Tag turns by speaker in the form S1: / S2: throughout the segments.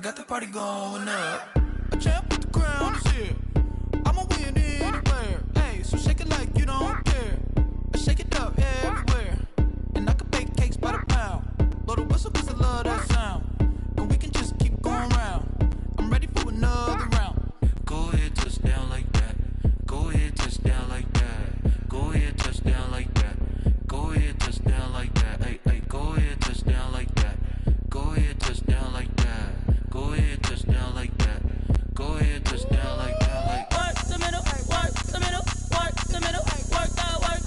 S1: got the party going up. A champ with the crown is here. I'ma win anywhere. Hey, so shake it like you don't care. I shake it up everywhere. And I can bake cakes by the pound. Blow the whistle cause I love that sound. And we can just keep going round. I'm ready for another round. Go ahead, touch down like that. Go ahead, touch down like that. Go ahead, touch down like that. Go ahead, touch down like that. Hey, hey, go ahead, touch down like that. Go ahead, touch down like that. Go ahead, touch down like that. Go ahead, touch down like that. Like work the middle, work the middle, work the middle, work out, work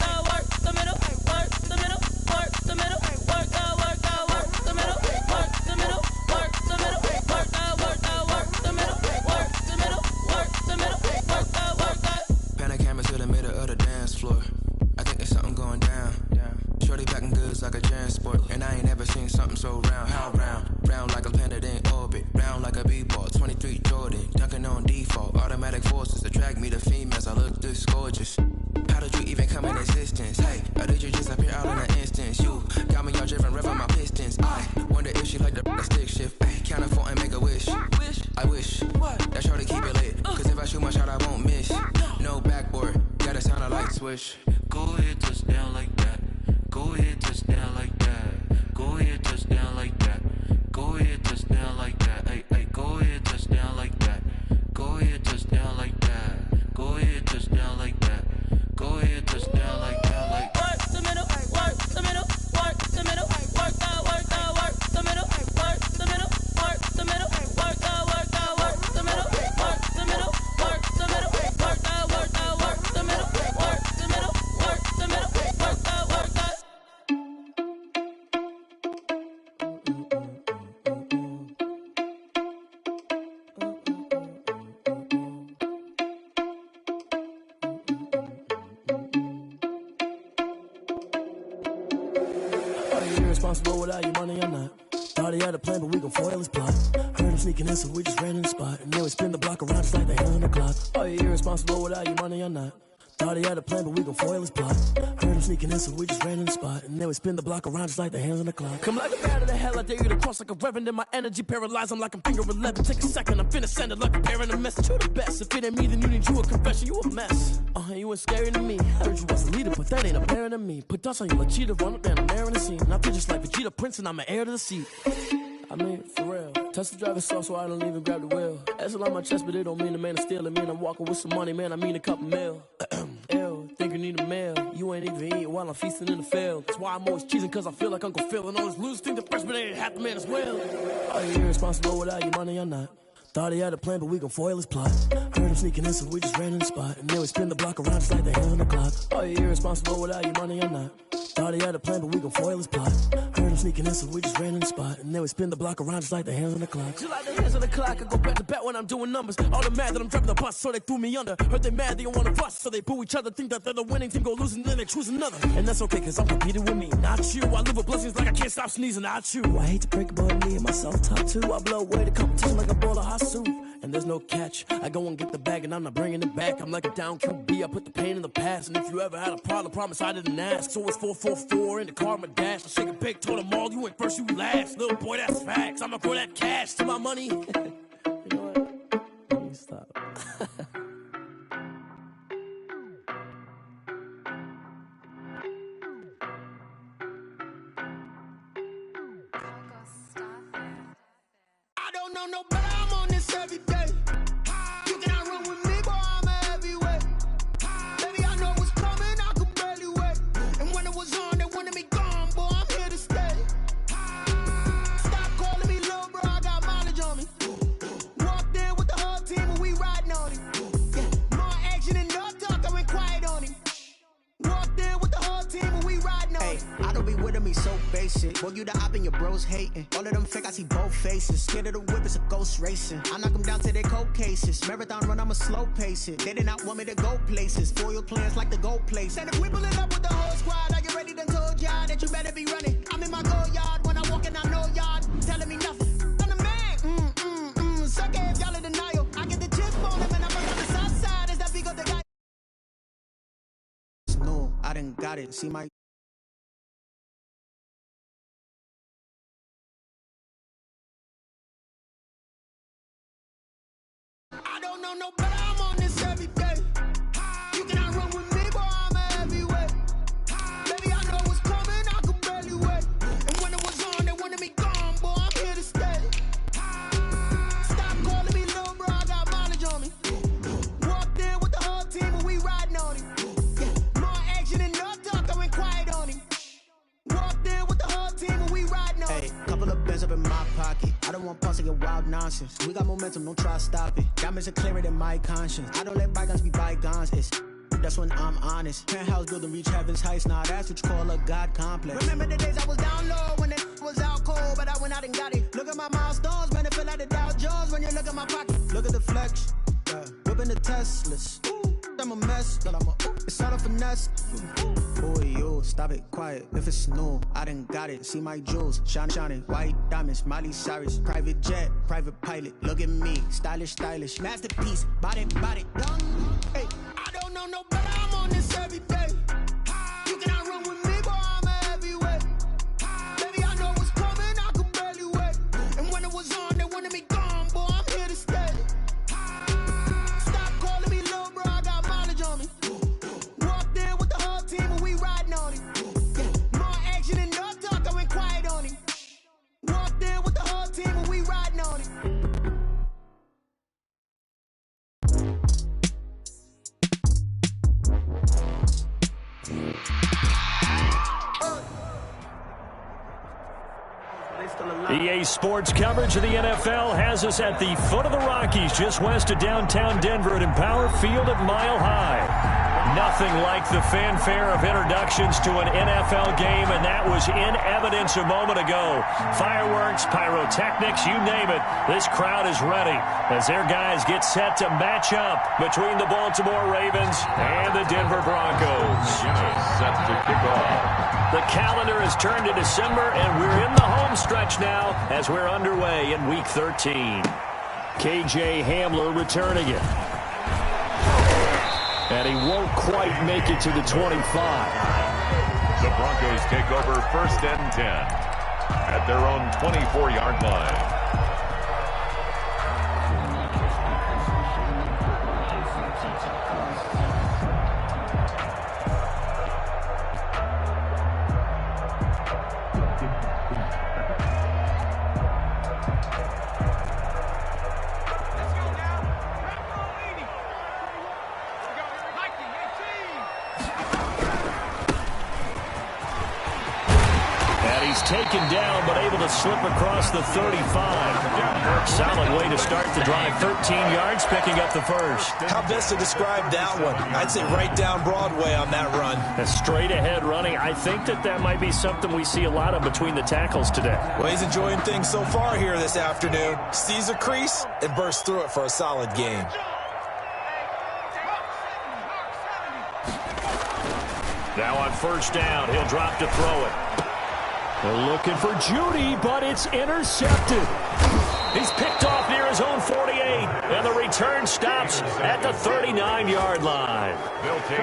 S1: the middle, work the middle, work the middle, work out, work the middle, work the middle, work the middle, work out, work the middle, work the middle, work the middle, work out, work out. Pan the camera to the middle of the dance floor. I think there's something going down. Shorty packing goods like a transport, and I ain't never seen something so round. How round? Round like a planet in orbit, round like a b-ball. 23 Jordan, dunking on default. Automatic forces attract me to females. I look this gorgeous. How did you even come in existence? Hey, or did you just appear out in an instance? You got me all driven, revving my pistons. I wonder if she like the stick shift. Hey, count a 4 and make a wish. I wish that shorty keep it lit. Cause if I shoot my shot, I won't miss. No backboard, gotta sound a light switch. Go ahead, touch down like that. Go ahead, touch down like that. Go ahead, touch down like that. Go ahead, touch down like that. Hey, hey, go ahead, touch down like that. Go ahead, touch down like that. Go ahead, touch down like that. Go ahead, touch down like that. Like work the middle, work the middle, work the middle, work out, work the middle, work the middle, work the middle, work out, work the middle, work the middle, work the middle, work out, work the middle, work the middle, work the middle, work out, work out.
S2: Are you irresponsible without your money or not? Thought he had a plan, but we gon' foil his plot. Heard him sneaking in, so we just ran in the spot. And then we spin the block around just like the hand on the clock. Are you irresponsible without your money or not? Thought he had a plan, but we gon' foil his plot. Heard him sneaking in, so we just ran in the spot. And then we spin the block around just like the hands on the clock. Come like a bat of the hell, I dare you to cross like a reverend. In my energy paralyzed, I'm like I'm finger 11. Take a second, I'm finna send it like a parent a message. You the best, if it ain't me, then you need you a confession. You a mess, you ain't scary to me. Heard you was a leader, but that ain't apparent to me. Put dust on you like cheetah, run up down, I'm there in the scene. I feel just like Vegeta Prince, and I'm an heir to the seat. I mean, for real. Touch the driver's soft so I don't even grab the wheel. That's on my chest, but it don't mean the man is stealing. Man, I'm walking with some money, man, I mean a couple mil. Ew, think you need a meal. You ain't even eating while I'm feasting in the field. That's why I'm always cheesing, cause I feel like Uncle Phil. And all this losers think the freshman ain't half the man as well. Are you irresponsible without your money or not? Thought he had a plan, but we gon' foil his plot. Heard him sneaking in, so we just ran in the spot. And then we spin the block around just like the hands on the clock. Are you irresponsible without your money or not? Thought he had a plan, but we gon' foil his plot. Heard him sneaking in, so we just ran in the spot. And then we spin the block around just like the hands on the clock. Just like the hands on the clock, I go back to back when I'm doing numbers. All the mad that I'm driving the bus, so they threw me under. Heard they mad, they don't wanna bust, so they boo each other. Think that they're the winning team, go losing, then they choose another. And that's okay, cause I'm competing with me, not you. I live with blessings like I can't stop sneezing, not you. I hate to break it, but me and myself top two. I blow away the competition like a bowl of hot soup. And there's no catch, I go and get the bag and I'm not bringing it back. I'm like a down QB, I put the pain in the past. And if you ever had a problem, promise I didn't ask. So it's 444 in the car, my dash. I shake a big, told them all, you ain't first, you last. Little boy, that's facts, I'ma throw that cash to my money. You know what? Let me stop.
S3: I don't know no better, I'm on this every day. You cannot run with me, boy, I'm a heavyweight. Baby, I know what's coming, I could barely wait. And when it was on, they wanted me gone, boy, I'm here to stay. Stop calling me little bro, I got mileage on me. Walked in with the whole team and we riding on it. Yeah, more action and no talk, I went quiet on him. Walked in with the whole team and we riding on it.
S4: I don't be with him, he's so basic. Boy, you the op and your bros hating. All of them fake, I see both faces. Scared of the whip, it's a ghost racing. I knock them down to their cold cases. Marathon run, I'ma slow pace it. They did not want me to go places. Foil plans like the gold place.
S3: And if we pull it up with the whole squad, I get ready to told y'all that you better be running. I'm in my go yard, when I walk in, I know y'all telling me nothing. I'm the man, suck it if y'all in denial. I get the chip on them and I'm on the south side. Is that big of the guy?
S4: No, I done got it. See my
S3: don't know no better, I'm on this every day. You cannot run with me, boy, I'm a heavyweight. Baby, I know what's coming, I could barely wait. And when it was on, they wanted me gone, boy, I'm here to stay. Stop calling me little bro, I got mileage on me. Walked in with the whole team and we riding on him. Yeah, more action and no talk, I went quiet on him. Walked in with the whole team and we riding on him.
S4: Hey, couple of bands up in my pocket. I don't want pulse to get wild nonsense. We got momentum, don't try to stop it. Diamonds are clearer than my conscience. I don't let bygones be bygones. That's when I'm honest. Penthouse building reach heaven's heights. Now that's what you call a God complex. Remember the days I was down low when it was out cold, but I went out and got it. Look at my milestones, man, it feel like the Dow Jones when you look at my pocket. Look at the flex, whipping the Teslas. I'm a mess, but it's all a finesse. Boy, you stop it, quiet. If it's new, I done got it. See my jewels, shining, white diamonds, Miley Cyrus, private jet, private pilot. Look at me, stylish, masterpiece, body, done. Hey,
S3: I don't know no better, I'm on this every day. You cannot run with me, boy, I'm a heavyweight. Baby, I know what's coming, I could barely wait. And when it was on, they wanted me gone, boy, I'm here to stay. Stop calling me little bro, I got mileage on me. Walked in with the whole team and we riding on him. Yeah, more action and no talk, I went quiet on him. Walked in with the whole team and we riding on him.
S5: EA Sports coverage of the NFL has us at the foot of the Rockies, just west of downtown Denver at Empower Field at Mile High. Nothing like the fanfare of introductions to an NFL game, and that was in evidence a moment ago. Fireworks, pyrotechnics, you name it. This crowd is ready as their guys get set to match up between the Baltimore Ravens and the Denver Broncos.
S6: Set to kick off.
S5: The calendar has turned to December, and we're in the home stretch now as we're underway in Week 13. KJ Hamler returning it. And he won't quite make it to the 25.
S6: The Broncos take over 1st and 10 at their own 24-yard line.
S5: Taken down, but able to slip across the 35. Solid way to start the drive. 13 yards, picking up the first.
S7: How best to describe that one? I'd say right down Broadway on that run.
S5: A straight ahead running. I think that might be something we see a lot of between the tackles today.
S7: Well, he's enjoying things so far here this afternoon. Sees a crease and bursts through it for a solid game.
S5: Now on 1st down, he'll drop to throw it. They're looking for Judy, but it's intercepted. He's picked off near his own 48, and the return stops at the 39-yard line.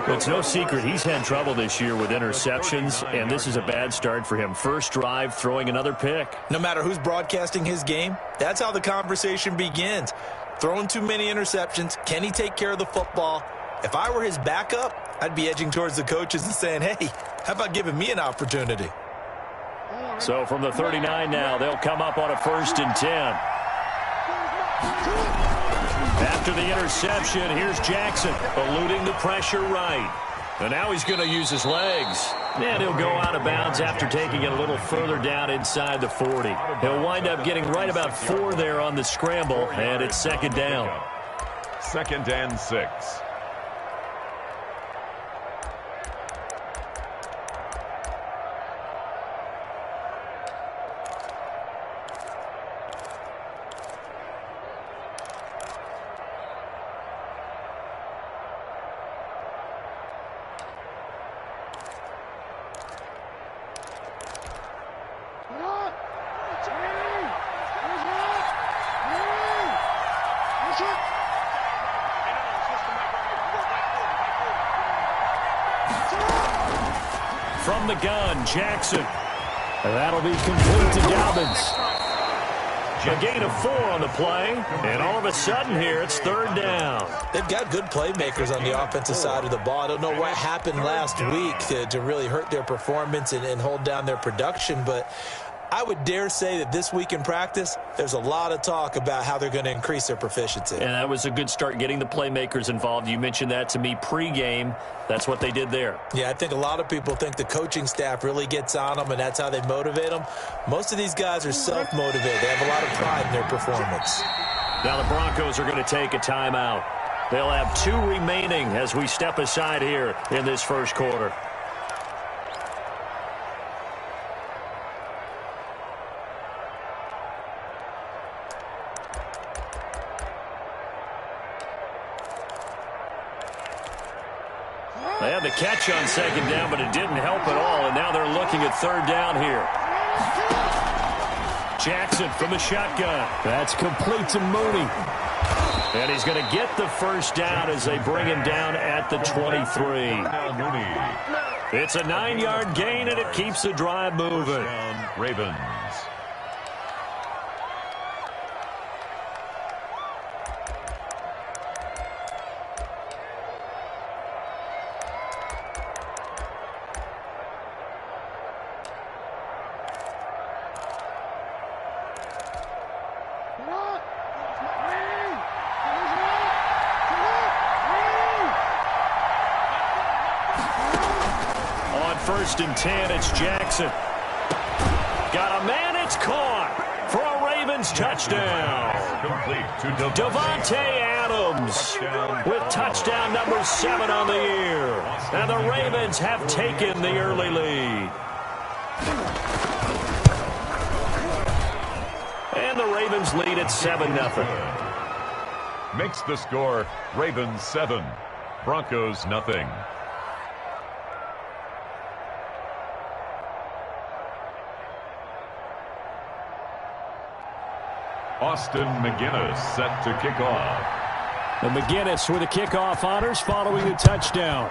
S5: It's no secret he's had trouble this year with interceptions, and this is a bad start for him. First drive, throwing another pick.
S7: No matter who's broadcasting his game, that's how the conversation begins. Throwing too many interceptions, can he take care of the football? If I were his backup, I'd be edging towards the coaches and saying, hey, how about giving me an opportunity?
S5: So from the 39 now, they'll come up on a 1st and 10. After the interception, here's Jackson, eluding the pressure right. And now he's going to use his legs. And he'll go out of bounds after taking it a little further down inside the 40. He'll wind up getting right about 4 there on the scramble, and it's 2nd down.
S6: 2nd and 6.
S5: From the gun, Jackson. And that'll be complete to Dobbins. A gain of 4 on the play, and all of a sudden here, it's 3rd down.
S7: They've got good playmakers on the offensive side of the ball. I don't know what happened last week to really hurt their performance and hold down their production, but I would dare say that this week in practice, there's a lot of talk about how they're going to increase their proficiency.
S5: And that was a good start, getting the playmakers involved. You mentioned that to me pregame. That's what they did there.
S7: Yeah, I think a lot of people think the coaching staff really gets on them, and that's how they motivate them. Most of these guys are self-motivated. They have a lot of pride in their performance.
S5: Now the Broncos are going to take a timeout. They'll have 2 remaining as we step aside here in this first quarter. They had the catch on 2nd down, but it didn't help at all, and now they're looking at 3rd down here. Jackson from the shotgun. That's complete to Mooney. And he's going to get the first down as they bring him down at the 23. It's a 9-yard gain, and it keeps the drive moving.
S6: Ravens.
S5: On 1st and 10, it's Jackson. Got a man, it's caught for a Ravens touchdown.
S6: Complete to
S5: Devontae Adams with touchdown number 7 on the year. And the Ravens have taken the early lead. And the Ravens lead at 7-0.
S6: Makes the score Ravens 7, Broncos nothing. Austin McGinnis set to kick off.
S5: And McGinnis with the kickoff honors following the touchdown.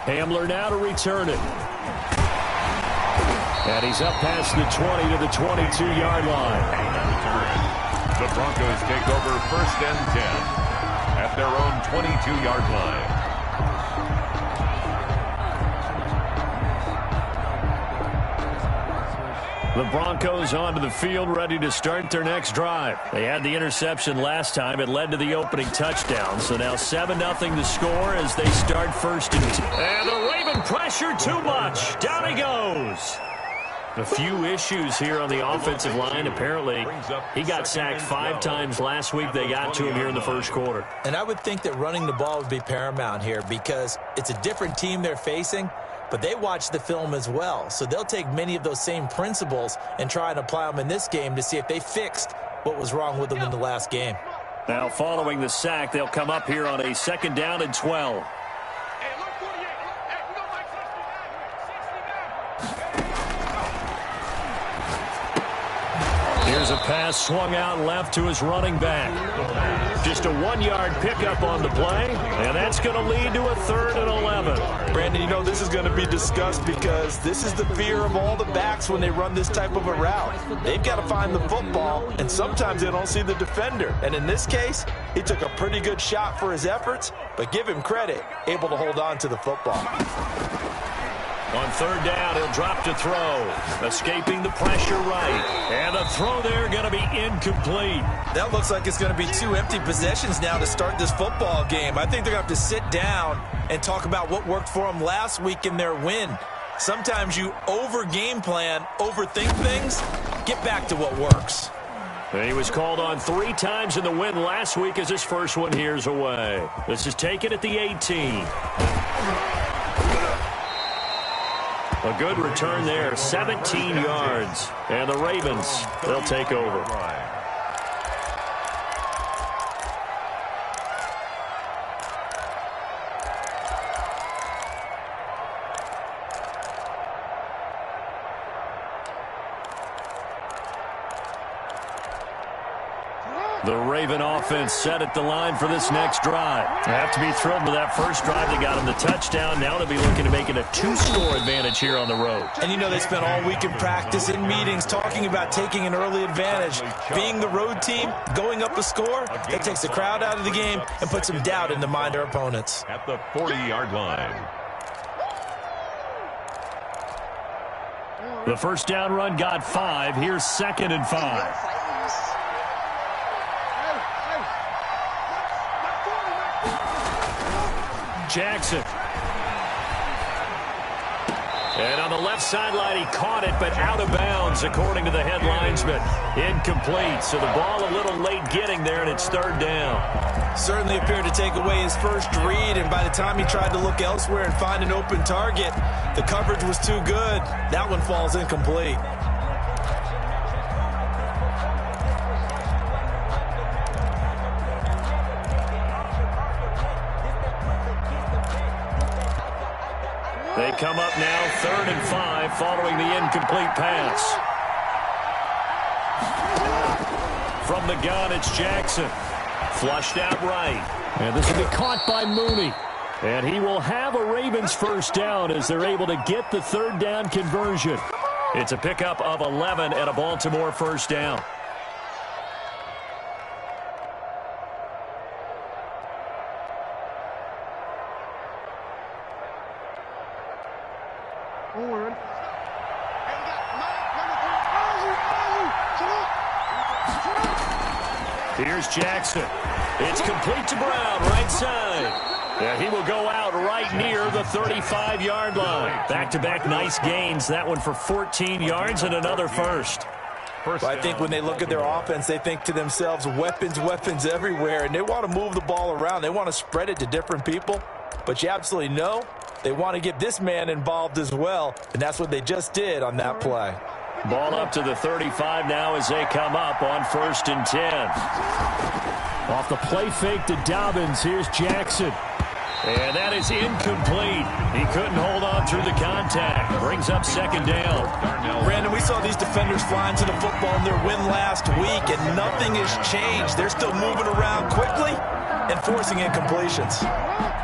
S5: Hamler now to return it. And he's up past the 20 to the 22-yard line.
S6: The Broncos take over 1st and 10 at their own 22-yard line.
S5: The Broncos onto the field, ready to start their next drive. They had the interception last time. It led to the opening touchdown. So now 7-0 the score as they start 1st and 10. And the Raven pressure too much. Down he goes. A few issues here on the offensive line. Apparently, he got sacked 5 times last week. They got to him here in the first quarter.
S7: And I would think that running the ball would be paramount here because it's a different team they're facing, but they watch the film as well. So they'll take many of those same principles and try and apply them in this game to see if they fixed what was wrong with them in the last game.
S5: Now, following the sack, they'll come up here on a 2nd down and 12. Here's a pass swung out left to his running back. Just a 1-yard pickup on the play, and that's going to lead to a 3rd and 11.
S7: Brandon, you know this is going to be discussed because this is the fear of all the backs when they run this type of a route. They've got to find the football, and sometimes they don't see the defender. And in this case, he took a pretty good shot for his efforts, but give him credit, able to hold on to the football.
S5: On 3rd down, he'll drop to throw. Escaping the pressure right. And the throw there going to be incomplete.
S7: That looks like it's going to be 2 empty possessions now to start this football game. I think they're going to have to sit down and talk about what worked for them last week in their win. Sometimes you over-game plan, overthink things. Get back to what works.
S5: He was called on 3 times in the win last week as his first one here's away. This is taken at the 18. A good return there, 17 yards. And the Ravens, they'll take over. The Raven offense set at the line for this next drive. They have to be thrilled with that first drive. They got them the touchdown. Now they'll be looking to make it a 2-score advantage here on the road.
S7: And you know they spent all week in practice, in meetings, talking about taking an early advantage. Being the road team, going up a score, that takes the crowd out of the game and puts some doubt in the mind of their opponents.
S6: At the 40-yard line.
S5: The first down run got 5. Here's 2nd and 5. Jackson. And on the left sideline, he caught it, but out of bounds, according to the head linesman. Incomplete, so the ball a little late getting there, and it's 3rd down.
S7: Certainly appeared to take away his first read, and by the time he tried to look elsewhere and find an open target, the coverage was too good. That one falls incomplete.
S5: They come up now 3rd and 5 following the incomplete pass. From the gun, it's Jackson. Flushed out right. And this will be caught by Mooney. And he will have a Ravens first down as they're able to get the 3rd down conversion. It's a pickup of 11 and a Baltimore first down. Here's Jackson. It's complete to Brown, right side. Yeah, he will go out right near the 35-yard line. Back-to-back nice gains. That one for 14 yards and another first.
S7: Well, I think when they look at their offense, they think to themselves, weapons, weapons everywhere, and they want to move the ball around. They want to spread it to different people, but you absolutely know they want to get this man involved as well, and that's what they just did on that play.
S5: Ball up to the 35 now as they come up on 1st and 10. Off the play fake to Dobbins, here's Jackson. And that is incomplete. He couldn't hold on through the contact. Brings up 2nd down.
S7: Brandon, we saw these defenders flying to the football in their win last week, and nothing has changed. They're still moving around quickly and forcing incompletions.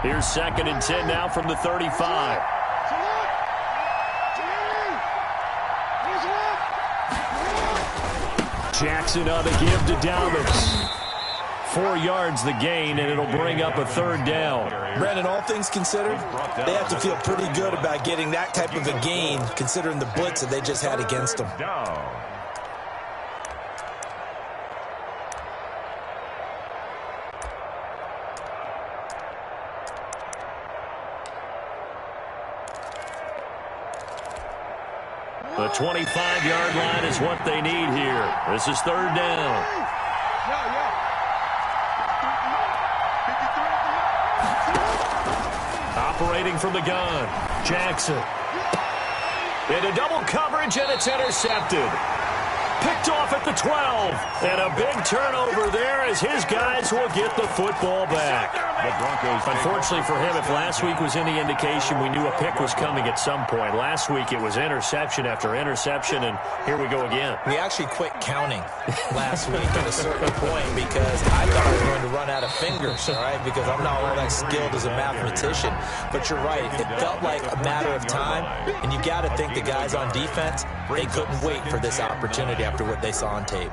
S5: Here's 2nd and 10 now from the 35. Jackson on the give to Dobbins. 4 yards the gain, and it'll bring up a 3rd down.
S7: Brandon, all things considered, they have to feel pretty good about getting that type of a gain, considering the blitz that they just had against them.
S5: The 25-yard line is what they need here. This is 3rd down. Operating from the gun, Jackson. Into double coverage, and it's intercepted. Picked off at the 12. And a big turnover there as his guys will get the football back.
S6: The Broncos.
S5: Unfortunately for him, if last week was any indication, we knew a pick was coming at some point. Last week it was interception after interception, and here we go again.
S7: We actually quit counting last week at a certain point because I thought I was going to run out of fingers, all right, because I'm not all that skilled as a mathematician. But you're right. It felt like a matter of time, and you got to think the guys on defense, they couldn't wait for this opportunity after what they saw on tape.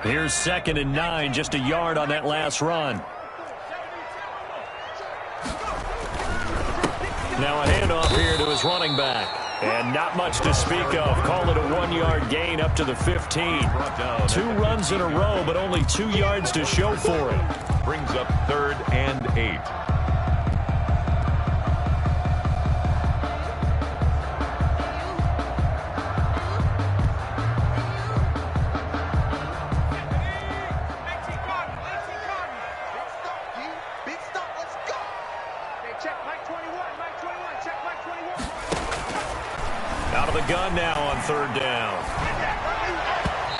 S5: Here's 2nd and 9, just a yard on that last run. Now a handoff here to his running back. And not much to speak of. Call it a 1-yard gain up to the 15. 2 runs in a row, but only 2 yards to show for it.
S6: Brings up 3rd and 8.
S5: Out of the gun now on 3rd down.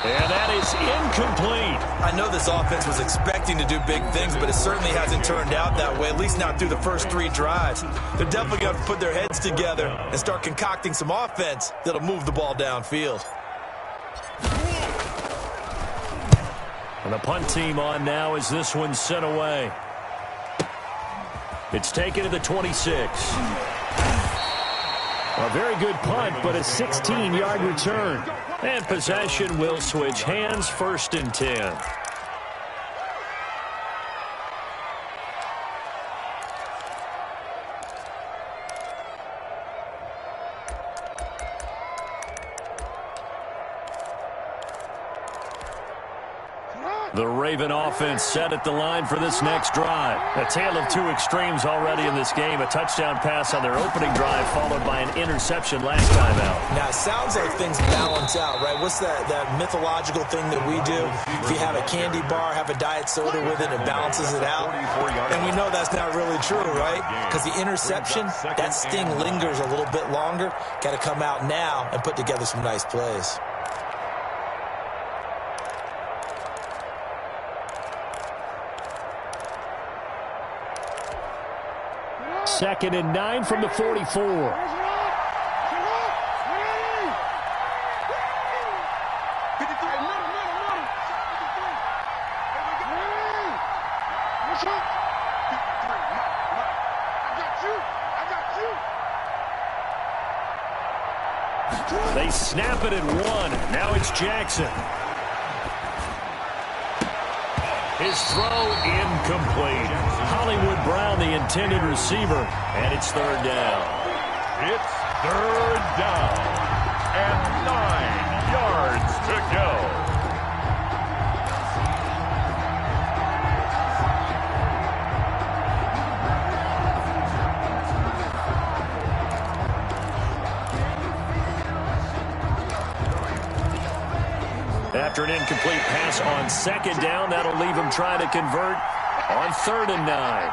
S5: And that is incomplete.
S7: I know this offense was expecting to do big things, but it certainly hasn't turned out that way, at least not through the first 3 drives. They're definitely going to put their heads together and start concocting some offense that'll move the ball downfield.
S5: And the punt team on now as this one's sent away. It's taken to the 26. A very good punt, but a 16-yard return. And possession will switch hands, 1st and 10. The Raven offense set at the line for this next drive. A tale of 2 extremes already in this game. A touchdown pass on their opening drive followed by an interception last time out.
S7: Now, it sounds like things balance out, right? What's that mythological thing that we do? If you have a candy bar, have a diet soda with it, it balances it out. And we know that's not really true, right? Because the interception, that sting lingers a little bit longer. Got to come out now and put together some nice plays.
S5: 2nd and 9 from the 44. They snap it at 1. Now it's Jackson. His throw incomplete. Hollywood Brown, the intended receiver, and it's 3rd down.
S6: It's 3rd down and 9 yards to go.
S5: After an incomplete pass on 2nd down, that'll leave him trying to convert on 3rd and 9.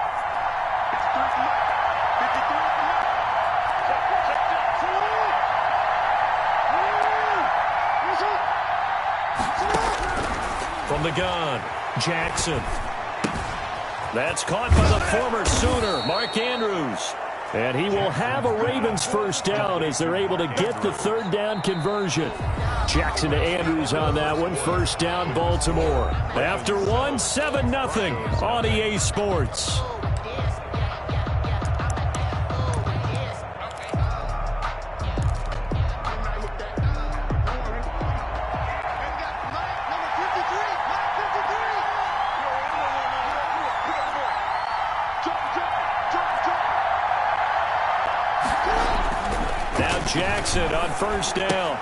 S5: From the gun, Jackson. That's caught by the former Sooner, Mark Andrews. And he will have a Ravens 1st down as they're able to get the 3rd down conversion. Jackson to Andrews on that one. 1st down, Baltimore. After 1, 7-0 on EA Sports. Jackson on 1st down.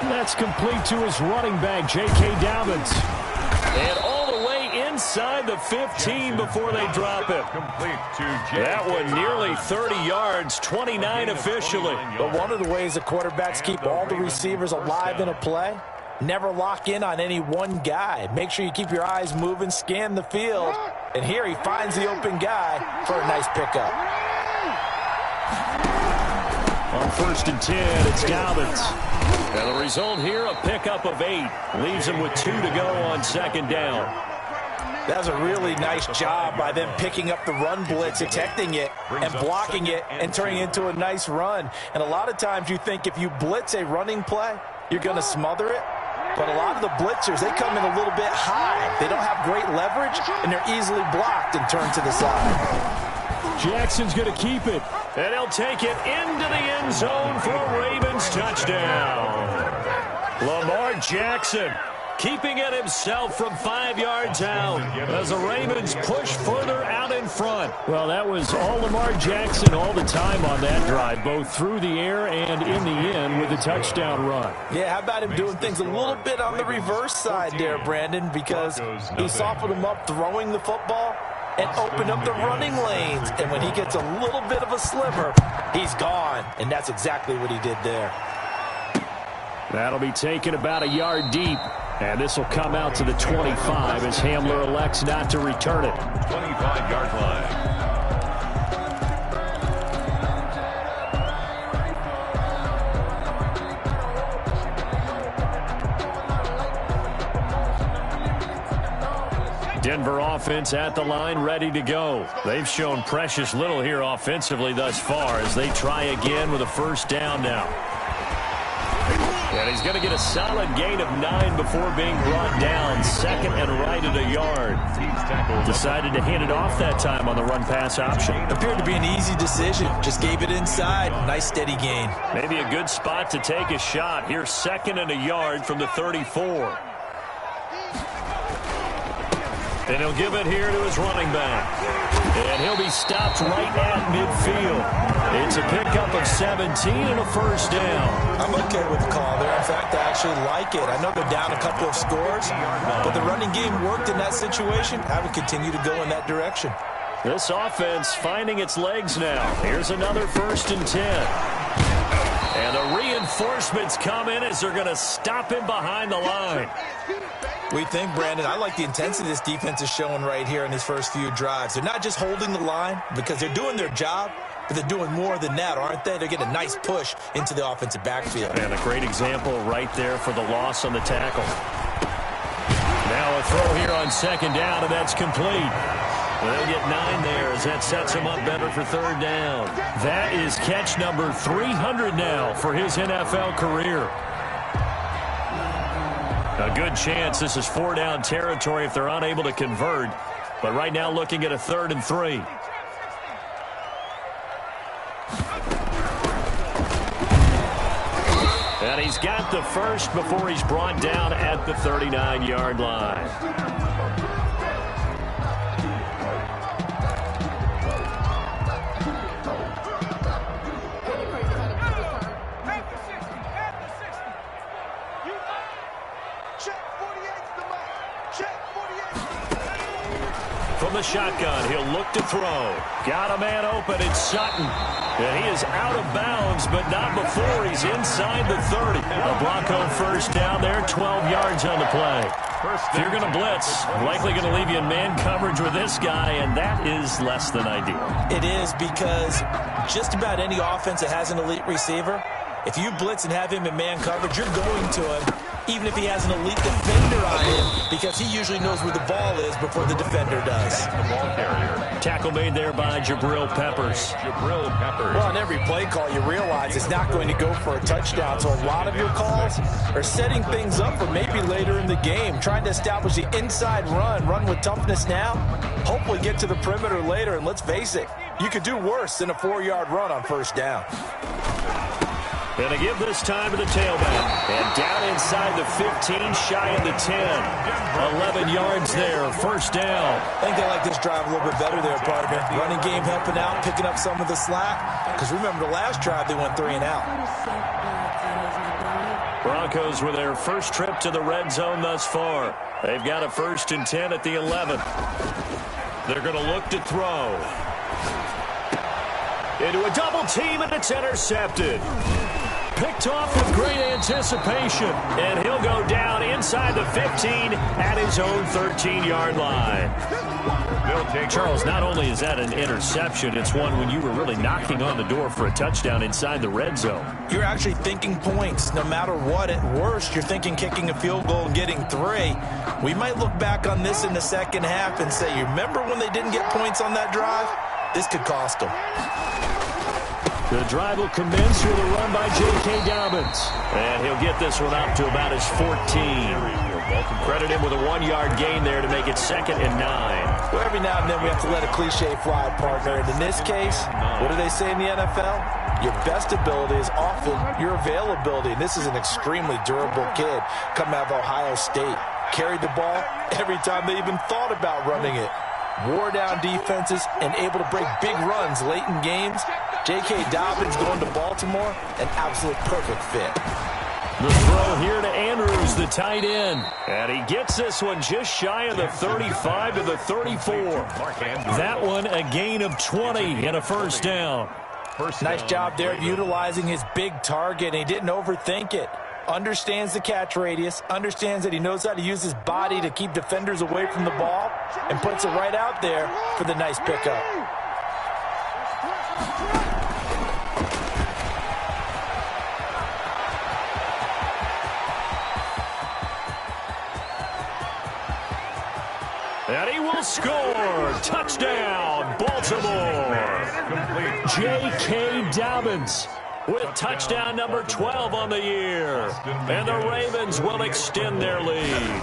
S5: That's complete to his running back, J.K. Dobbins. And all the way inside the 15 before they drop it. That one nearly 30 yards, 29 officially.
S7: But one of the ways the quarterbacks keep all the receivers alive in a play, never lock in on any one guy. Make sure you keep your eyes moving, scan the field. And here he finds the open guy for a nice pickup.
S5: On 1st and 10, it's Dobbins. And the result here, a pickup of 8. Leaves him with 2 to go on 2nd down.
S7: That was a really nice job by them picking up the run blitz, detecting it, and blocking it, and turning it into a nice run. And a lot of times you think if you blitz a running play, you're going to smother it. But a lot of the blitzers, they come in a little bit high. They don't have great leverage, and they're easily blocked and turned to the side.
S5: Jackson's going to keep it, and he'll take it into the end zone for a Ravens touchdown. Lamar Jackson keeping it himself from 5 yards out as the Ravens push further out in front. Well, that was all Lamar Jackson all the time on that drive, both through the air and in the end with a touchdown run.
S7: Yeah, how about him doing things a little bit on the reverse side there, Brandon, because he softened him up throwing the football and opened up the running lanes. And when he gets a little bit of a sliver, he's gone. And that's exactly what he did there.
S5: That'll be taken about a yard deep. And this will come out to the 25 as Hamler elects not to return it.
S6: 25-yard line.
S5: Denver offense at the line, ready to go. They've shown precious little here offensively thus far as they try again with a first down now. And he's going to get a solid gain of 9 before being brought down. Second and right at a yard. Decided to hand it off that time on the run-pass option.
S7: Appeared to be an easy decision. Just gave it inside. Nice steady gain.
S5: Maybe a good spot to take a shot. Here's second and a yard from the 34. And he'll give it here to his running back. And he'll be stopped right at midfield. It's a pickup of 17 and a first down.
S7: I'm okay with the call there. In fact, I actually like it. I know they're down a couple of scores, but the running game worked in that situation. I would continue to go in that direction.
S5: This offense finding its legs now. Here's another 1st and 10. And the reinforcements come in as they're going to stop him behind the line.
S7: We think, Brandon, I like the intensity this defense is showing right here in these first few drives. They're not just holding the line because they're doing their job, but they're doing more than that, aren't they? They're getting a nice push into the offensive backfield.
S5: And a great example right there for the loss on the tackle. Now a throw here on second down, and that's complete. They'll get 9 there as that sets him up better for third down. That is catch number 300 now for his NFL career. A good chance this is 4-down territory if they're unable to convert. But right now looking at a 3rd and 3. And he's got the first before he's brought down at the 39-yard line. From the shotgun, he'll look to throw. Got a man open, it's Sutton. And he is out of bounds, but not before he's inside the 30. A Bronco first down there, 12 yards on the play. If you're going to blitz, likely going to leave you in man coverage with this guy, and that is less than ideal.
S7: It is, because just about any offense that has an elite receiver, if you blitz and have him in man coverage, you're going to him, even if he has an elite defender on him, because he usually knows where the ball is before the defender does.
S6: The ball carrier.
S5: Tackle made there by Jabril Peppers.
S7: Well, on every play call, you realize it's not going to go for a touchdown, so a lot of your calls are setting things up for maybe later in the game, trying to establish the inside run with toughness now, hopefully get to the perimeter later, and let's face it, you could do worse than a 4-yard run on first down.
S5: And to give this time to the tailback. And down inside the 15, shy of the 10. 11 yards there, first down.
S7: I think they like this drive a little bit better there, partner. Running game helping out, picking up some of the slack. Because remember, the last drive, they went 3 and out.
S5: Broncos with their first trip to the red zone thus far. They've got a 1st and 10 at the 11. They're going to look to throw. Into a double team, and it's intercepted. Picked off with great anticipation, and he'll go down inside the 15 at his own 13-yard line. Charles, not only is that an interception, it's one when you were really knocking on the door for a touchdown inside the red zone.
S7: You're actually thinking points no matter what. At worst, you're thinking kicking a field goal and getting 3. We might look back on this in the second half and say, you remember when they didn't get points on that drive? This could cost them.
S5: The drive will commence with a run by J.K. Dobbins. And he'll get this one up to about his 14. Credit him with a 1-yard gain there to make it 2nd and 9.
S7: Well, every now and then we have to let a cliche fly, partner. And in this case, what do they say in the NFL? Your best ability is often your availability. And this is an extremely durable kid coming out of Ohio State. Carried the ball every time they even thought about running it. Wore down defenses and able to break big runs late in games. J.K. Dobbins going to Baltimore, an absolute perfect fit.
S5: The throw here to Andrews, the tight end. And he gets this one just shy of the 35 to the 34. That one a gain of 20 and a first down.
S7: Nice job there of utilizing his big target, and he didn't overthink it. Understands the catch radius, understands that he knows how to use his body to keep defenders away from the ball, and puts it right out there for the nice pickup.
S5: And he will score. Touchdown, Baltimore. J.K. Dobbins with touchdown number 12 on the year. And the Ravens will extend their lead.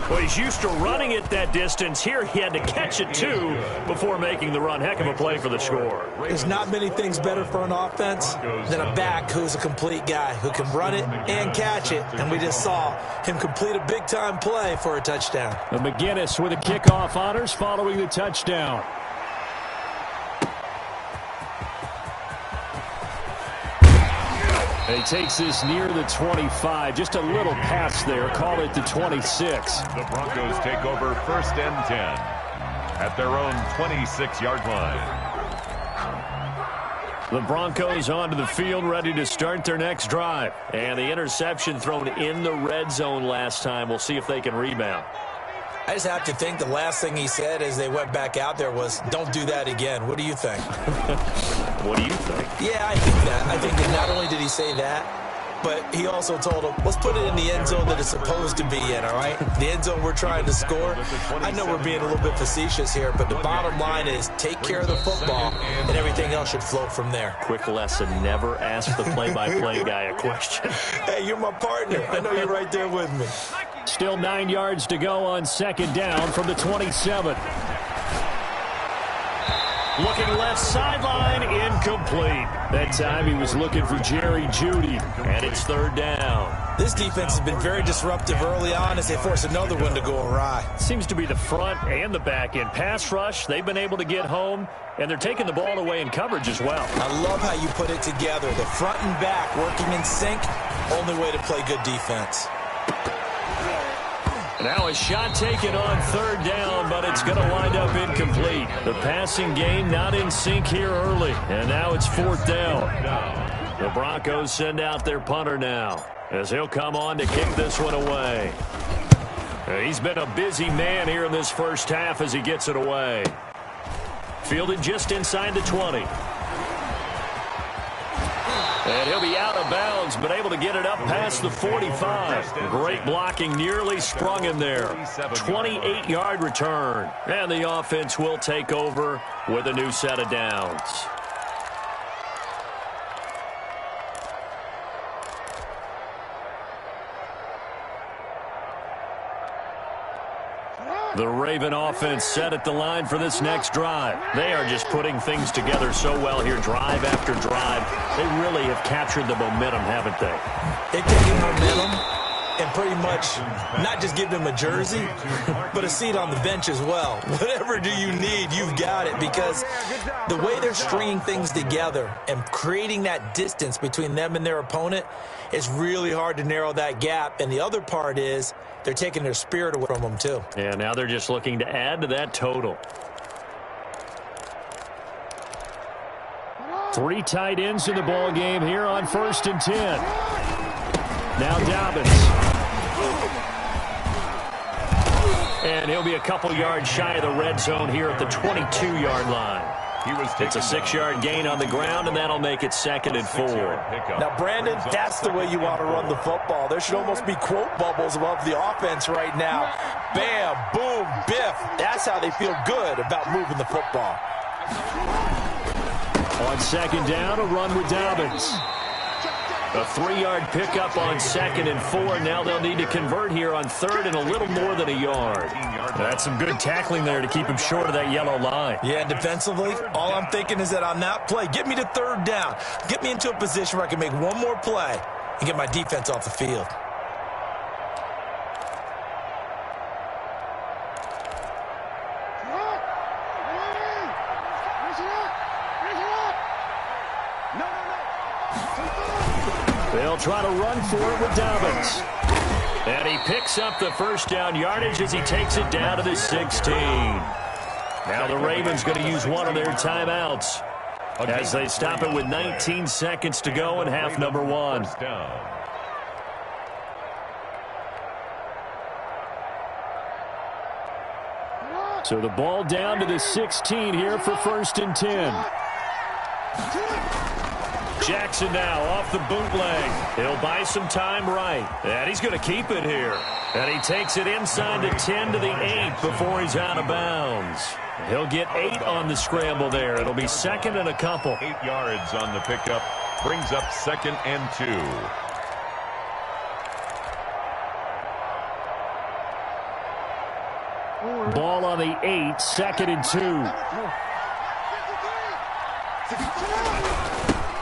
S5: Well, he's used to running it that distance. Here he had to catch it, too, before making the run. Heck of a play for the score.
S7: There's not many things better for an offense than a back who's a complete guy, who can run it and catch it. And we just saw him complete a big-time play for a touchdown.
S5: And McGinnis with a kickoff honors following the touchdown. He takes this near the 25. Just a little pass there. Call it the 26.
S6: The Broncos take over 1st and 10 at their own 26-yard line.
S5: The Broncos onto the field, ready to start their next drive. And the interception thrown in the red zone last time. We'll see if they can rebound.
S7: I just have to think the last thing he said as they went back out there was, don't do that again. What do you think?
S5: What do you think?
S7: Yeah, I think that. I think that not only did he say that, but he also told them, let's put it in the end zone that it's supposed to be in, all right? The end zone we're trying to score. I know we're being a little bit facetious here, but the bottom line is take care of the football, and everything else should flow from there.
S5: Quick lesson, never ask the play-by-play guy a question.
S7: Hey, you're my partner. I know you're right there with me.
S5: Still 9 yards to go on 2nd down from the 27. Looking left sideline, incomplete. That time he was looking for Jerry Jeudy, and it's 3rd down.
S7: This defense has been very disruptive early on as they force another one to go awry.
S5: Seems to be the front and the back end. Pass rush, they've been able to get home, and they're taking the ball away in coverage as well.
S7: I love how you put it together. The front and back working in sync, only way to play good defense.
S5: Now a shot taken on 3rd down, but it's going to wind up incomplete. The passing game not in sync here early, and now it's 4th down. The Broncos send out their punter now, as he'll come on to kick this one away. He's been a busy man here in this first half as he gets it away. Fielded just inside the 20. And he'll be out of bounds, but able to get it up past the 45. Great blocking, nearly sprung him there. 28-yard return. And the offense will take over with a new set of downs. The Raven offense set at the line for this next drive. They are just putting things together so well here, drive after drive. They really have captured the momentum, haven't they?
S7: They've taken momentum and pretty much not just give him a jersey, but a seat on the bench as well. Whatever do you need, you've got it, because the way they're stringing things together and creating that distance between them and their opponent is really hard to narrow that gap. And the other part is they're taking their spirit away from them, too.
S5: And now they're just looking to add to that total. 3 tight ends in the ball game here on 1st and 10. Now Dobbins. And he'll be a couple yards shy of the red zone here at the 22-yard line. It's a 6-yard gain on the ground, and that'll make it 2nd and 4.
S7: Now, Brandon, that's the way you want to run the football. There should almost be quote bubbles above the offense right now. Bam, boom, biff. That's how they feel good about moving the football.
S5: On 2nd down, a run with Dobbins. A 3-yard pickup on 2nd and 4. Now they'll need to convert here on 3rd and a little more than a yard. That's some good tackling there to keep him short of that yellow line.
S7: Yeah, and defensively, all I'm thinking is that on that play, get me to 3rd down. Get me into a position where I can make one more play and get my defense off the field.
S5: They'll try to run for it with Dobbins. And he picks up the 1st down yardage as he takes it down to the 16. Now the Ravens going to use one of their timeouts as they stop it with 19 seconds to go in half number 1. So the ball down to the 16 here for 1st and 10. Jackson now off the bootleg. He'll buy some time right. And he's going to keep it here. And he takes it inside the 10 to the 8 before he's out of bounds. He'll get 8 on the scramble there. It'll be second and a couple.
S6: 8 yards on the pickup. Brings up 2nd and 2.
S5: Ball on the 8, 2nd and 2.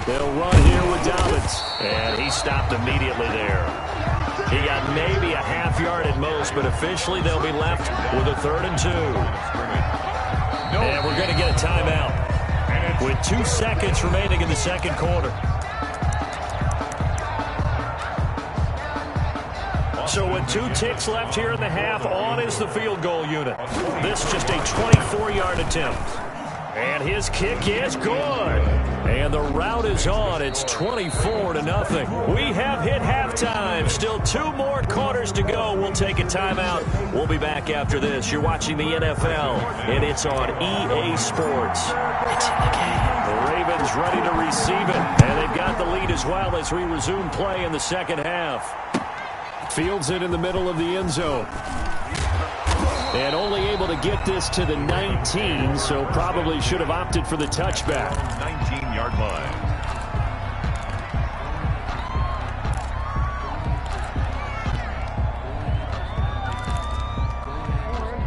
S5: They'll run here with Dobbins. And he stopped immediately there. He got maybe a half yard at most, but officially they'll be left with a 3rd and 2. And we're going to get a timeout with 2 seconds remaining in the second quarter. So with 2 ticks left here in the half, on is the field goal unit. This just a 24-yard attempt. And his kick is good. And the route is on. It's 24-0. We have hit halftime. Still 2 more quarters to go. We'll take a timeout. We'll be back after this. You're watching the NFL, and it's on EA Sports. It's in the game. The Ravens ready to receive it. And they've got the lead as well as we resume play in the second half. Fields it in the middle of the end zone. And only able to get this to the 19, so probably should have opted for the touchback.
S6: 19-yard line.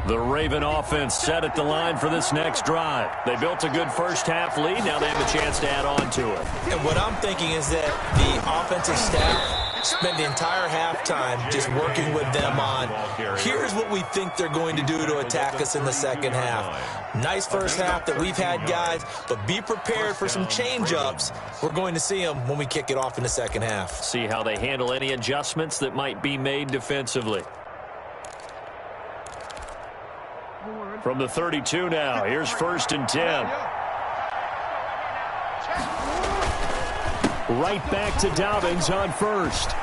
S5: The Raven offense set at the line for this next drive. They built a good first-half lead. Now they have a chance to add on to it.
S7: And what I'm thinking is that the offensive staff spent the entire halftime just working with them on, here's what we think they're going to do to attack us in the second half. Nice first half that we've had, guys, but be prepared for some change-ups. We're going to see them when we kick it off in the second half.
S5: See how they handle any adjustments that might be made defensively. From the 32 now, here's 1st and 10. Right back to Dobbins on 1st.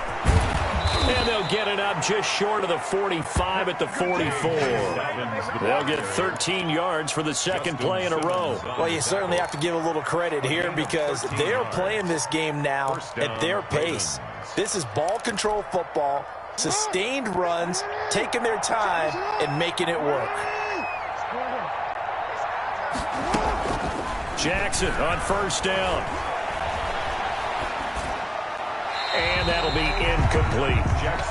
S5: And they'll get it up just short of the 45 at the 44. They'll get 13 yards for the second play in a row.
S7: Well, you certainly have to give a little credit here because they are playing this game now at their pace. This is ball control football, sustained runs, taking their time, and making it work.
S5: Jackson on 1st down. And that'll be incomplete.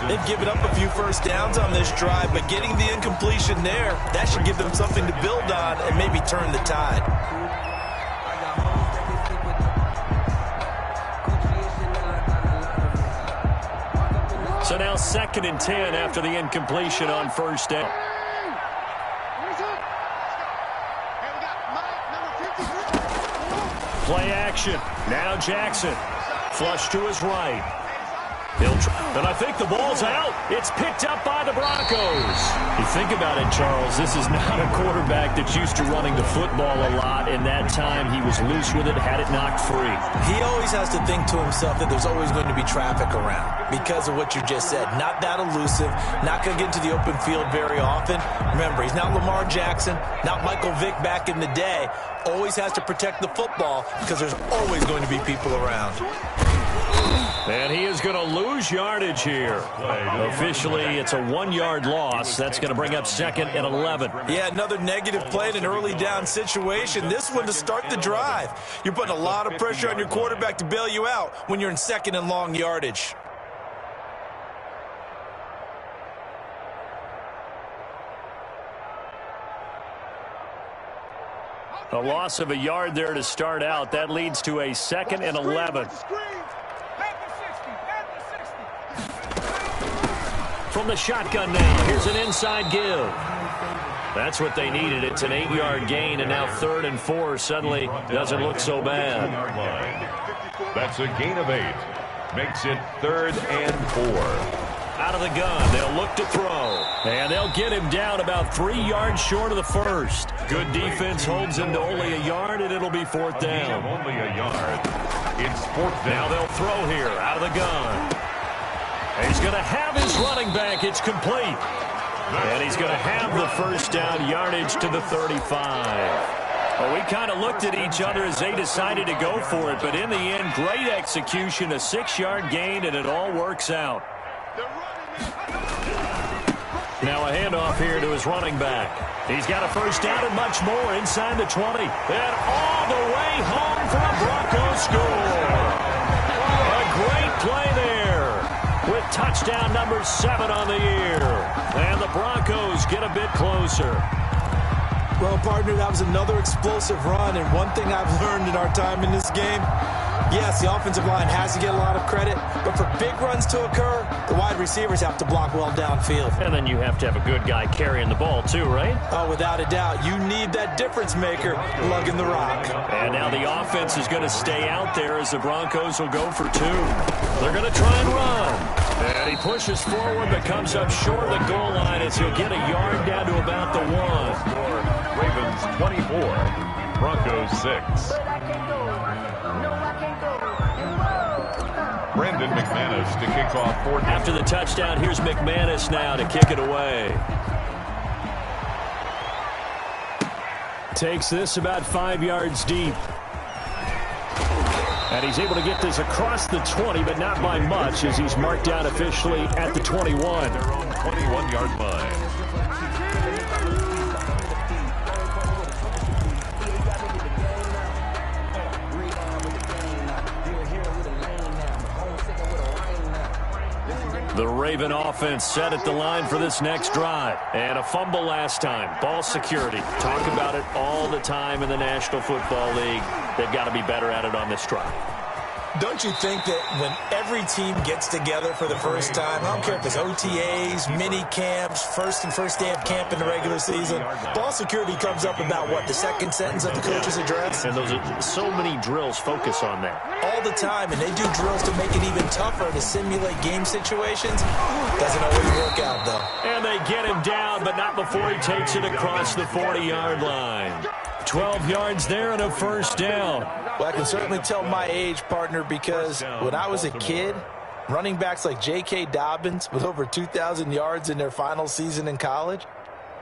S7: They've given up a few first downs on this drive, but getting the incompletion there, that should give them something to build on and maybe turn the tide.
S5: So now 2nd and 10 after the incompletion on 1st down. Play action. Now Jackson. Flush to his right. And I think the ball's out. It's picked up by the Broncos. You think about it, Charles, this is not a quarterback that's used to running the football a lot. In that time, he was loose with it, had it knocked free.
S7: He always has to think to himself that there's always going to be traffic around because of what you just said. Not that elusive, not going to get into the open field very often. Remember, he's not Lamar Jackson, not Michael Vick back in the day. Always has to protect the football because there's always going to be people around.
S5: And he is going to lose yardage here. Officially, it's a 1-yard loss. That's going to bring up 2nd and 11.
S7: Yeah, another negative play in an early down situation. This one to start the drive. You're putting a lot of pressure on your quarterback to bail you out when you're in 2nd and long yardage.
S5: A loss of a yard there to start out. That leads to a 2nd and 11. From the shotgun now, here's an inside give. That's what they needed. It's an 8-yard gain, and now 3rd and 4 suddenly doesn't look so bad.
S6: That's a gain of 8. Makes it 3rd and 4.
S5: Out of the gun, they'll look to throw. And they'll get him down about 3 yards short of the first. Good defense holds him to only a yard, and it'll be 4th down.
S6: Only a yard. It's 4th down.
S5: Now they'll throw here out of the gun. And he's going to have his running back. It's complete. And he's going to have the first down, yardage to the 35. Well, we kind of looked at each other as they decided to go for it, but in the end, great execution, a 6-yard gain, and it all works out. Now a handoff here to his running back. He's got a first down and much more inside the 20. And all the way home for a Broncos score. A great play there with touchdown number 7 on the year. And the Broncos get a bit closer.
S7: Well, partner, that was another explosive run, and one thing I've learned in our time in this game, yes, the offensive line has to get a lot of credit, but for big runs to occur, the wide receivers have to block well downfield.
S5: And then you have to have a good guy carrying the ball too, right?
S7: Oh, without a doubt. You need that difference maker lugging the rock.
S5: And now the offense is going to stay out there as the Broncos will go for 2. They're going to try and run. And he pushes forward but comes up short of the goal line as he'll get a yard down to about the 1.
S6: Ravens 24, Broncos 6. Brandon McManus to kick off for Denver.
S5: After the touchdown, here's McManus now to kick it away. Takes this about 5 yards deep. And he's able to get this across the 20, but not by much, as he's marked down officially at the 21.
S6: Their own 21-yard line.
S5: The Raven offense set at the line for this next drive. And a fumble last time. Ball security. Talk about it all the time in the National Football League. They've got to be better at it on this drive.
S7: Don't you think that when every team gets together for the first time, I don't care if it's OTAs, mini camps, first day of camp in the regular season, ball security comes up about, what, the second sentence of the coach's address?
S5: And those are so many drills focus on that.
S7: All the time, and they do drills to make it even tougher to simulate game situations. Doesn't always work out, though.
S5: And they get him down, but not before he takes it across the 40-yard line. 12 yards there and a first down.
S7: Well, I can certainly tell my age, partner, because when I was a kid, running backs like J.K. Dobbins with over 2,000 yards in their final season in college,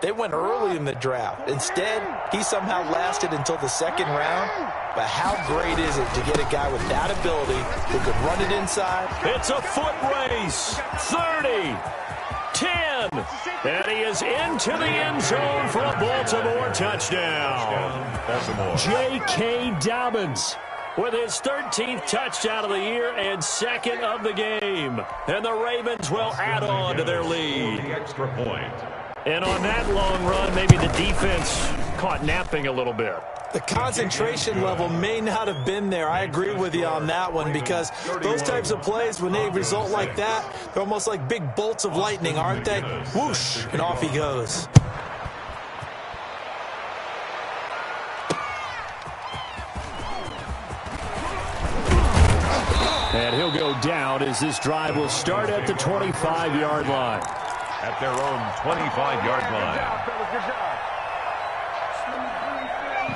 S7: they went early in the draft. Instead, he somehow lasted until the second round. But how great is it to get a guy with that ability who could run it inside?
S5: It's a foot race. 30. 10, and he is into the end zone for a Baltimore touchdown.
S6: Baltimore.
S5: J.K. Dobbins with his 13th touchdown of the year and second of the game. And the Ravens will add on to their lead.
S6: The extra point.
S5: And on that long run, maybe the defense caught napping a little bit.
S7: The concentration level may not have been there. I agree with you on that one, because those types of plays, when they result like that, they're almost like big bolts of lightning, aren't they? Whoosh, and off he goes.
S5: And he'll go down as this drive will start at the 25-yard line.
S6: At their own 25-yard line.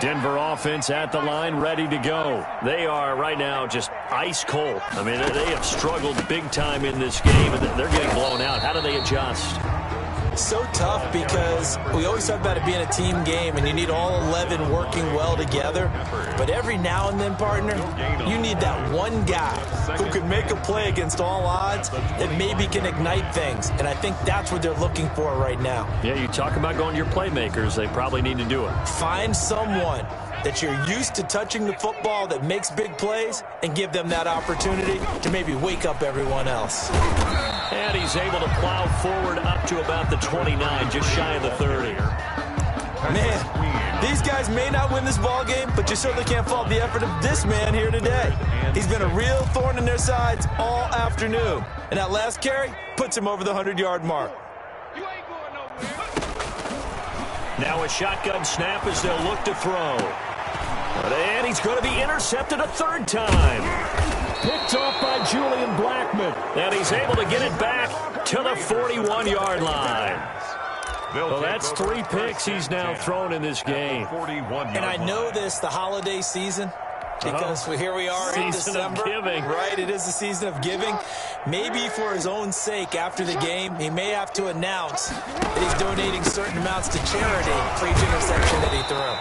S5: Denver offense at the line, ready to go. They are right now just ice cold. I mean, they have struggled big time in this game, and they're getting blown out. How do they adjust?
S7: So tough, because we always talk about it being a team game, and you need all 11 working well together. But every now and then, partner, you need that one guy who can make a play against all odds that maybe can ignite things. And I think that's what they're looking for right now.
S5: Yeah, you talk about going to your playmakers. They probably need to do it.
S7: Find someone that you're used to touching the football that makes big plays and give them that opportunity to maybe wake up everyone else.
S5: And he's able to plow forward up to about the 29, just shy of the 30.
S7: Man, these guys may not win this ball game, but you certainly can't fault the effort of this man here today. He's been a real thorn in their sides all afternoon. And that last carry puts him over the 100-yard mark.
S5: Now a shotgun snap as they'll look to throw. And he's going to be intercepted a third time. Picked off by Julian Blackman. And he's able to get it back to the 41-yard line. Well, that's 3 picks he's now thrown in this game.
S7: And I know this, the holiday season, because here we are in December.
S5: Of giving.
S7: Right, it is the season of giving. Maybe for his own sake after the game, he may have to announce that he's donating certain amounts to charity for each interception that he threw.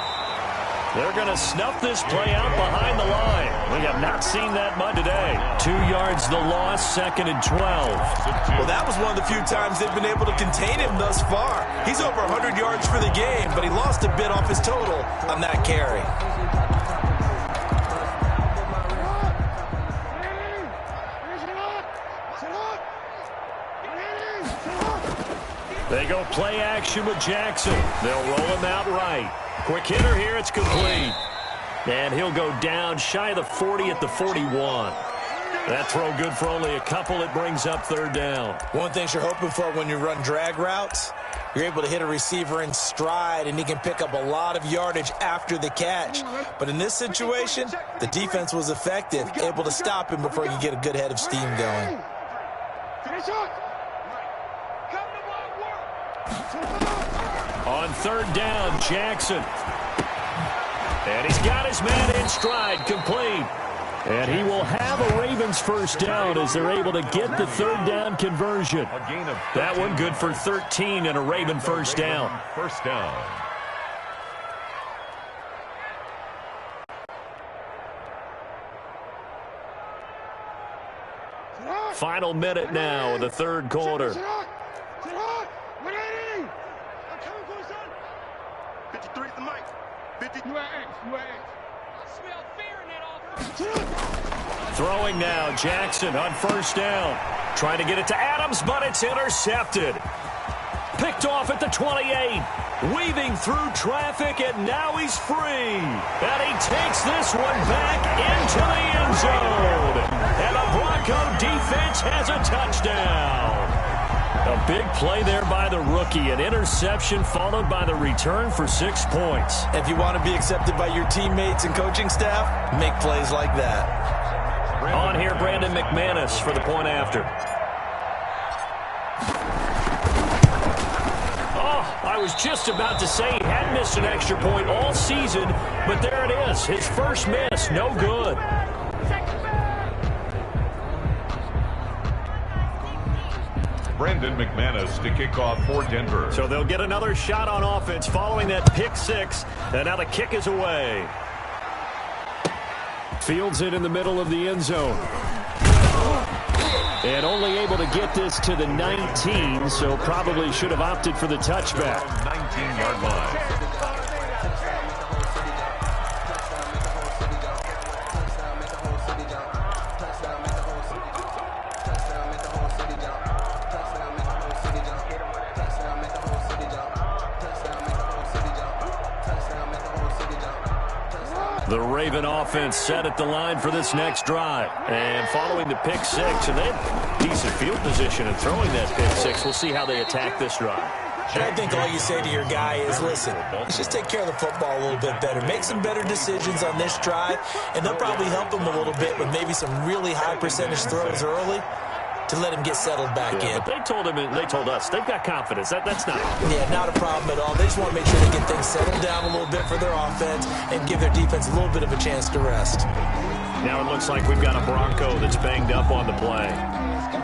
S5: They're going to snuff this play out behind the line. We have not seen that much today. 2 yards the loss, 2nd and 12.
S7: Well, that was one of the few times they've been able to contain him thus far. He's over 100 yards for the game, but he lost a bit off his total on that carry.
S5: They go play action with Jackson. They'll roll him out right. Quick hitter here, it's complete. And he'll go down shy of the 40 at the 41. That throw good for only a couple. It brings up 3rd down.
S7: One thing you're hoping for when you run drag routes, you're able to hit a receiver in stride, and he can pick up a lot of yardage after the catch. But in this situation, the defense was effective, able to stop him before you get a good head of steam going.
S5: On 3rd down, Jackson. And he's got his man in stride, complete. And he will have a Ravens 1st down as they're able to get the 3rd down conversion. That one good for 13 and a Raven 1st down.
S6: First down.
S5: Final minute now of the 3rd quarter.
S3: 53 the mic. 50.
S5: Throwing now, Jackson on 1st down. Trying to get it to Adams, but it's intercepted. Picked off at the 28. Weaving through traffic, and now he's free. And he takes this one back into the end zone. And the Bronco defense has a touchdown. A big play there by the rookie. An interception followed by the return for 6 points.
S7: If you want to be accepted by your teammates and coaching staff, make plays like that.
S5: On here, Brandon McManus for the point after. Oh, I was just about to say he had missed an extra point all season, but there it is. His first miss, no good.
S6: Brandon McManus to kick off for Denver.
S5: So they'll get another shot on offense following that pick 6, and now the kick is away. Fields it in the middle of the end zone. And only able to get this to the 19, so probably should have opted for the touchback.
S6: 19-yard line.
S5: The Raven offense set at the line for this next drive. And following the pick 6, and they have decent field position in throwing that pick 6. We'll see how they attack this drive.
S7: I think all you say to your guy is, listen, let's just take care of the football a little bit better. Make some better decisions on this drive, and they'll probably help him a little bit with maybe some really high percentage throws early to let him get settled back in.
S5: But they told us, they've got confidence. That's not.
S7: Yeah, not a problem at all. They just want to make sure they get things settled down a little bit for their offense and give their defense a little bit of a chance to rest.
S5: Now it looks like we've got a Bronco that's banged up on the play.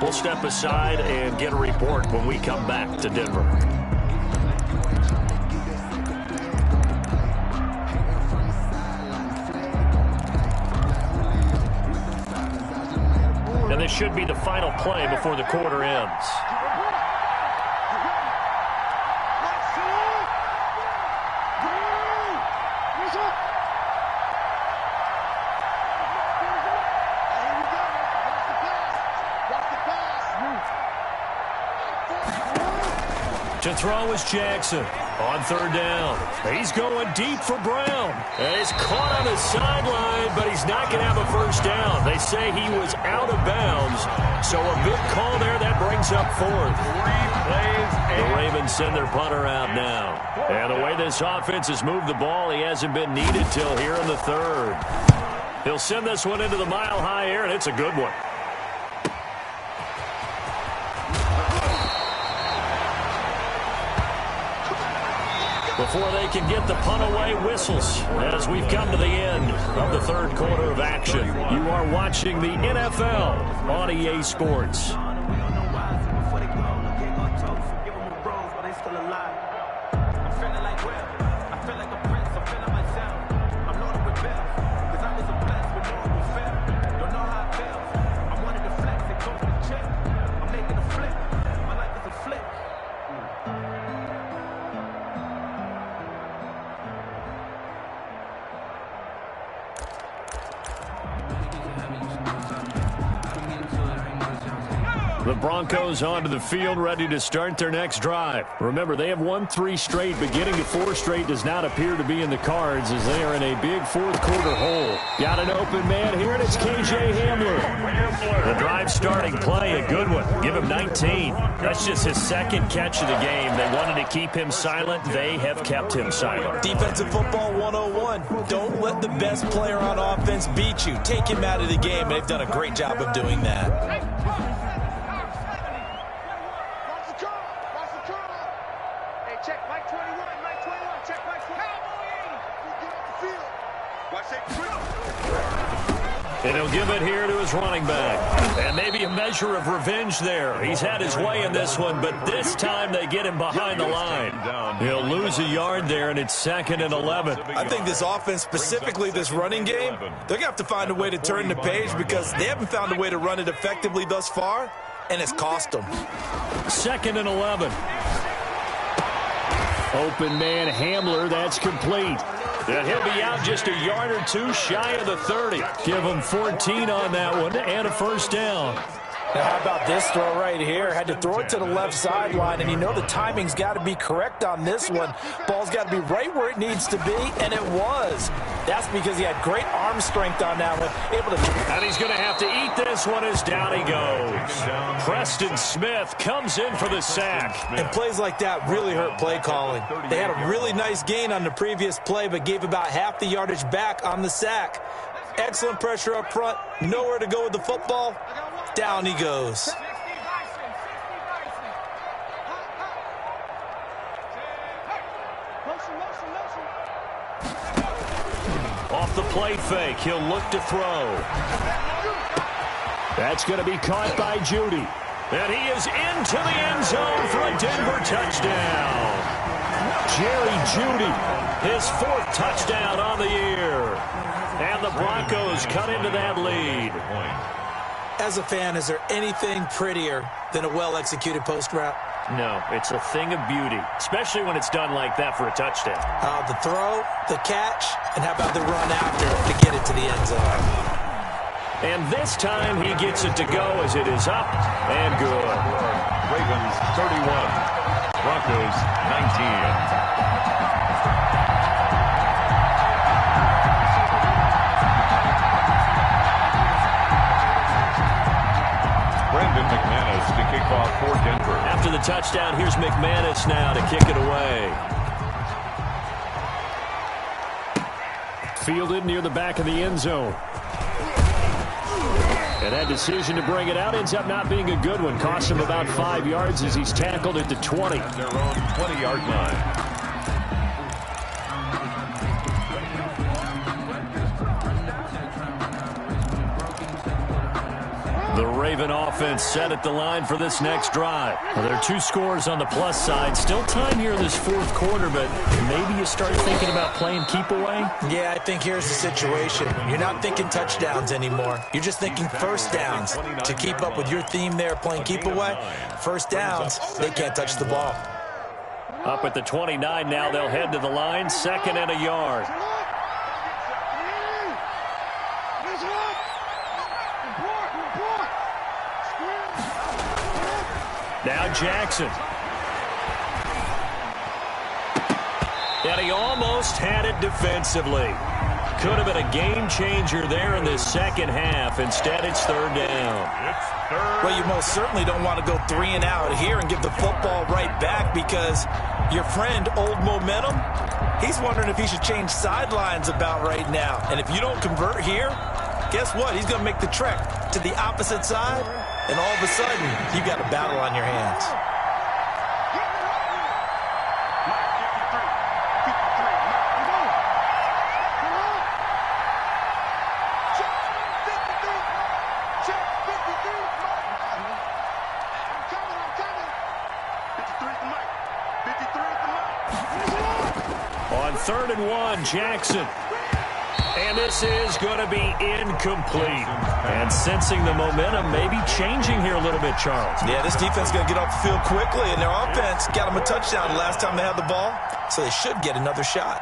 S5: We'll step aside and get a report when we come back to Denver. And this should be the final play before the quarter ends. To throw is Jackson on 3rd down. He's going deep for Brown. And he's caught on the sideline, but he's not going to have a 1st down. They say he was out of bounds. So a big call there. That brings up 4th. The Ravens send their punter out now. And the way this offense has moved the ball, he hasn't been needed till here in the 3rd. He'll send this one into the mile-high air, and it's a good one. Before they can get the punt away, whistles as we've come to the end of the 3rd quarter of action. You are watching the NFL on EA Sports. The Broncos onto the field, ready to start their next drive. Remember, they have won 3 straight, but getting to 4 straight does not appear to be in the cards as they are in a big fourth-quarter hole. Got an open man here, and it's K.J. Hamler. The drive starting play, a good one. Give him 19. That's just his second catch of the game. They wanted to keep him silent. They have kept him silent.
S7: Defensive football 101. Don't let the best player on offense beat you. Take him out of the game. They've done a great job of doing that.
S5: And he'll give it here to his running back. And maybe a measure of revenge there. He's had his way in this one, but this time they get him behind the line. He'll lose a yard there, and it's 2nd and 11.
S7: I think this offense, specifically this running game, they're going to have to find a way to turn the page because they haven't found a way to run it effectively thus far, and it's cost them.
S5: 2nd and 11. Open man Hamler, that's complete. And he'll be out just a yard or 2 shy of the 30. Give him 14 on that one and a first down.
S7: Now, how about this throw right here? Had to throw it to the left sideline, and you know the timing's got to be correct on this one. Ball's got to be right where it needs to be, and it was. That's because he had great arm strength on that one. Able to.
S5: And he's going to have to eat this one as down he goes. Preston Smith comes in for the sack.
S7: And plays like that really hurt play calling. They had a really nice gain on the previous play, but gave about half the yardage back on the sack. Excellent pressure up front. Nowhere to go with the football. Down he goes.
S5: Off the play fake, he'll look to throw. That's going to be caught by Judy. And he is into the end zone for a Denver touchdown. Jerry Judy, his 4th touchdown on the year. And the Broncos cut into that lead.
S7: As a fan, is there anything prettier than a well-executed post route?
S5: No, it's a thing of beauty, especially when it's done like that for a touchdown.
S7: The throw, the catch, and how about the run after to get it to the end zone?
S5: And this time he gets it to go as it is up and good.
S6: Ravens 31, Broncos 19. McManus to kick off for Denver.
S5: After the touchdown, here's McManus now to kick it away. Fielded near the back of the end zone. And that decision to bring it out ends up not being a good one. Costs him about 5 yards as he's tackled at the 20.
S6: Their own 20-yard line.
S5: The Raven offense set at the line for this next drive. Well, there are 2 scores on the plus side. Still time here in this 4th quarter, but maybe you start thinking about playing keep away?
S7: Yeah, I think here's the situation. You're not thinking touchdowns anymore. You're just thinking first downs. To keep up with your theme there, playing keep away, first downs, they can't touch the ball.
S5: Up at the 29 now, they'll head to the line. 2nd and a yard. Now Jackson. And he almost had it defensively. Could have been a game changer there in the second half. Instead, it's 3rd down.
S7: Well, you most certainly don't want to go 3 and out here and give the football right back because your friend, Old Momentum, he's wondering if he should change sidelines about right now. And if you don't convert here, guess what? He's going to make the trek to the opposite side. And all of a sudden, you've got a battle on your hands.
S5: On 3rd and 1, Jackson. And this is going to be incomplete. And sensing the momentum, maybe changing here a little bit, Charles.
S7: Yeah, this defense is going to get off the field quickly, and their offense got them a touchdown the last time they had the ball, so they should get another shot.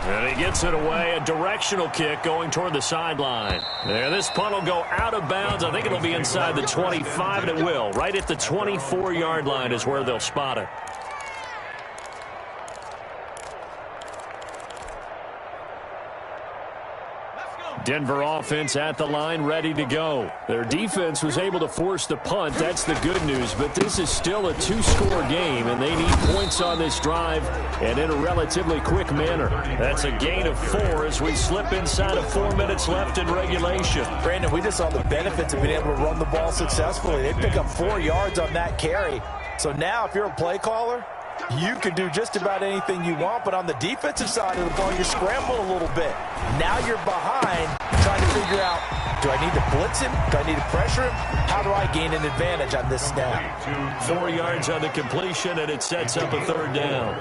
S5: And he gets it away, a directional kick going toward the sideline. And this punt will go out of bounds. I think it'll be inside the 25, and it will. Right at the 24-yard line is where they'll spot it. Denver offense at the line, ready to go. Their defense was able to force the punt. That's the good news. But this is still a two-score game, and they need points on this drive and in a relatively quick manner. That's a gain of 4 as we slip inside of 4 minutes left in regulation.
S7: Brandon, we just saw the benefits of being able to run the ball successfully. They pick up 4 yards on that carry. So now if you're a play caller, you can do just about anything you want, but on the defensive side of the ball, you're scrambling a little bit. Now you're behind, trying to figure out, do I need to blitz him? Do I need to pressure him? How do I gain an advantage on this snap?
S5: 4 yards on the completion, and it sets up a 3rd down.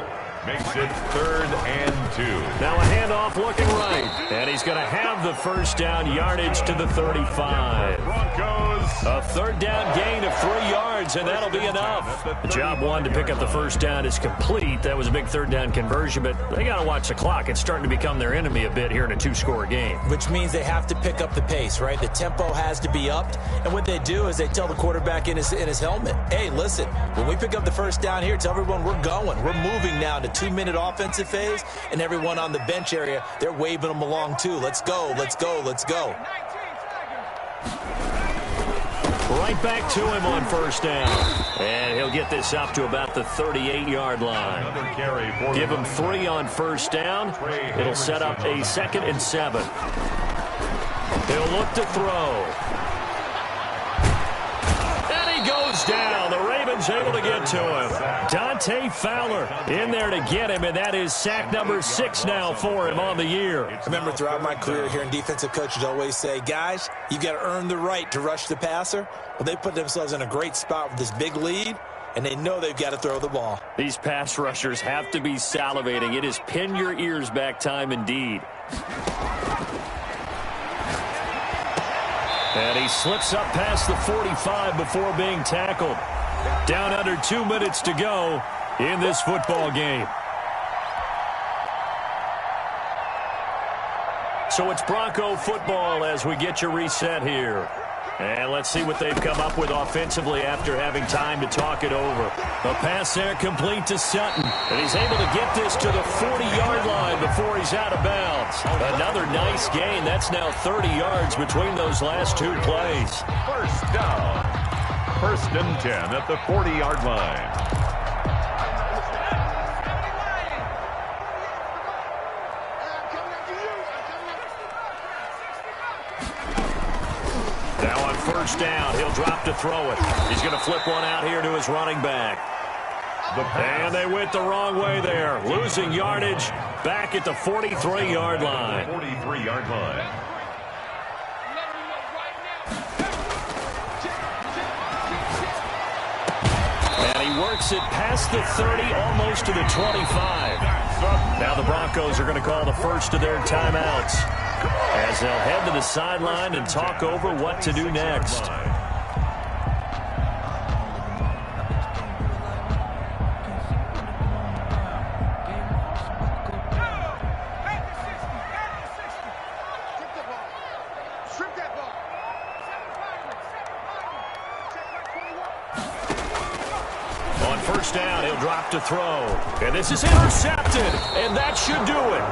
S6: Makes it 3rd and 2.
S5: Now a handoff looking right, and he's going to have the first down, yardage to the 35.
S6: Broncos.
S5: A 3rd down gain of 3 yards, and that'll be enough. The job 1 to pick up the first down is complete. That was a big 3rd down conversion, but they got to watch the clock. It's starting to become their enemy a bit here in a 2-score game.
S7: Which means they have to pick up the pace, right? The tempo has to be upped, and what they do is they tell the quarterback in his helmet, hey, listen, when we pick up the first down here, tell everyone we're going. We're moving now to 2-minute offensive phase, and everyone on the bench area, they're waving them along too. Let's go, let's go, let's go.
S5: Right back to him on first down. And he'll get this up to about the 38-yard line. Give him 3 on first down. It'll set up a 2nd and 7. He'll look to throw. And he goes down. The Ravens able to get to him. Dante Fowler in there to get him, and that is sack number 6 now for him on the year.
S7: I remember throughout my career hearing defensive coaches always say, guys, you've got to earn the right to rush the passer. Well, they put themselves in a great spot with this big lead, and they know they've got to throw the ball.
S5: These pass rushers have to be salivating. It is pin your ears back time indeed. And he slips up past the 45 before being tackled. Down under 2 minutes to go in this football game. So it's Bronco football as we get you reset here. And let's see what they've come up with offensively after having time to talk it over. A pass there complete to Sutton. And he's able to get this to the 40-yard line before he's out of bounds. Another nice gain. That's now 30 yards between those last 2 plays.
S6: First down. 1st and 10 at the 40-yard line.
S5: Now on first down, he'll drop to throw it. He's going to flip one out here to his running back. And they went the wrong way there. Losing yardage back at the 43-yard line.
S6: 43-yard line.
S5: And he works it past the 30, almost to the 25. Now the Broncos are going to call the first of their timeouts as they'll head to the sideline and talk over what to do next. On first down, he'll drop to throw. And this is intercepted, and that should do it.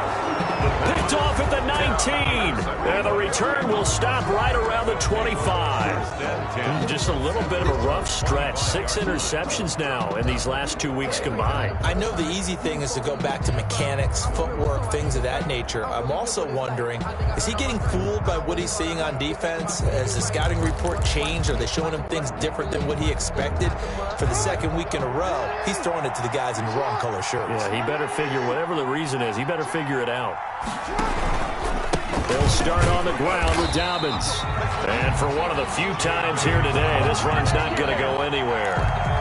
S5: Picked off at the 19. And the return will stop right around the 25. Just a little bit of a rough stretch. 6 interceptions now in these last 2 weeks combined.
S7: I know the easy thing is to go back to mechanics, footwork, things of that nature. I'm also wondering, is he getting fooled by what he's seeing on defense? Has the scouting report changed? Are they showing him things different than what he expected? For the 2nd week in a row, he's throwing it to the guys in the wrong color shirts.
S5: Yeah, he better figure, whatever the reason is, he better figure it out. They'll start on the ground with Dobbins. And for one of the few times here today, this run's not going to go anywhere.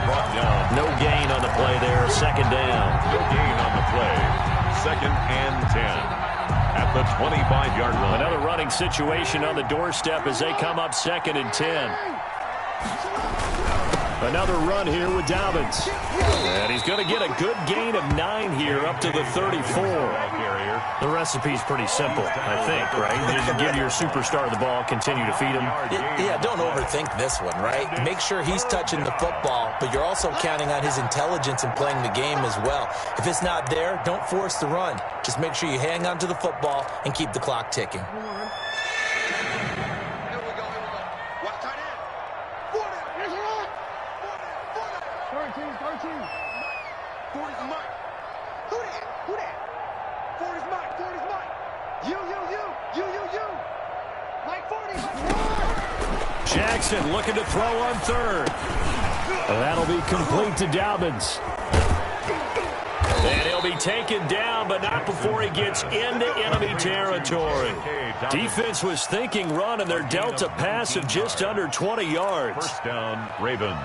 S6: Brought down.
S5: No gain on the play there, 2nd down.
S6: No gain on the play. 2nd and 10 at the 25-yard line.
S5: Another running situation on the doorstep as they come up 2nd and 10. Another run here with Dobbins. And he's going to get a good gain of 9 here up to the 34. The recipe's pretty simple, I think, right? Just give your superstar the ball, continue to feed him.
S7: Yeah, don't overthink this one, right? Make sure he's touching the football, but you're also counting on his intelligence in playing the game as well. If it's not there, don't force the run. Just make sure you hang on to the football and keep the clock ticking.
S5: Jackson looking to throw on third. That'll be complete to Dobbins. And he'll be taken down, but not before he gets into enemy territory. Defense was thinking run, and they're dealt a pass of just under 20 yards.
S6: First down, Ravens.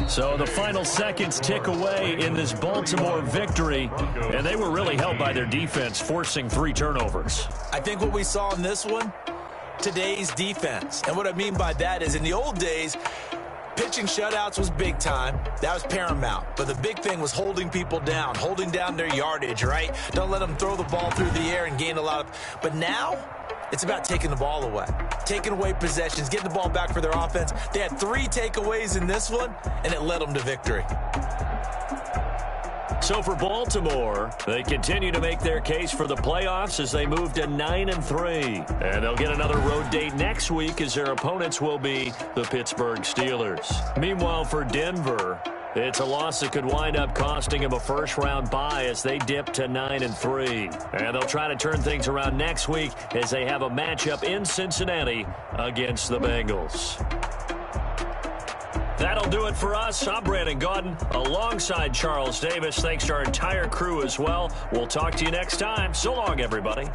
S5: So the final seconds tick away in this Baltimore victory, and they were really helped by their defense, forcing 3 turnovers.
S7: I think what we saw in this one, today's defense. And what I mean by that is in the old days, pitching shutouts was big time. That was paramount. But the big thing was holding people down, holding down their yardage, right? Don't let them throw the ball through the air and gain a lot of... But now, it's about taking the ball away. Taking away possessions, getting the ball back for their offense. They had 3 takeaways in this one, and it led them to victory.
S5: So for Baltimore, they continue to make their case for the playoffs as they move to 9-3. And they'll get another road date next week as their opponents will be the Pittsburgh Steelers. Meanwhile, for Denver, it's a loss that could wind up costing them a first-round bye as they dip to 9-3. And they'll try to turn things around next week as they have a matchup in Cincinnati against the Bengals. That'll do it for us. I'm Brandon Gaudin alongside Charles Davis. Thanks to our entire crew as well. We'll talk to you next time. So long, everybody.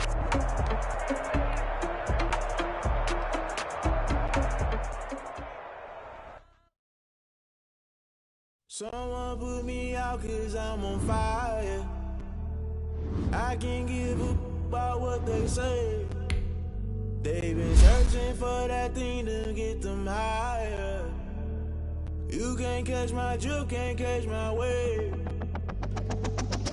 S3: Someone put me out 'cause I'm on fire. I can't give up about what they say. They've been searching for that thing to get them higher. You can't catch my drift, can't catch my wave.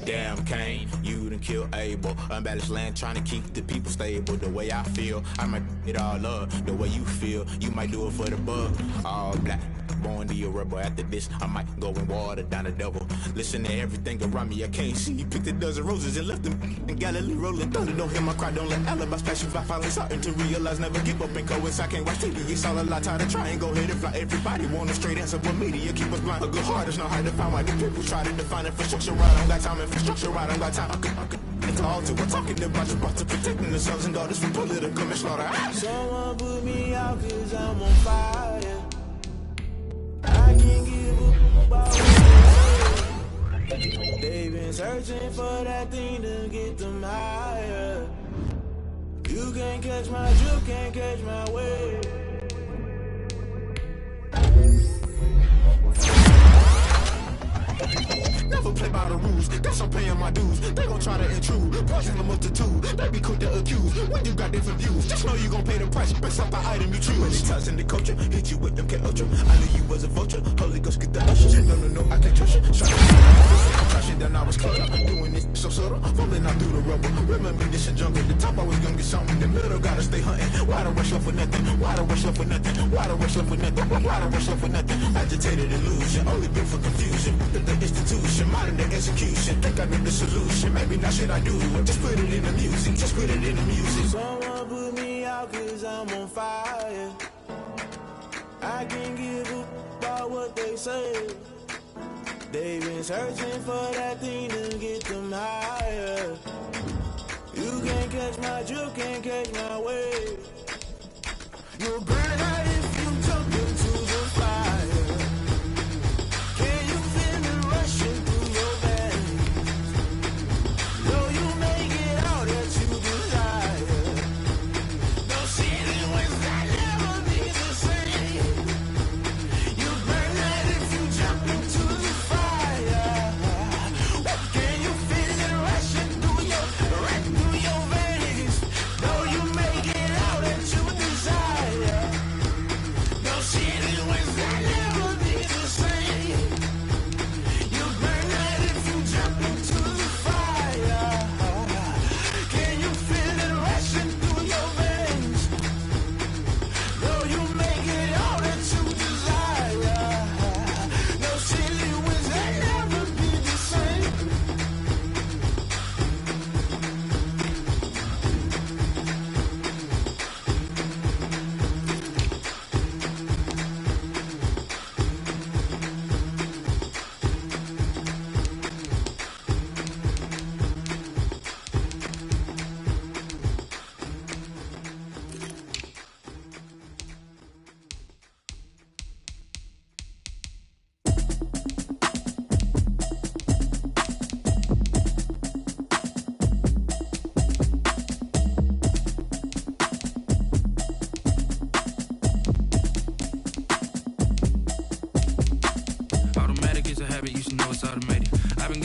S3: Damn, Kane, you done killed Abel. Unbalanced land, trying to keep the people stable. The way I feel, I might it all up. The way you feel, you might do it for the bug. All black, born to your rebel. After this, I might go and water down the devil. Listen to everything around me, I can't see. Picked a dozen roses and left them in Galilee rolling thunder. Don't hear my cry, don't let alibis flash. If I finally starting to realize, never give up and coincide. I can't watch TV, it's all a lot. Tired of trying, go ahead and fly. Everybody want a straight answer, but media keep us blind. A good heart is not hard to find. Why the people try to define infrastructure right? I don't got time, infrastructure right, I don't got time. I could it's all to we're talking about protecting the sons and daughters from political manslaughter. Someone put me out 'cause I'm on fire. I can't give up about it. They've been searching for that thing to get them higher. You can't catch my drift, can't catch my wave. Never play by the rules, guess I'm paying my dues. They gon' try to intrude, poison the multitude. They be quick to accuse, when you got different views. Just know you gon' pay the price, based off the item you choose. Many times in the culture, hit you with them K-Ultra. I knew you was a vulture, Holy Ghost get the ushers. No, I can't trust you. Shot it, then I was caught up. Doing this so subtle, falling out through the rubble. Remember this a jungle, the top I was gonna get something. In the middle, gotta stay hunting. Why the rush left for nothing? Why the rush left for nothing? Why the rush left for nothing? Why the rush left for nothing? Agitated illusion, only been for confusion. The institution, modern day execution. Think I know the solution, maybe not should I do it. Just put it in the music, just put it in the music. Someone put me out 'cause I'm on fire. I can't give up about what they say. They've been searching for that thing to get them higher. You can't catch my drift, can't catch my wave. You'll burn out if you jump into the fire. Can you feel it rushing through your veins? Know you make it all that you desire. No ceiling was that never be the same. You burn out if you jump into the fire. Can you feel it rushing through your veins?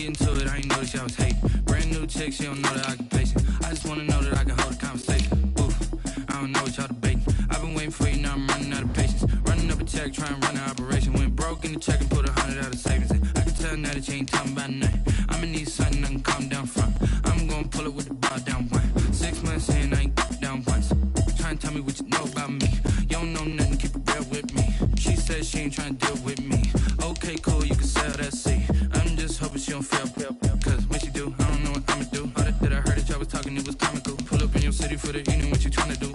S1: getting to it, I ain't noticed y'all was hating. Brand new chick, she don't know that I can pace it. I just wanna know that I can hold a conversation. Oof, I don't know what y'all debating. I've been waiting for you, now I'm running out of patience. Running up a check, trying to run an operation. Went broke in the check and put 100 out of savings in. I can tell now that you ain't talking about nothing. I'ma need something I can calm down from. I'm gonna pull it with the bar down one. 6 months in, I ain't down once. Trying to tell me what you know about me. You don't know nothing, keep it real with me. She said she ain't trying to deal with me. Okay, cool, you can sell that seat. I'm just hoping she don't fail. Cause when she do, I don't know what I'ma do. All that I heard that y'all was talking, it was comical. Pull up in your city for the evening, what you trying to do?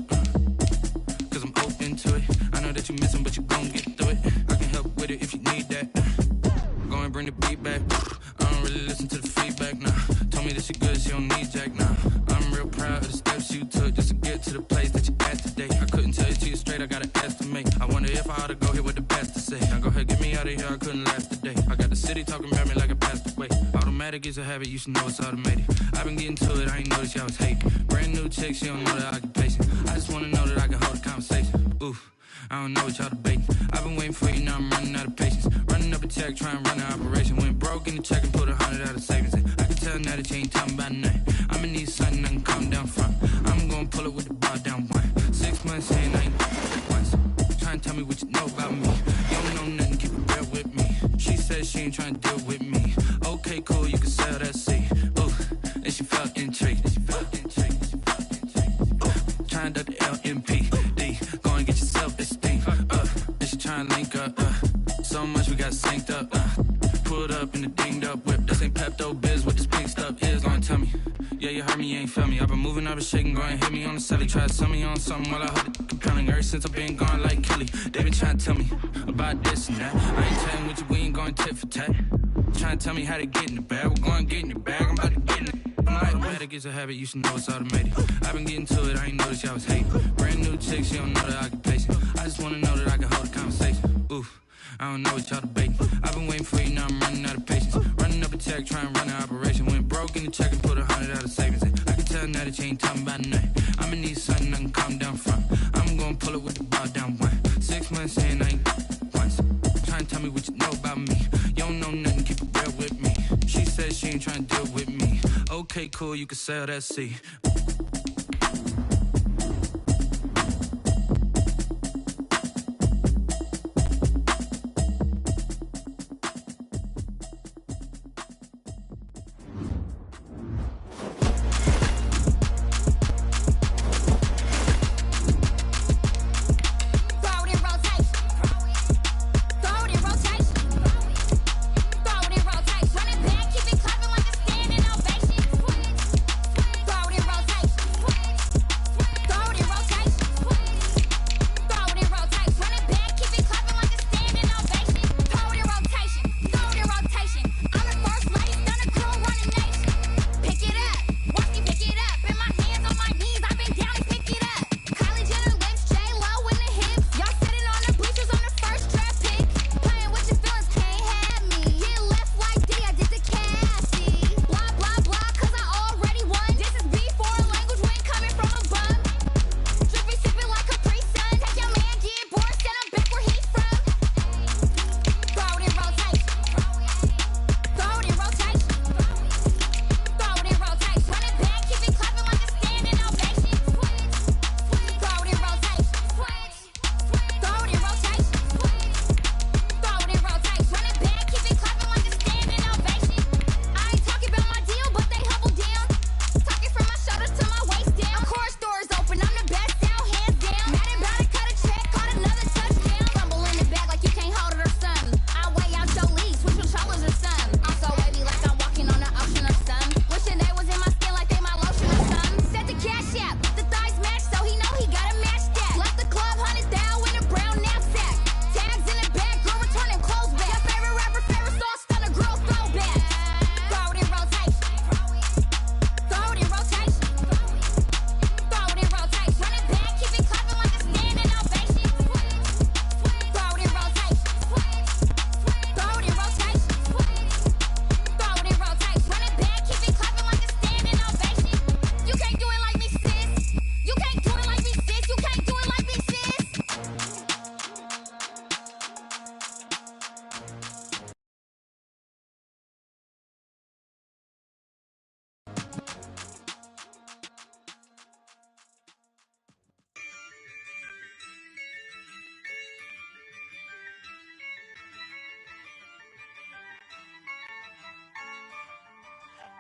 S1: Cause I'm open to it. I know that you missing, but you gon' get through it. I can help with it if you need that. Go and bring the beat back. I don't really listen to the feedback, nah. Told me that she good, she don't need Jack, nah. I'm real proud of the steps you took just to get to the place that you at today. I couldn't tell it to you straight, I gotta estimate. I wonder if I ought to go here with the pastor say. Now go ahead, get me out of here, I couldn't last today. I got the city talking about me like I passed away. Automatic is a habit, you should know it's automated. I've been getting to it, I ain't noticed y'all was hating. Brand new chick, she don't know the occupation. I just wanna know that I can hold a conversation. Oof, I don't know what y'all debating. I've been waiting for you, now I'm running out of patience. Running up a check, trying to run an operation. Went broke in the check and put 100 out of savings in. I can tell now that you ain't talking about nothing. I'ma need something I can calm down from. I'm gonna pull it with the bar down one. 6 months in, I ain't once. Trying to tell me what you know about me. You don't know nothing, keep it real with me. She said she ain't trying to deal with me. Okay, cool, you can sell that seat. Ooh, and she felt intrigued. Trying to duck the LMPD. Go and get your self-esteem up. And she trying to link up. So much we got synced up. Pulled up in the dinged up whip. This ain't Pepto Biz, what this pink stuff is. Go and tell me. Yeah, you heard me, you ain't felt me. I've been moving, I've been shaking, go and hit me on the celly. Try to sell me on something while I hold it compelling. Ever since I've been gone like Kelly, they been trying to tell me about this and that. I ain't chatting with you, we ain't going tit for tat. Trying to tell me how to get in the bag. We're going to get in the bag, I'm about to get in it. Automatic is a habit, you should know it's automated. I've been getting to it, I ain't noticed y'all was hating. Brand new chick, she don't know the occupation. I just wanna know that I can hold a conversation. Oof, I don't know what y'all debating. I've been waiting for you, now I'm running out of patience. Running up a check, trying to run an operation. Went broke in the check and put 100 out of savings in. I can tell now that you ain't talking about nothing. I'ma need something I can calm down from. I'm gonna pull it with the bar down one. 6 months in, I ain't once. Trying to tell me what you know about me. You don't know nothing, keep it real with me. She said she ain't trying to deal with me. Okay, cool, you can sell that seat.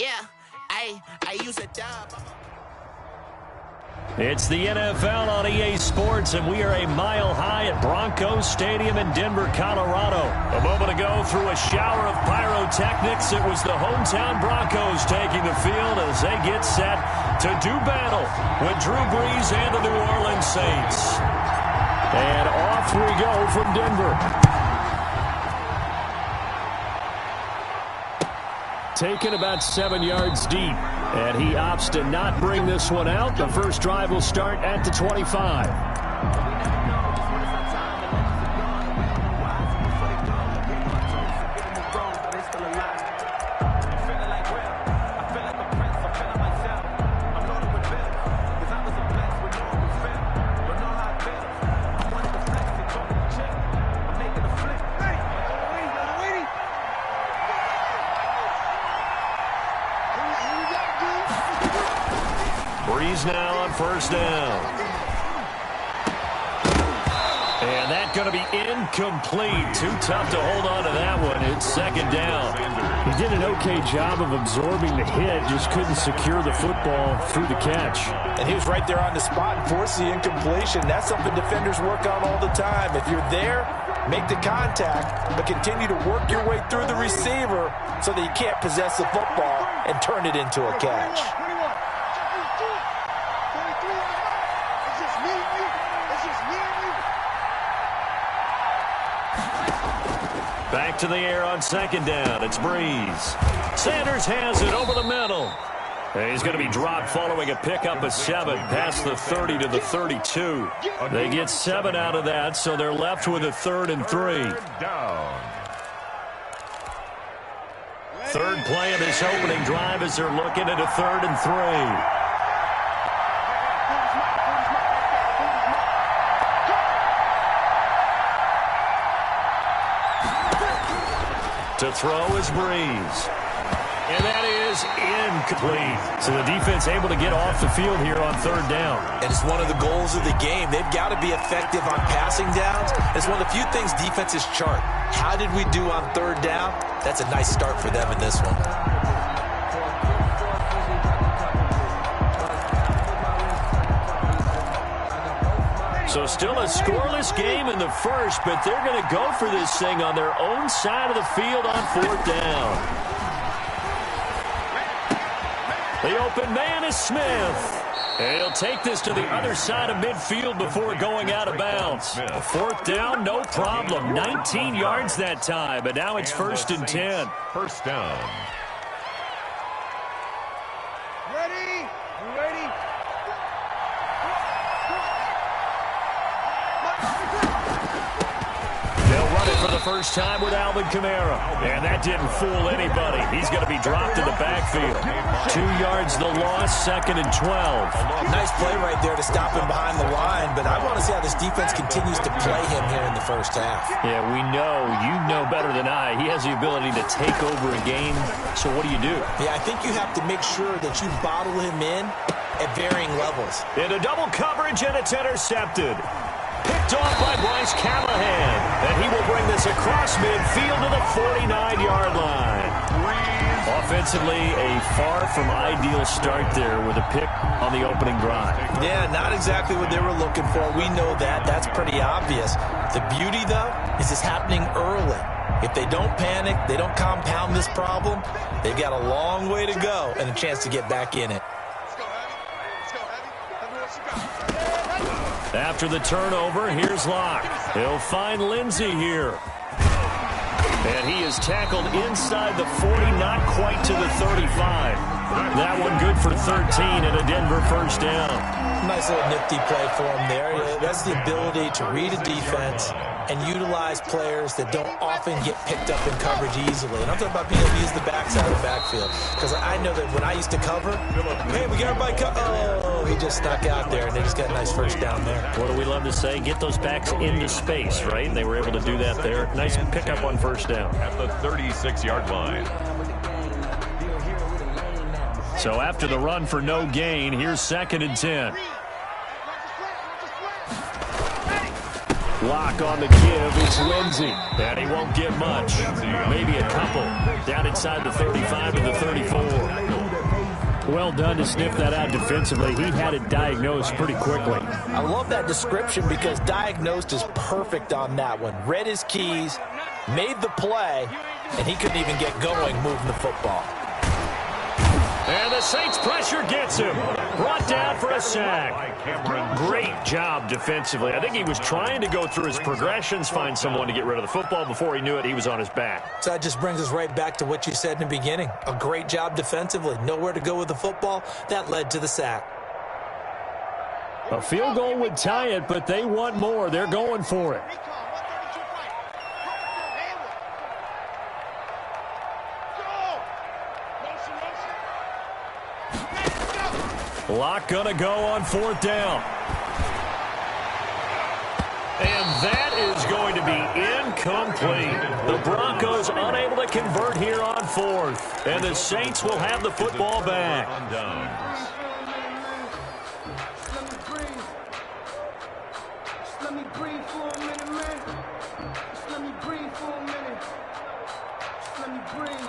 S3: Yeah, I use a dub.
S5: It's the NFL on EA Sports, and we are a mile high at Broncos Stadium in Denver, Colorado. A moment ago, through a shower of pyrotechnics, it was the hometown Broncos taking the field as they get set to do battle with Drew Brees and the New Orleans Saints. And off we go from Denver. Taken about 7 yards deep. And he opts to not bring this one out. The first drive will start at the 25. Brees now on first down. And that's going to be incomplete. Too tough to hold on to that one. It's second down.
S8: He did an okay job of absorbing the hit, just couldn't secure the football through the catch.
S7: And he was right there on the spot and forced the incompletion. That's something defenders work on all the time. If you're there, make the contact, but continue to work your way through the receiver so that you can't possess the football and turn it into a catch.
S5: Back to the air on second down. It's Brees. Sanders has it over the middle. And he's going to be dropped following a pickup of 7 past the 30 to the 32. They get 7 out of that, so they're left with a 3rd and 3. Third play of this opening drive as they're looking at a 3rd and 3. To throw is Brees. And that is incomplete. So the defense able to get off the field here on 3rd down.
S7: And it's one of the goals of the game. They've got to be effective on passing downs. It's one of the few things defenses chart. How did we do on 3rd down? That's a nice start for them in this one.
S5: So still a scoreless game in the first, but they're going to go for this thing on their own side of the field on 4th down. The open man is Smith. And he'll take this to the other side of midfield before going out of bounds. 4th down, no problem. 19 yards that time, but now it's 1st and 10.
S6: First down.
S3: Ready? You ready?
S5: They'll run it for the first time with Alvin Kamara. And that didn't fool anybody. He's going to be dropped in the backfield. 2 yards the loss, 2nd and 12.
S7: Nice play right there to stop him behind the line, but I want to see how this defense continues to play him here in the first half.
S5: Yeah, we know. You know better than I. He has the ability to take over a game. So what do you do?
S7: Yeah, I think you have to make sure that you bottle him in at varying levels.
S5: Into double coverage, and it's intercepted. Picked off by Bryce Callahan. And he will bring this across midfield to the 49-yard line. Offensively, a far from ideal start there with a pick on the opening drive.
S7: Yeah, not exactly what they were looking for. We know that. That's pretty obvious. The beauty, though, is it's happening early. If they don't panic, they don't compound this problem, they've got a long way to go and a chance to get back in it.
S5: After the turnover, here's Locke. He'll find Lindsey here. And he is tackled inside the 40, not quite to the 35. That one good for 13 and a Denver first down.
S7: Nice little nifty play for him there. That's the ability to read a defense and utilize players that don't often get picked up in coverage easily. And I'm talking about being able to use the backside of the backfield. Because I know that when I used to cover, hey, we got everybody oh, he just stuck out there, and they just got a nice first down there.
S5: What do we love to say? Get those backs into space, right? And they were able to do that there. Nice pickup on first down.
S6: At the 36-yard line.
S5: So after the run for no gain, here's 2nd and 10. Lock on the give, it's Lindsey. And he won't get much. Maybe a couple. Down inside the 35 to the 34.
S8: Well done to sniff that out defensively. He had it diagnosed pretty quickly.
S7: I love that description because diagnosed is perfect on that one. Read his keys, made the play, and he couldn't even get going moving the football.
S5: And the Saints pressure gets him. Brought down for a sack. Great job defensively. I think he was trying to go through his progressions, find someone to get rid of the football. Before he knew it, he was on his back.
S7: So that just brings us right back to what you said in the beginning. A great job defensively. Nowhere to go with the football. That led to the sack.
S8: A field goal would tie it, but they want more. They're going for it.
S5: Lock gonna go on 4th down. And that is going to be incomplete. The Broncos unable to convert here on 4th. And the Saints will have the football back.
S3: Let me breathe for a minute, man. Let me breathe for a minute. Let me breathe.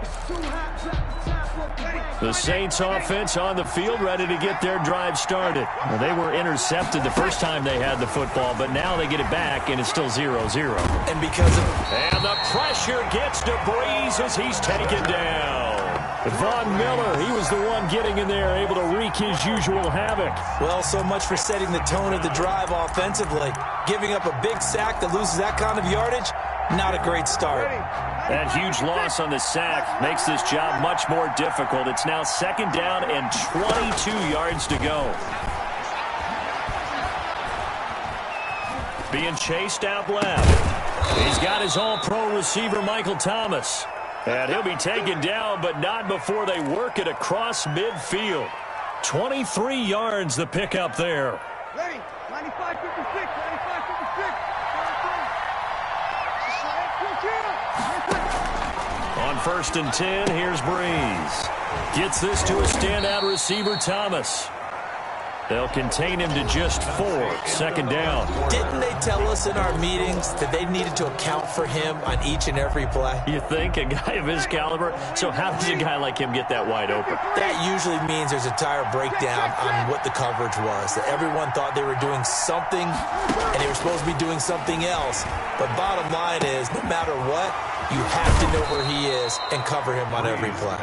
S3: It's too hot, drop the top off the back.
S5: The Saints offense on the field ready to get their drive started. Well, they were intercepted the first time they had the football, but now they get it back, and it's still 0-0.
S7: And because of...
S5: And the pressure gets to Breeze as he's taken down. Von Miller, he was the one getting in there, able to wreak his usual havoc.
S7: Well, so much for setting the tone of the drive offensively. Giving up a big sack that loses that kind of yardage, not a great start.
S5: That huge loss on the sack makes this job much more difficult. It's now 2nd down and 22 yards to go. Being chased out left. He's got his all-pro receiver, Michael Thomas. And he'll be taken down, but not before they work it across midfield. 23 yards the pickup there.
S3: Ready? 95, 56, 95, 56.
S5: On 1st and 10, here's Breeze. Gets this to a standout receiver, Thomas. They'll contain him to just 4. 2nd down.
S7: Didn't they tell us in our meetings that they needed to account for him on each and every play?
S5: You think? A guy of his caliber? So how does a guy like him get that wide open?
S7: That usually means there's a tire breakdown on what the coverage was. That everyone thought they were doing something, and they were supposed to be doing something else. But bottom line is, no matter what, you have to know where he is and cover him on every play.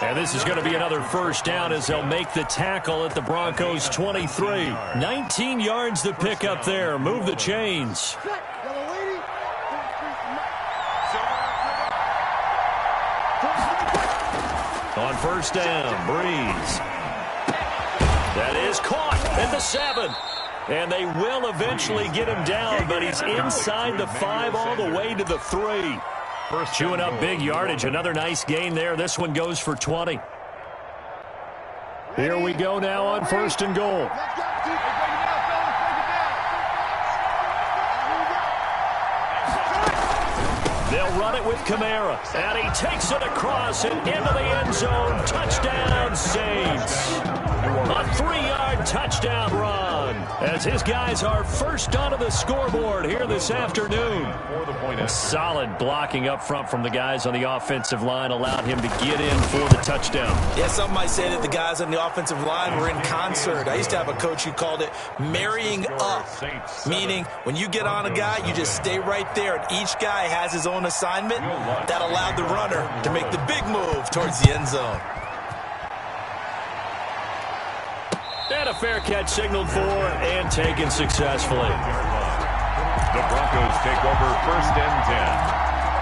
S5: And this is going to be another 1st down as they'll make the tackle at the Broncos 23. 19 yards to pick up there. Move the chains. On 1st down, Breeze. That is caught at the 7. And they will eventually get him down, but he's inside the 5 all the way to the 3. Chewing up big yardage. Another nice gain there. This one goes for 20. Here we go now on 1st and goal. They'll run it with Kamara. And he takes it across and into the end zone. Touchdown, Saints. A 3-yard touchdown run as his guys are first onto the scoreboard here this afternoon. Solid blocking up front from the guys on the offensive line allowed him to get in for the touchdown.
S7: Yeah, some might say that the guys on the offensive line were in concert. I used to have a coach who called it marrying up, meaning when you get on a guy, you just stay right there, and each guy has his own assignment that allowed the runner to make the big move towards the end zone.
S5: And a fair catch signaled for and taken successfully.
S6: The Broncos take over 1st and 10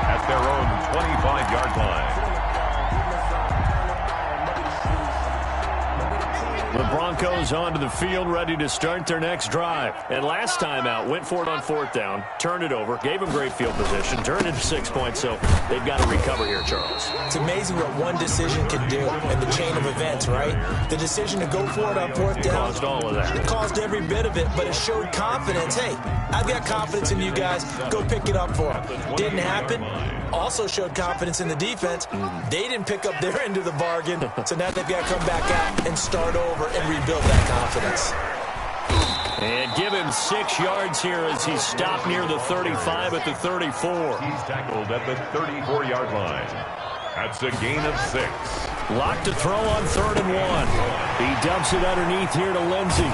S6: at their own 25-yard line.
S5: The Broncos onto the field, ready to start their next drive. And last time out, went for it on 4th down, turned it over, gave them great field position, turned it 6 points, so they've got to recover here, Charles.
S7: It's amazing what one decision can do in the chain of events, right? The decision to go for it on 4th down.
S5: Caused all of that.
S7: It caused every bit of it, but it showed confidence. Hey, I've got confidence in you guys. Go pick it up for them. Didn't happen. Also showed confidence in the defense. They didn't pick up their end of the bargain, so now they've got to come back out and start over and rebuild that confidence.
S5: And give him 6 yards here as he's stopped near the 35 at the 34.
S6: He's tackled at the 34-yard line. That's a gain of 6.
S5: Locked to throw on 3rd and 1. He dumps it underneath here to Lindsey.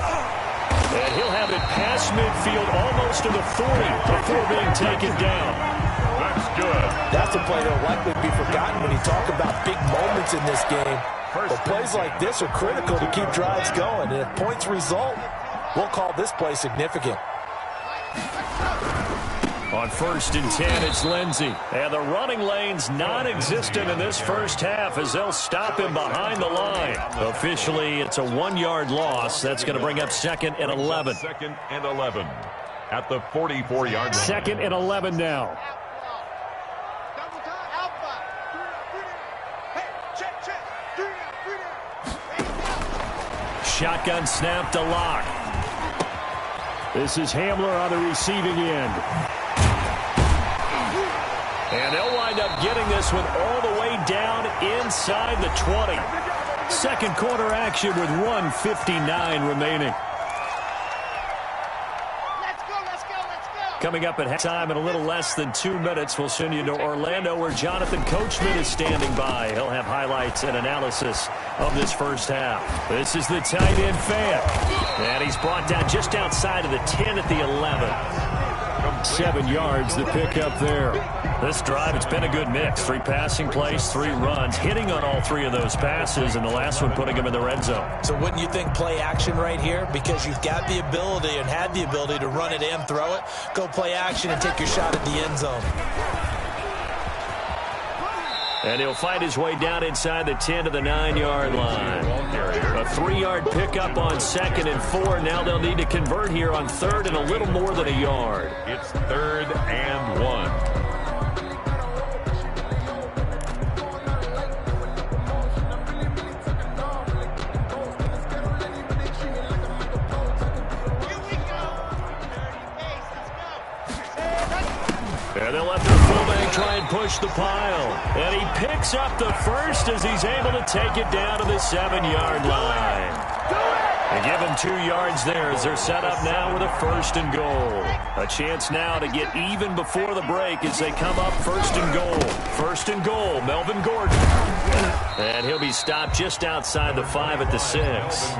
S5: And he'll have it past midfield almost to the 40 before being taken down.
S6: That's good.
S7: That's a play that will likely be forgotten when you talk about big moments in this game. But plays like this are critical to keep drives going. And if points result, we'll call this play significant.
S5: On 1st and 10, it's Lindsey. And the running lane's non-existent in this first half as they'll stop him behind the line. Officially, it's a 1-yard loss. That's going to bring up 2nd and 11.
S6: 2nd and 11 at the 44-yard line.
S5: 2nd and 11 now. Shotgun snap to Locke. This is Hamler on the receiving end. And they'll wind up getting this one all the way down inside the 20. Second quarter action with 1:59 remaining. Coming up at halftime in a little less than 2 minutes, we'll send you to Orlando where Jonathan Coachman is standing by. He'll have highlights and analysis of this first half. This is the tight end fan. And he's brought down just outside of the 10 at the 11. 7 yards the pickup there. This drive, it's been a good mix. 3 passing plays, 3 runs, hitting on all 3 of those passes, and the last one putting him in the red zone.
S7: So wouldn't you think play action right here? Because you've got the ability and had the ability to run it and throw it. Go play action and take your shot at the end zone.
S5: And he'll fight his way down inside the 10 to the 9-yard line. A 3-yard pickup on 2nd and 4. Now they'll need to convert here on 3rd and a little more than a yard.
S6: It's 3rd and 1.
S5: And they'll let their fullback try and push the pile. And he picks up the first as he's able to take it down to the 7-yard line. They give him 2 yards there as they're set up now with a 1st and goal. A chance now to get even before the break as they come up 1st and goal. 1st and goal, Melvin Gordon. And he'll be stopped just outside the 5 at the 6.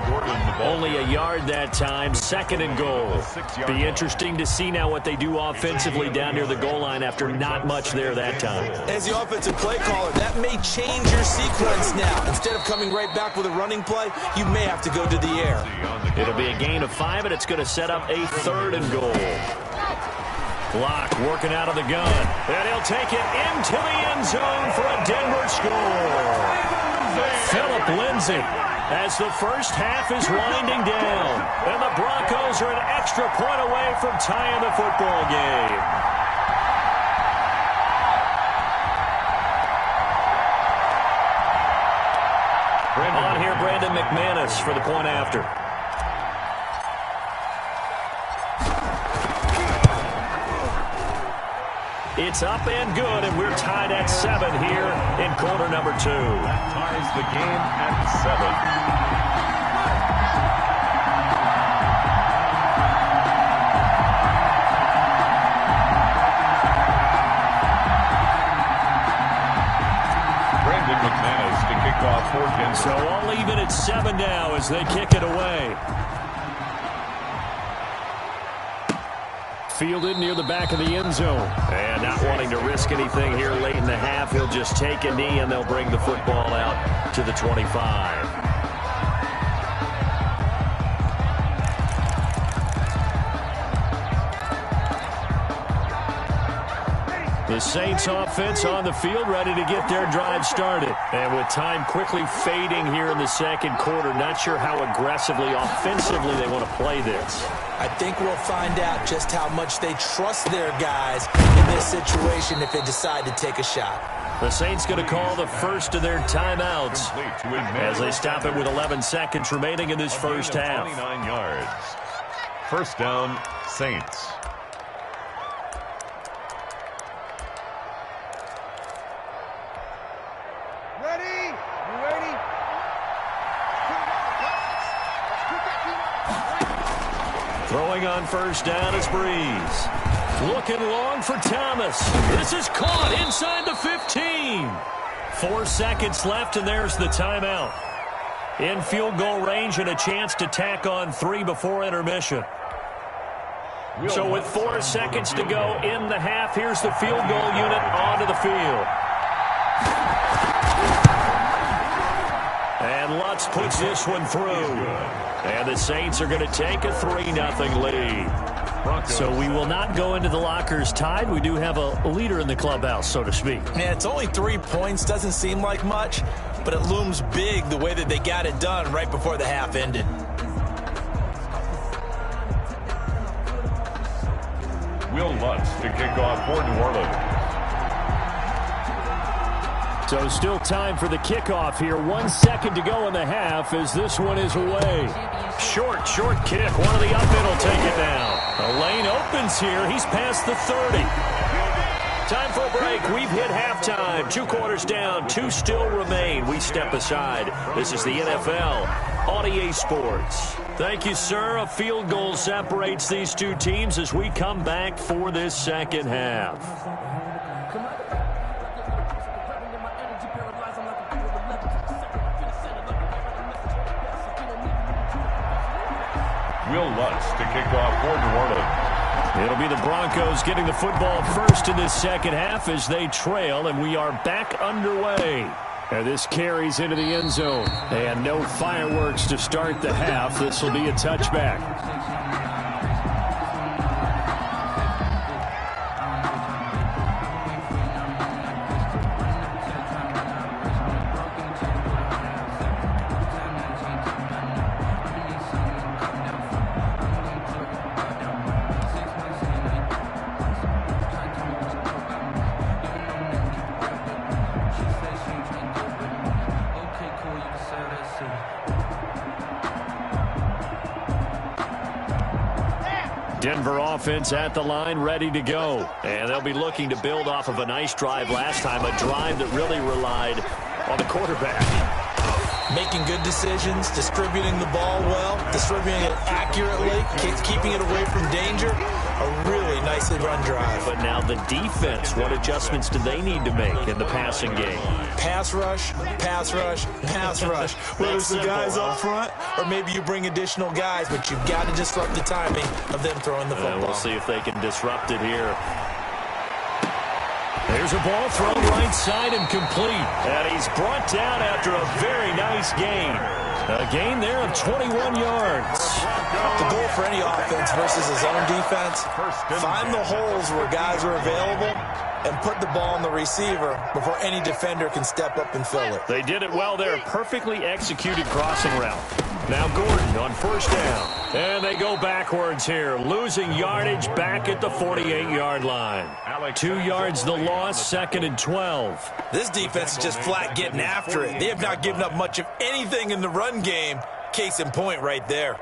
S5: Only a yard that time, 2nd and goal. Be interesting to see now what they do offensively down near the goal line after not much there that time.
S7: As the offensive play caller, that may change your sequence now. Instead of coming right back with a running play, you may have to go to the air.
S5: It'll be a gain of 5, and it's going to set up a 3rd and goal. Locke working out of the gun. And he'll take it into the end zone for a Denver score. Philip Lindsay as the first half is winding down. And the Broncos are an extra point away from tying the football game. On here, Brandon McManus for the point after. It's up and good, and we're tied at 7 here in quarter number 2.
S6: That ties the game at 7. Brandon McManus to kick off for Denver.
S5: So all even at 7 now as they kick it away. Fielded near the back of the end zone. And not wanting to risk anything here late in the half, he'll just take a knee and they'll bring the football out to the 25. The Saints offense on the field, ready to get their drive started. And with time quickly fading here in the second quarter, not sure how aggressively, offensively they want to play this.
S7: I think we'll find out just how much they trust their guys in this situation if they decide to take a shot.
S5: The Saints going to call the first of their timeouts as they stop it with 11 seconds remaining in this first half.
S6: 29 yards. First down, Saints.
S5: Throwing on first down is Breeze. Looking long for Thomas. This is caught inside the 15. 4 seconds left, and there's the timeout. In field goal range and a chance to tack on 3 before intermission. So with 4 seconds to go in the half, here's the field goal unit onto the field. And Lutz puts this one through. And the Saints are going to take a 3-0 lead. So we will not go into the lockers tied. We do have a leader in the clubhouse, so to speak.
S7: Yeah, it's only 3 points. Doesn't seem like much, but it looms big the way that they got it done right before the half ended.
S6: Will Lutz to kick off for New Orleans.
S8: So still time for the kickoff here. 1 second to go in the half as this one is away.
S5: Short kick. One of the up in will take it down. The lane opens here. He's past the 30. Time for a break. We've hit halftime. 2 quarters down. 2 still remain. We step aside. This is the NFL on EA Sports. Thank you, sir. A field goal separates these 2 teams as we come back for this second half.
S6: Will Lutz to kick off for New Orleans.
S5: It'll be the Broncos getting the football first in this second half as they trail, and we are back underway.
S8: And this carries into the end zone. And no fireworks to start the half. This will be a touchback.
S5: Denver offense at the line, ready to go. And they'll be looking to build off of a nice drive last time, a drive that really relied on the quarterback.
S7: Making good decisions, distributing the ball well, distributing it accurately, keeping it away from danger. A really nicely run drive.
S5: But now the defense, what adjustments do they need to make in the passing game?
S7: Pass rush, pass rush, pass rush. Whether it's the guys up front or maybe you bring additional guys, but you've got to disrupt the timing of them throwing the football.
S5: We'll see if they can disrupt it here. There's a ball thrown right side and complete. And he's brought down after a very nice gain. A gain there of 21 yards.
S7: The goal for any offense versus his own defense, find the holes where guys are available and put the ball on the receiver before any defender can step up and fill it.
S5: They did it well there. Perfectly executed crossing route. Now Gordon on first down. And they go backwards here. Losing yardage back at the 48-yard line. 2 yards the loss, 2nd and 12.
S7: This defense is just flat getting after it. They have not given up much of anything in the run game. Case in point right there.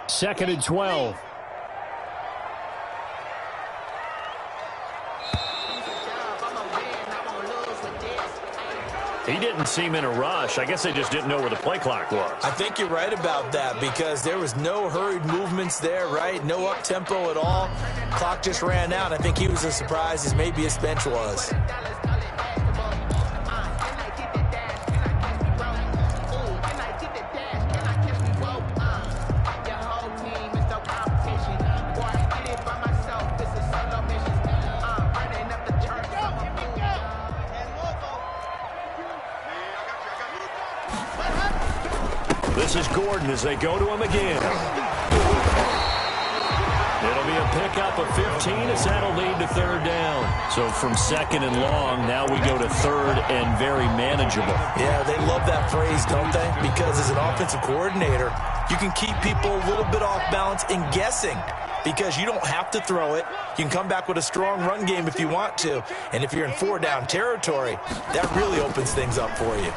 S8: Second and 12.
S5: He didn't seem in a rush. I guess they just didn't know where the play clock was.
S7: I think you're right about that because there was no hurried movements there, right? No up-tempo at all. Clock just ran out. I think he was as surprised as maybe his bench was.
S5: This is Gordon as they go to him again. It'll be a pickup of 15 as that'll lead to third down. So from second and long, now we go to third and very manageable.
S7: Yeah, they love that phrase, don't they? Because as an offensive coordinator, you can keep people a little bit off balance and guessing because you don't have to throw it. You can come back with a strong run game if you want to. And if you're in 4-down territory, that really opens things up for you.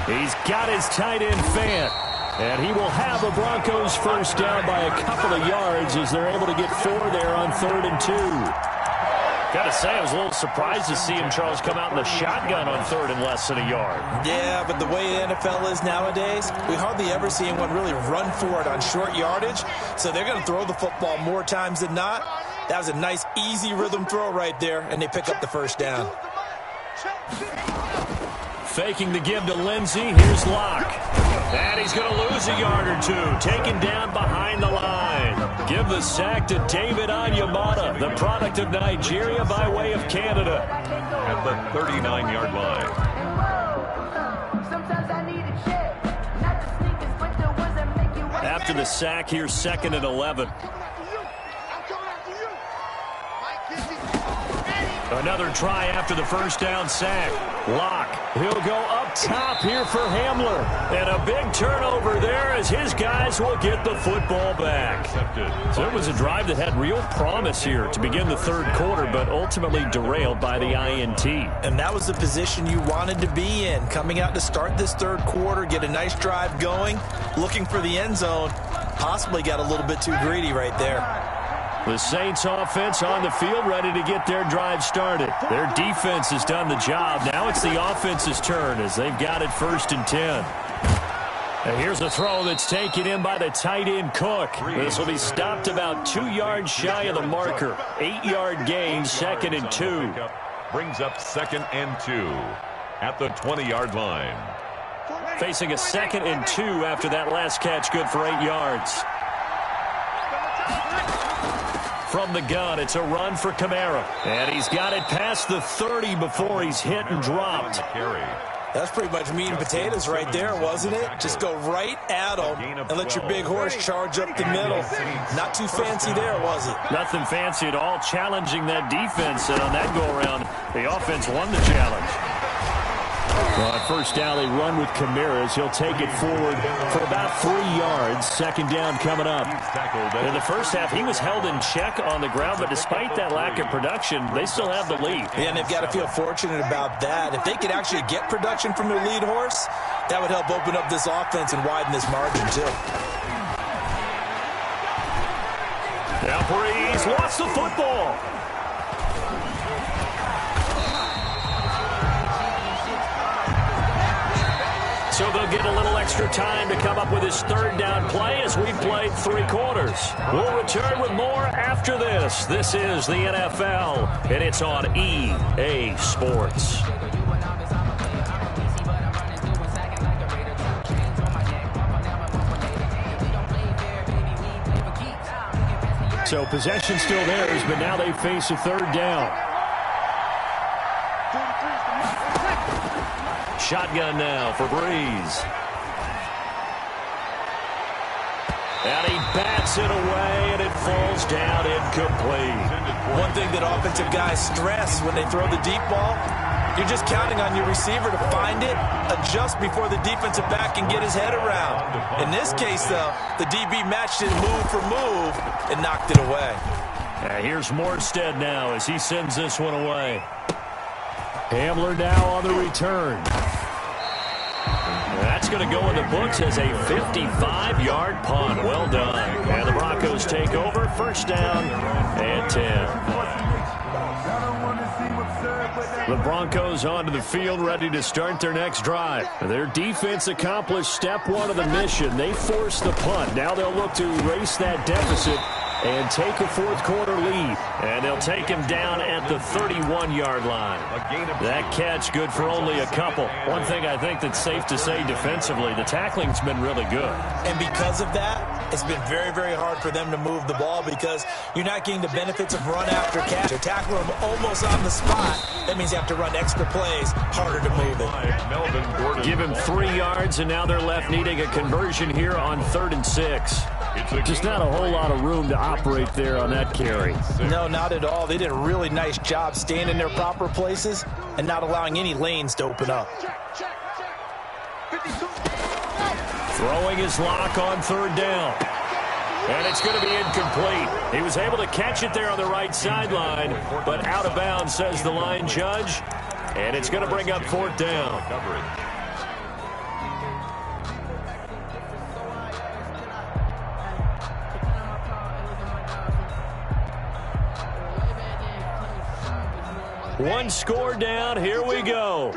S5: He's got his tight end Fant.
S8: And he will have a Broncos first down by a couple of yards as they're able to get 4 there on 3rd and 2. Got to say, I was a little surprised to see him, Charles, come out in the shotgun on 3rd and less than a yard.
S7: Yeah, but the way the NFL is nowadays, we hardly ever see anyone really run for it on short yardage. So they're going to throw the football more times than not. That was a nice, easy rhythm throw right there, and they pick up the first down.
S8: Faking the give to Lindsey. Here's Locke. And he's going to lose a yard or 2. Taken down behind the line. Give the sack to David Onyemata, the product of Nigeria by way of Canada.
S6: At the 39-yard line.
S8: After the sack, here's 2nd and 11. Another try after the first down sack. Locke. He'll go up top here for Hamler. And a big turnover there as his guys will get the football back. So it was a drive that had real promise here to begin the 3rd quarter, but ultimately derailed by the INT.
S7: And that was the position you wanted to be in. Coming out to start this 3rd quarter, get a nice drive going, looking for the end zone. Possibly got a little bit too greedy right there.
S8: The Saints offense on the field ready to get their drive started. Their defense has done the job. Now it's the offense's turn as they've got it 1st and 10. And here's a throw that's taken in by the tight end Cook. This will be stopped about 2 yards shy of the marker. 8-yard gain, 2nd and 2.
S6: Brings up 2nd and 2 at the 20-yard line.
S8: Facing a 2nd and 2 after that last catch, good for 8 yards. From the gun, it's a run for Kamara. And he's got it past the 30 before he's hit and dropped.
S7: That's pretty much meat and potatoes right there, wasn't it? Just go right at him and let your big horse charge up the middle. Not too fancy there, was it?
S8: Nothing fancy at all, challenging that defense. And on that go-around, the offense won the challenge. Well, at first down, they run with Kamara. He'll take it forward for about 3 yards. 2nd down coming up. In the first half, he was held in check on the ground, but despite that lack of production, they still have the lead.
S7: Yeah, and they've got to feel fortunate about that. If they could actually get production from their lead horse, that would help open up this offense and widen this margin, too.
S8: Now Breeze lost the football. So they'll get a little extra time to come up with his 3rd down play as we've played 3 quarters. We'll return with more after this. This is the NFL, and it's on EA Sports. So possession still theirs, but now they face a 3rd down. Shotgun now for Breeze. And he bats it away, and it falls down incomplete.
S7: One thing that offensive guys stress when they throw the deep ball, you're just counting on your receiver to find it, adjust before the defensive back can get his head around. In this case, though, the DB matched it move for move and knocked it away.
S8: Here's Morstead now as he sends this one away. Hamler now on the return. That's going to go in the books as a 55-yard punt. Well done. And the Broncos take over. 1st down and 10. The Broncos onto the field ready to start their next drive. Their defense accomplished step 1 of the mission. They forced the punt. Now they'll look to erase that deficit and take a 4th quarter lead. And they'll take him down at the 31-yard line. That catch good for only a couple. One thing I think that's safe to say defensively, the tackling's been really good.
S7: And because of that, it's been very, very hard for them to move the ball because you're not getting the benefits of run after catch. Or tackle them almost on the spot. That means you have to run extra plays, harder to move it.
S8: Give him 3 yards, and now they're left needing a conversion here on 3rd and 6. Just not a whole lot of room to operate there on that carry.
S7: No, not at all. They did a really nice job staying in their proper places and not allowing any lanes to open up.
S8: Throwing his Lock on 3rd down. And it's going to be incomplete. He was able to catch it there on the right sideline, but out of bounds, says the line judge. And it's going to bring up 4th down. One score down. Here we go.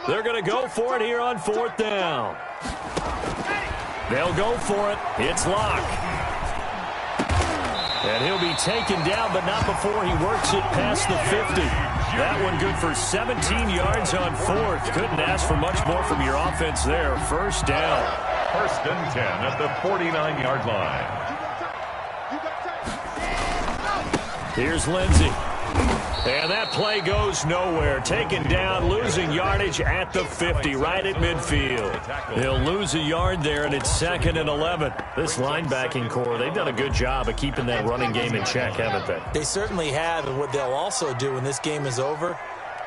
S8: They're going to go for it here on 4th down. They'll go for it. It's Locke. And he'll be taken down, but not before he works it past the 50. That one good for 17 yards on 4th. Couldn't ask for much more from your offense there. 1st down.
S6: 1st and 10 at the 49-yard line.
S8: Here's Lindsey. And that play goes nowhere. Taken down, losing yardage at the 50, right at midfield. He'll lose a yard there, and it's 2nd and 11. This linebacking core, they've done a good job of keeping that running game in check, haven't they?
S7: They certainly have, and what they'll also do when this game is over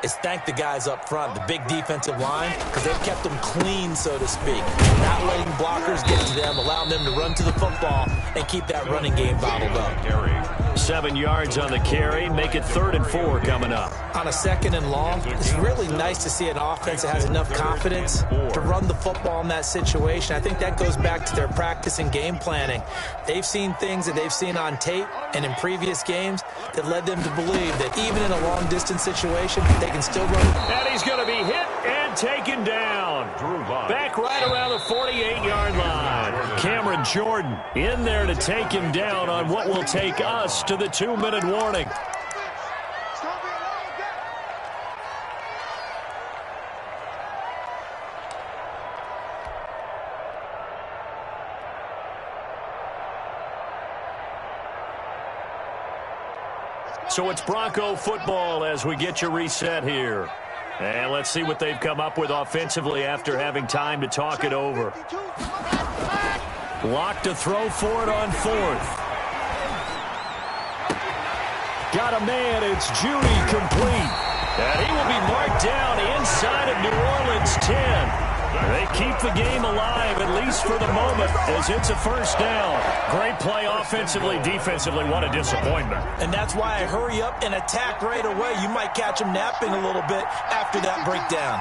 S7: is thank the guys up front, the big defensive line, because they've kept them clean, so to speak. Not letting blockers get to them, allowing them to run to the football and keep that running game bottled up.
S8: 7 yards on the carry. Make it 3rd and 4 coming up.
S7: On a 2nd and long, it's really nice to see an offense that has enough confidence to run the football in that situation. I think that goes back to their practice and game planning. They've seen things that they've seen on tape and in previous games that led them to believe that even in a long-distance situation, they can still run.
S8: And he's going to be hit and taken down. Back right around the 48-yard line. Cameron Jordan in there to take him down on what will take us to the 2-minute warning. So it's Bronco football as we get you reset here. And let's see what they've come up with offensively after having time to talk it over. Locke to throw for it on 4th. Got a man, it's Judy complete. And he will be marked down inside of New Orleans 10. They keep the game alive, at least for the moment, as it's a 1st down. Great play offensively, defensively. What a disappointment.
S7: And that's why I hurry up and attack right away. You might catch him napping a little bit after that breakdown.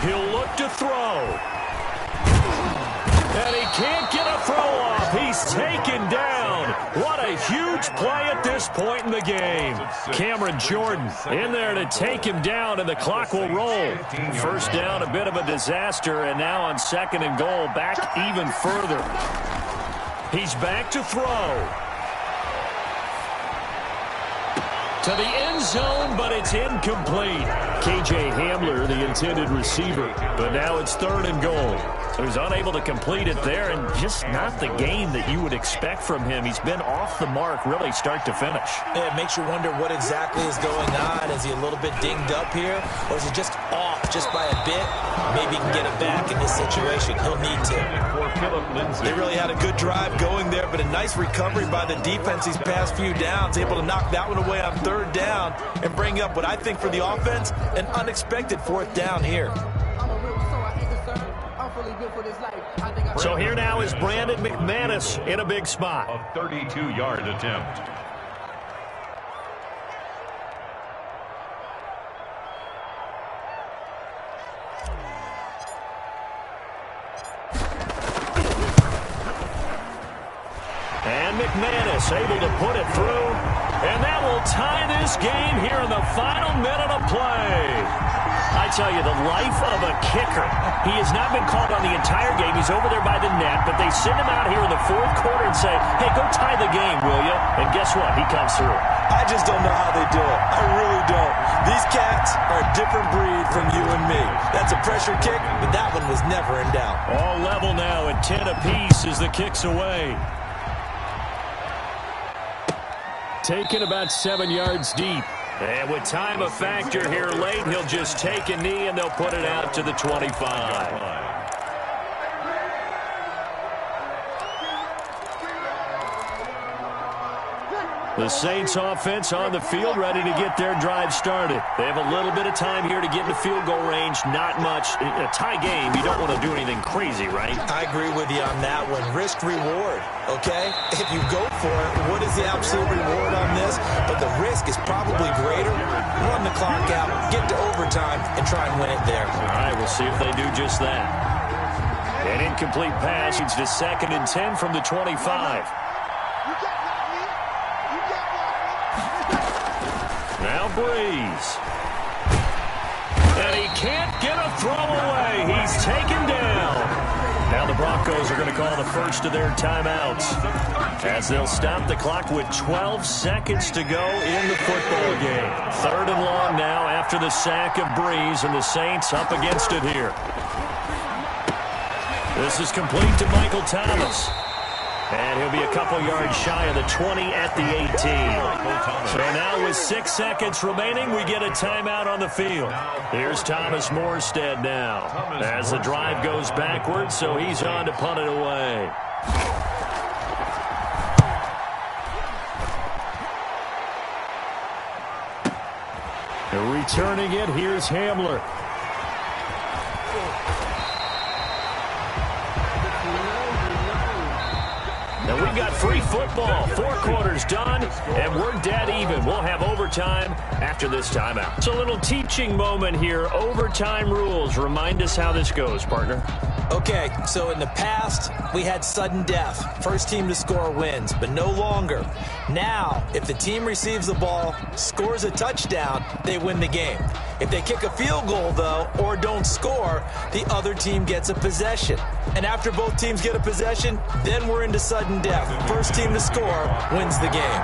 S8: He'll look to throw. And he can't get a throw off. He's taken down. What a huge play at this point in the game. Cameron Jordan in there to take him down, and the clock will roll. 1st down, a bit of a disaster, and now on 2nd and goal, back even further. He's back to throw. To the end zone, but it's incomplete. K.J. Hamler, the intended receiver. But now it's 3rd and goal. So he's unable to complete it there, and just not the game that you would expect from him. He's been off the mark, really, start to finish.
S7: Yeah, it makes you wonder what exactly is going on. Is he a little bit dinged up here, or is he just off just by a bit? Maybe he can get it back in this situation. He'll need to. They really had a good drive going there, but a nice recovery by the defense these past few downs, able to knock that one away on 3rd down and bring up what I think for the offense, an unexpected 4th down here.
S8: So here now is Brandon McManus in a big spot.
S6: A 32-yard attempt.
S8: And McManus able to put it through. And that will tie this game here in the final minute of play. I tell you, the life of a kicker. He has not been called on the entire game. He's over there by the net, but they send him out here in the 4th quarter and say, hey, go tie the game, will you? And guess what? He comes through.
S7: I just don't know how they do it. I really don't. These cats are a different breed from you and me. That's a pressure kick, but that one was never in doubt.
S8: All level now at 10 apiece as the kick's away. Taken about 7 yards deep. And with time a factor here late, he'll just take a knee and they'll put it out to the 25. The Saints offense on the field ready to get their drive started. They have a little bit of time here to get into field goal range. Not much. In a tie game, you don't want to do anything crazy, right?
S7: I agree with you on that one. Risk reward, okay? If you go for it, what is the absolute reward on this? But the risk is probably greater. Run the clock out, get to overtime, and try and win it there.
S8: All right, we'll see if they do just that. An incomplete pass. It's the 2nd and 10 from the 25.
S5: Breeze. And he can't get a throw away. He's taken down. Now the Broncos are going to call the first of their timeouts as they'll stop the clock with 12 seconds to go in the football game. 3rd and long now after the sack of Breeze, and the Saints up against it here. This is complete to Michael Thomas. And he'll be a couple yards shy of the 20 at the 18. So now with 6 seconds remaining, we get a timeout on the field. Here's Thomas Morstead now as the drive goes backwards, so he's on to punt it away. Returning it, here's Hamler. Now we've got free football. 4 quarters done, and we're dead even. We'll have overtime after this timeout. It's a little teaching moment here. Overtime rules. Remind us how this goes, partner.
S7: Okay, so in the past, we had sudden death. First team to score wins, but no longer. Now, if the team receives the ball, scores a touchdown, they win the game. If they kick a field goal, though, or don't score, the other team gets a possession. And after both teams get a possession, then we're into sudden death. First team to score wins the game.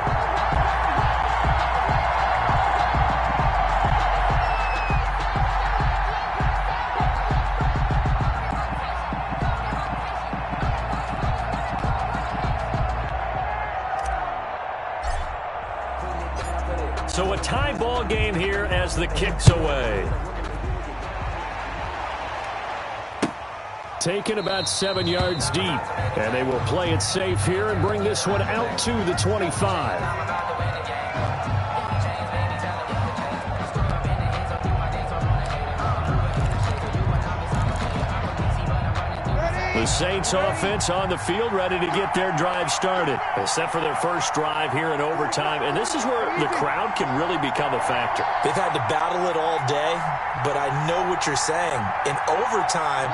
S5: So a tie ball game here as the kick's away. Taken about 7 yards deep. And they will play it safe here and bring this one out to the 25. The Saints offense on the field ready to get their drive started, except for their first drive here in overtime. And this is where the crowd can really become a factor.
S7: They've had to battle it all day, but I know what you're saying. In overtime,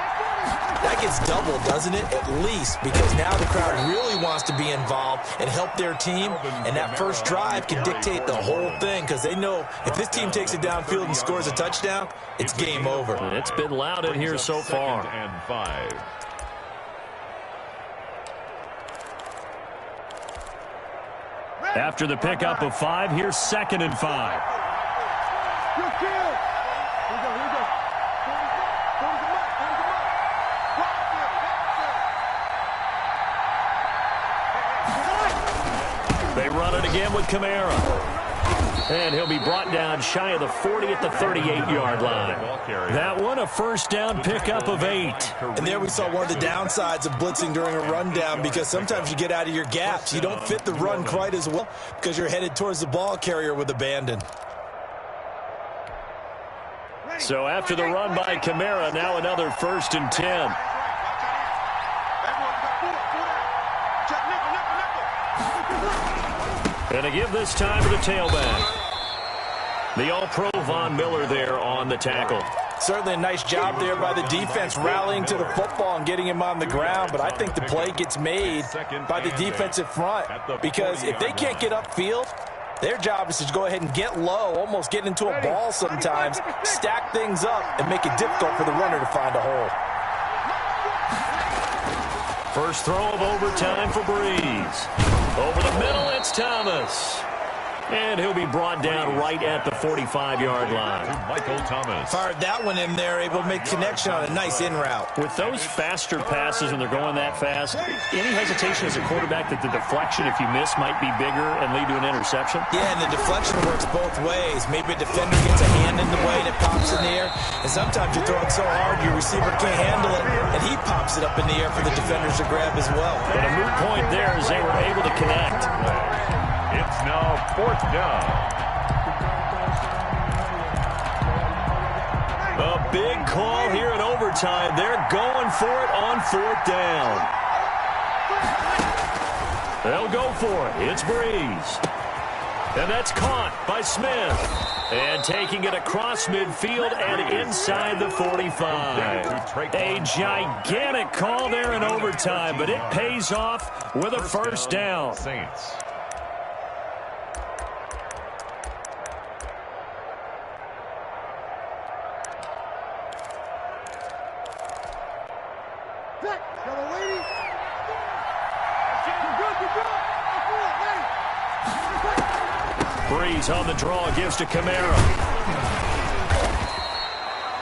S7: that gets doubled, doesn't it? At least, because now the crowd really wants to be involved and help their team, and that first drive can dictate the whole thing because they know if this team takes it downfield and scores a touchdown, it's game over.
S5: It's been loud in here so far.
S6: 2nd and 5.
S5: After the pickup of 5, here's 2nd and 5. They run it again with Kamara. And he'll be brought down shy of the 40 at the 38-yard line. That one, a first down pickup of 8.
S7: And there we saw one of the downsides of blitzing during a rundown because sometimes you get out of your gaps. You don't fit the run quite as well because you're headed towards the ball carrier with abandon.
S5: So after the run by Kamara, now another 1st and 10. And a give this time to the tailback. The All-Pro Von Miller there on the tackle.
S7: Certainly a nice job there by the defense rallying to the football and getting him on the ground, but I think the play gets made by the defensive front because if they can't get upfield, their job is to go ahead and get low, almost get into a ball sometimes, stack things up, and make it difficult for the runner to find a hole.
S5: First throw of overtime for Breeze. Over the middle, it's Thomas. And he'll be brought down right at the 45-yard line.
S6: Michael Thomas.
S7: Fired that one in there, able to make connection on a nice in route.
S5: With those faster passes when they're going that fast, any hesitation as a quarterback that the deflection, if you miss, might be bigger and lead to an interception?
S7: Yeah, and the deflection works both ways. Maybe a defender gets a hand in the way and it pops in the air. And sometimes you throw it so hard your receiver can't handle it, and he pops it up in the air for the defenders to grab as well.
S5: But a moot point there as they were able to connect.
S6: It's now 4th down.
S5: A big call here in overtime. They're going for it on 4th down. They'll go for it. It's Breeze. And that's caught by Smith. And taking it across midfield and inside the 45. A gigantic call there in overtime, but it pays off with a first down.
S6: Saints.
S8: Breeze on the draw, gives to Kamara.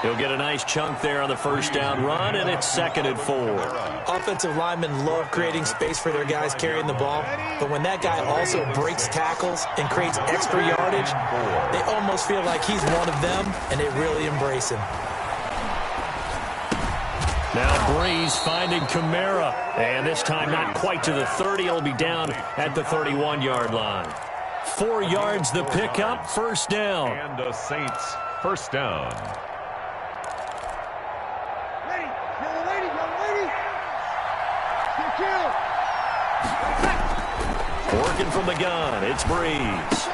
S8: He'll get a nice chunk there on the first down run, and it's 2nd and 4.
S7: Offensive linemen love creating space for their guys carrying the ball, but when that guy also breaks tackles and creates extra yardage, they almost feel like he's one of them, and they really embrace him.
S8: Now Breeze finding Kamara, and this time not quite to the 30. He'll be down at the 31-yard line. 4 yards the pickup, first down.
S6: And the Saints, first down.
S8: Working from the gun, it's Breeze.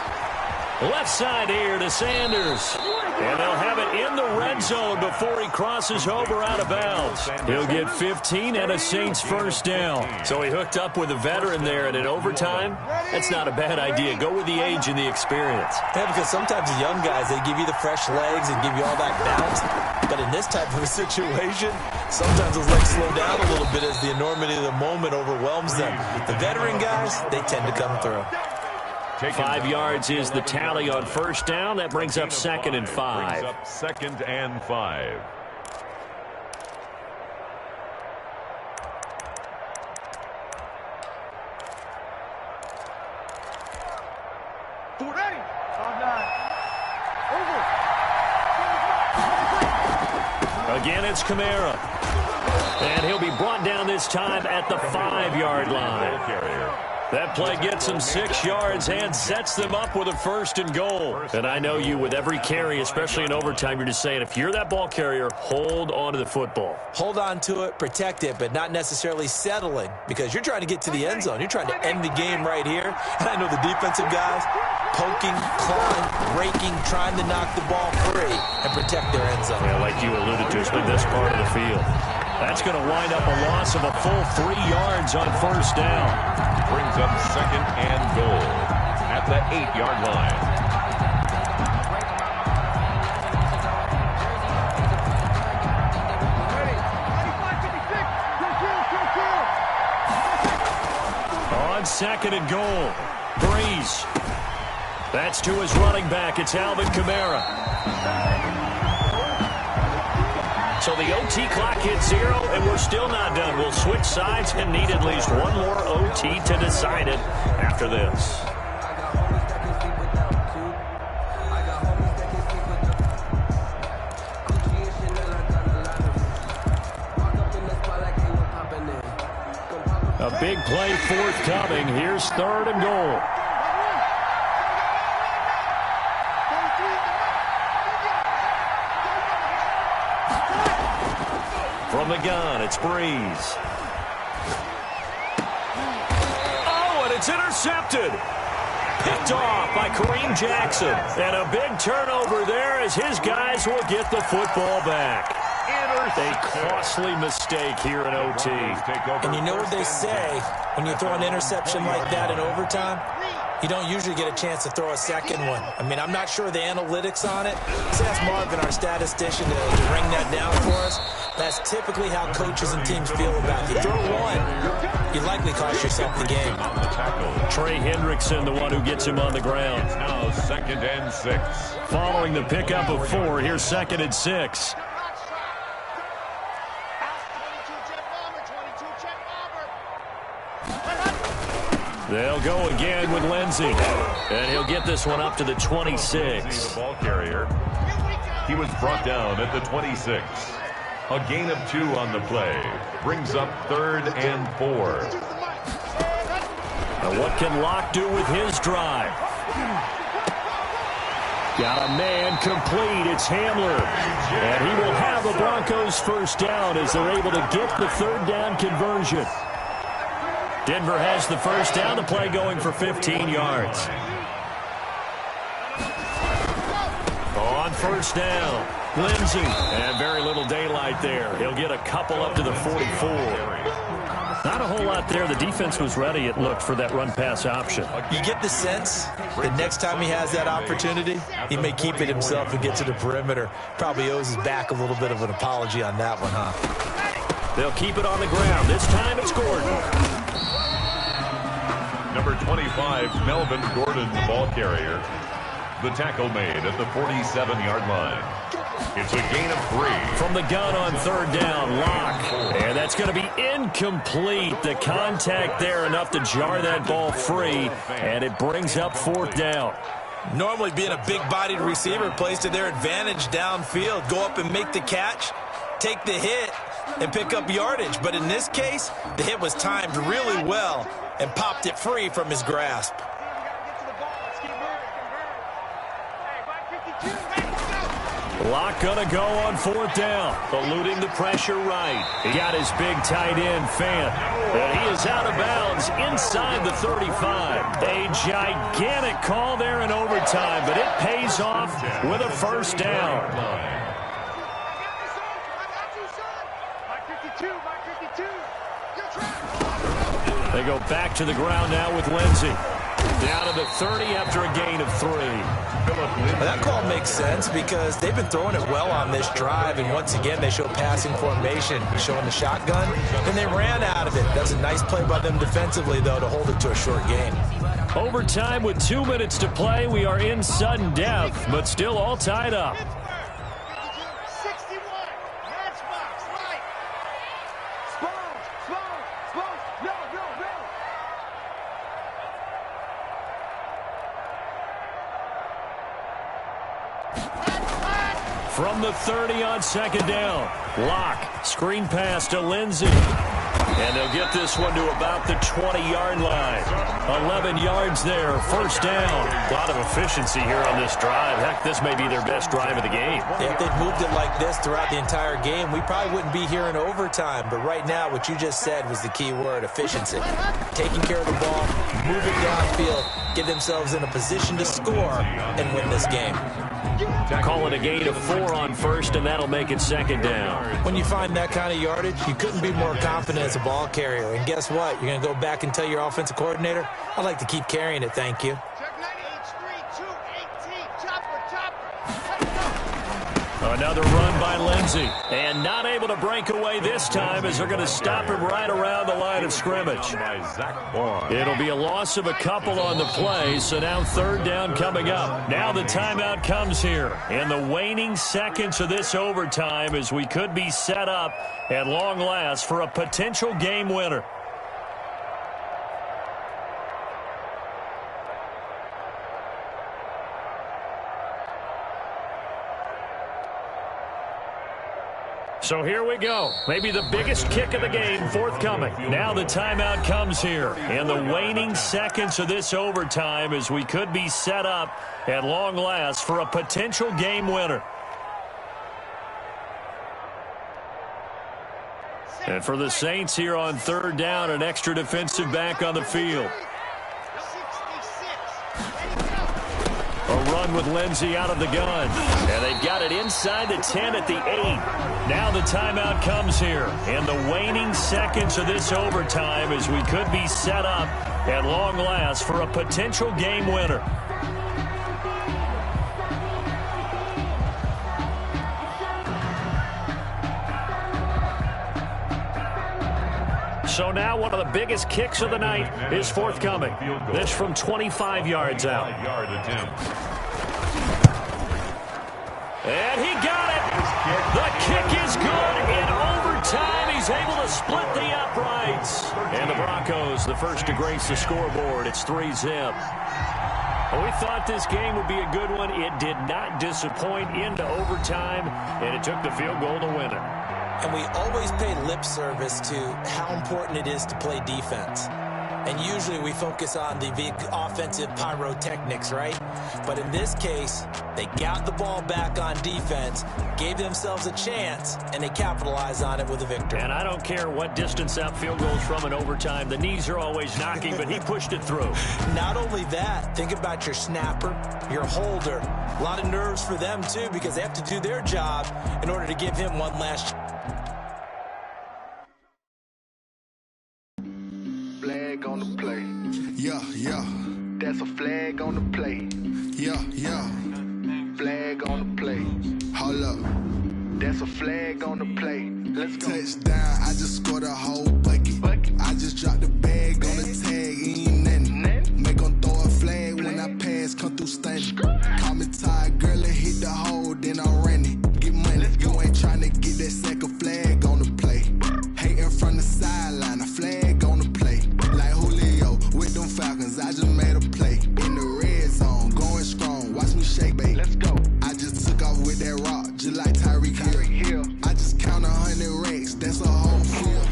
S8: Left side here to Sanders. And they'll have it in the red zone before he crosses over out of bounds. He'll get 15 and a Saints first down. So he hooked up with a veteran there, and in overtime, that's not a bad idea. Go with the age and the experience.
S7: Yeah, because sometimes the young guys, they give you the fresh legs and give you all that bounce. But in this type of a situation, sometimes those legs slow down a little bit as the enormity of the moment overwhelms them. The veteran guys, they tend to come through.
S8: 5 yards is the tally on first down. That brings up 2nd and 5.
S6: Brings up 2nd and 5.
S8: Again, it's Kamara. And he'll be brought down this time at the 5-yard line. That play gets them 6 yards and sets them up with a 1st and goal. And I know you, with every carry, especially in overtime, you're just saying, if you're that ball carrier, hold on to the football.
S7: Hold on to it, protect it, but not necessarily settling, because you're trying to get to the end zone. You're trying to end the game right here. And I know the defensive guys, poking, clawing, breaking, trying to knock the ball free and protect their end zone.
S8: Yeah, like you alluded to, especially this part of the field. That's going to wind up a loss of a full 3 yards on first down.
S6: Brings up 2nd and goal at the 8-yard line.
S8: On 2nd and goal, Breeze. That's to his running back. It's Alvin Kamara. So the OT clock hits 0, and we're still not done. We'll switch sides and need at least one more OT to decide it after this. A big play forthcoming. Here's 3rd and goal. From the gun, it's Breeze. Oh, and it's intercepted. Picked off by Kareem Jackson. And a big turnover there as his guys will get the football back. A costly mistake here in OT.
S7: And you know what they say, when you throw an interception like that in overtime, you don't usually get a chance to throw a second one. I mean, I'm not sure the analytics on it. Let's ask Marvin, our statistician, to ring that down for us. That's typically how coaches and teams feel about it. You throw one, you likely cost yourself the game.
S8: Trey Hendrickson, the one who gets him on the ground.
S6: Now 2nd and 6.
S8: Following the pickup of 4, here's 2nd and 6. They'll go again with Lindsey. And he'll get this one up to the 26.
S6: The ball carrier. He was brought down at the 26. A gain of 2 on the play. Brings up 3rd and 4.
S8: Now what can Locke do with his drive? Got a man complete. It's Hamler. And he will have the Broncos first down as they're able to get the 3rd down conversion. Denver has the first down. The play going for 15 yards. On first down, Lindsey. And very little daylight there. He'll get a couple up to the 44. Not a whole lot there. The defense was ready, it looked, for that run-pass option.
S7: You get the sense that next time he has that opportunity, he may keep it himself and get to the perimeter. Probably owes his back a little bit of an apology on that one, huh?
S5: They'll keep it on the ground. This time it's Gordon.
S6: Number 25, Melvin Gordon, the ball carrier. The tackle made at the 47-yard line. It's a gain of 3.
S5: From the gun on third down, Locke. And that's going to be incomplete. The contact there enough to jar that ball free, and it brings up fourth down.
S7: Normally being a big-bodied receiver plays to their advantage downfield. Go up and make the catch, take the hit, and pick up yardage. But in this case, the hit was timed really well and popped it free from his grasp.
S5: Locke gonna go on fourth down, eluding the pressure right. He got his big tight end, Fant, and he is out of bounds inside the 35. A gigantic call there in overtime, but it pays off with a first down. They go back to the ground now with Lindsey. Down to the 30 after a gain of 3.
S7: That call makes sense because they've been throwing it well on this drive, and once again they show passing formation, showing the shotgun, and they ran out of it. That's a nice play by them defensively, though, to hold it to a short gain.
S5: Overtime with 2 minutes to play. We are in sudden death, but still all tied up. From the 30 on second down, Locke, screen pass to Lindsey. And they'll get this one to about the 20-yard line. 11 yards there, first down. A lot of efficiency here on this drive. Heck, this may be their best drive of the game.
S7: If they'd moved it like this throughout the entire game, we probably wouldn't be here in overtime. But right now, what you just said was the key word, efficiency. Taking care of the ball, moving downfield, get themselves in a position to score and win this game.
S5: Call it a gain of 4 on first, and that'll make it second down.
S7: When you find that kind of yardage, you couldn't be more confident as a ball carrier. And guess what? You're going to go back and tell your offensive coordinator, I'd like to keep carrying it, thank you.
S5: Another run by Lindsey. And not able to break away this time as they're going to stop him right around the line of scrimmage. It'll be a loss of a couple on the play, so now third down coming up. Now the timeout comes here in the waning seconds of this overtime as we could be set up at long last for a potential game winner. So here we go. Maybe the biggest kick of the game forthcoming. Now the timeout comes here in the waning seconds of this overtime as we could be set up at long last for a potential game winner. And for the Saints here on third down, an extra defensive back on the field. A run with Lindsey out of the gun. And they've got it inside the 10 at the 8. Now the timeout comes here in the waning seconds of this overtime as we could be set up at long last for a potential game winner. So now one of the biggest kicks of the night is forthcoming. This from 25 yards out. And he got it. The kick is good in overtime. He's able to split the uprights. And the Broncos, the first to grace the scoreboard. It's 3-zip. We thought this game would be a good one. It did not disappoint into overtime, and it took the field goal to win it.
S7: And we always pay lip service to how important it is to play defense. And usually we focus on the big offensive pyrotechnics, right? But in this case, they got the ball back on defense, gave themselves a chance, and they capitalized on it with a victory.
S5: And I don't care what distance that field goes from in overtime. The knees are always knocking, but he pushed it through.
S7: Not only that, think about your snapper, your holder. A lot of nerves for them, too, because they have to do their job in order to give him one last chance.
S9: Flag on the play. Yeah, yeah. That's a flag on the play. Yeah, yeah. Flag on the play. Hold up. That's a flag on the play. Let's go. Touchdown, I just scored a whole bucket. I just dropped the bag on the tag, ain't nothing. Make 'em throw a flag when I pass, come through stunning. Call me tired, girl, and hit the hole, then I'm running. Get money, you ain't tryna get that second flag on the play. Hating from the sideline, a flag on the play. Like Julio with them Falcons, I just made a play. In the red zone, going strong, watch me shake, babe. Let's go. I just took off with that rock, just like Tyreek Hill. I just count 100 racks, that's a whole field.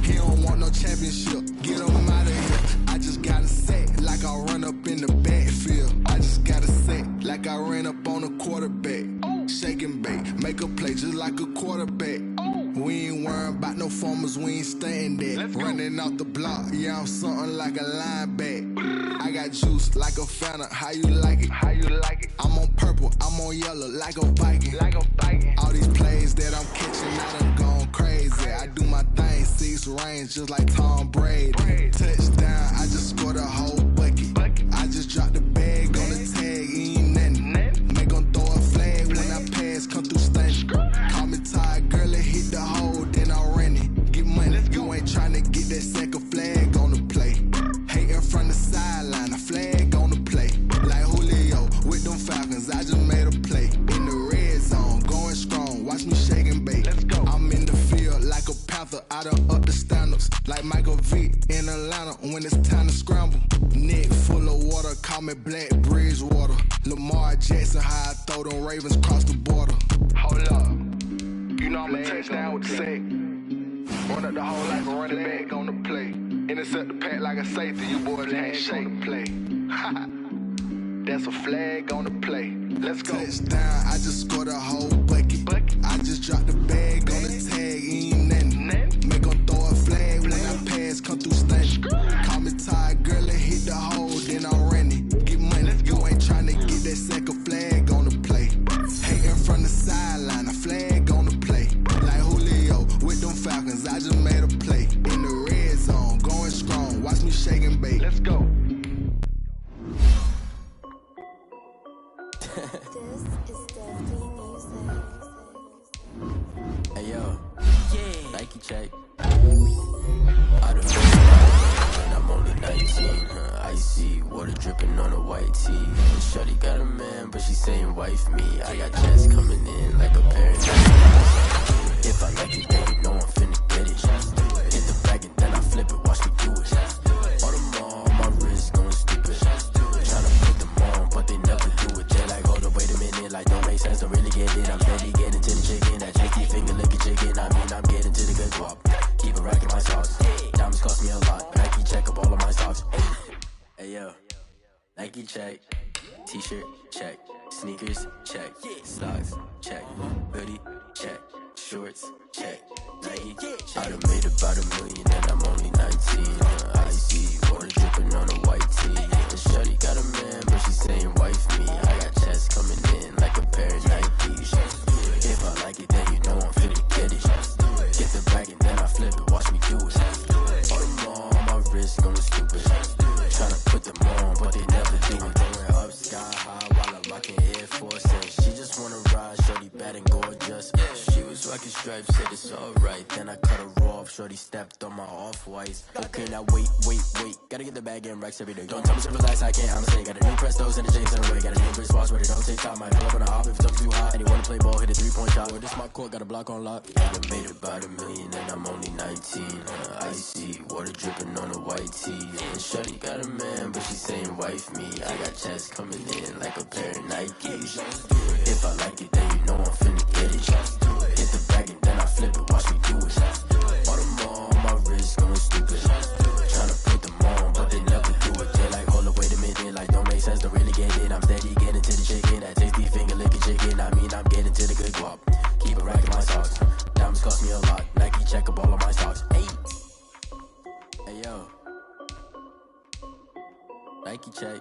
S9: He don't want no championship, get him out of here. I just got a set, like I run up in the backfield. I just got a set, like I ran up on a quarterback. Shake and bake, make a play just like a quarterback. We ain't worrying about no formers, we ain't staying there. Running off the block, yeah, I'm something like a linebacker. I got juice like a Fanta, how you like it? I'm on purple, I'm on yellow, like a Viking. All these plays that I'm catching, I done gone crazy. I do my thing, 6 range, just like Tom Brady. Touchdown, I just scored a whole bucket. I just dropped the bag on the tag, ain't nothing. Make 'em throw a flag when I pass, come through stunning. Call me tired, girl, and hit the hole, then I'm running. Get money, you ain't tryna get that second flag on the play. Hating from the sideline, a flag on the play. Like Julio with them Falcons, I just made a play. In the red zone, going strong, watch me shake and bake. Let's go. I'm in the field like a Panther, I done up the standards. Like Michael Vick in Atlanta when it's time to scramble. Neck full of water, call me Black Bridgewater. Lamar Jackson, how I throw them Ravens cross the border. Hold up, you know I'm a touchdown with the sack. Run up the hole like a running back on the play. Intercept the pack like a safety, you boys ain't shake the play. That's a flag on the play. Let's go. Touchdown, I just scored a whole bucket. I just dropped the bag on the tag, ain't nothing. Make 'em throw a flag when I pass, come through stunning. Call me tired, girl, and hit the hole, then I'm running. Get money, you ain't tryna get that second flag on the play. Hating from the sideline, a flag on the play. Like Julio with them Falcons, I just made a play. In the red zone, going strong, watch me shake and bake. Let's go.
S2: Hey yo, Nike check. I done and I'm only 19. Icy water dripping on a white tee. And shorty got a man, but she saying wife me. I got checks coming in like a parent. If I like it, then you know I'm finna get it. Hit the bag and then I flip it, watch me do it. All them all, my wrist going stupid. Tryna put them on, but they never do it. They like, hold up, wait a minute, like don't make sense, don't really get it. I'm steady getting to the chicken, that tricky finger licking chicken. I mean, I'm getting to the good guap. Keep it racking my sauce. Diamonds cost me a lot. Nike check up all of my socks. Hey yo, Nike check. T-shirt check. Sneakers check. Socks check. Hoodie check. Shorts check. Nike check. I done made about $1 million and I'm only 19. Icy water dripping on a white tee. And shorty got a man, but she saying wife me. I got checks coming in like a pair of Nikes. If I like it, then you know I'm finna get it. Get the bag and then I flip it, watch me do it. All them all, my wrist going stupid. Tryna put them on, but they never do it. Going up sky high while I'm rocking Air Forces. She just wanna ride, shorty bad and gorgeous. She was rocking stripes, said it's alright. Then I cut her off, shorty stepped on my off-whites. Okay, now wait. Gotta get the bag and racks every day. Don't tell me to relax, I can't, I'ma say. Got a new Prestos and the J's in the way. Got a new Chris Boss, but it don't take time. Might pull up on a hop if it's too hot. And you wanna play ball, hit a 3-point shot. Or this my court, got a block on lock. I done made about $1 million and I'm only 19. Icy water dripping on a white tee. And shorty got a man, but she saying wife me. I got checks coming in like a pair of Nikes. If I like it, then you know I'm finna get it. Hit the bag and then I flip it, watch me do it. All them all, my wrist going stupid. Tryna put them on, but they never do it. They like, hold up, wait a minute, like don't make sense, don't really get it. I'm steady getting to the chicken, that tasty finger licking chicken. I mean, I'm getting to the good guap. Keep it racking my socks. Diamonds cost me a lot. Nike check up all of my socks. Hey yo, Nike check.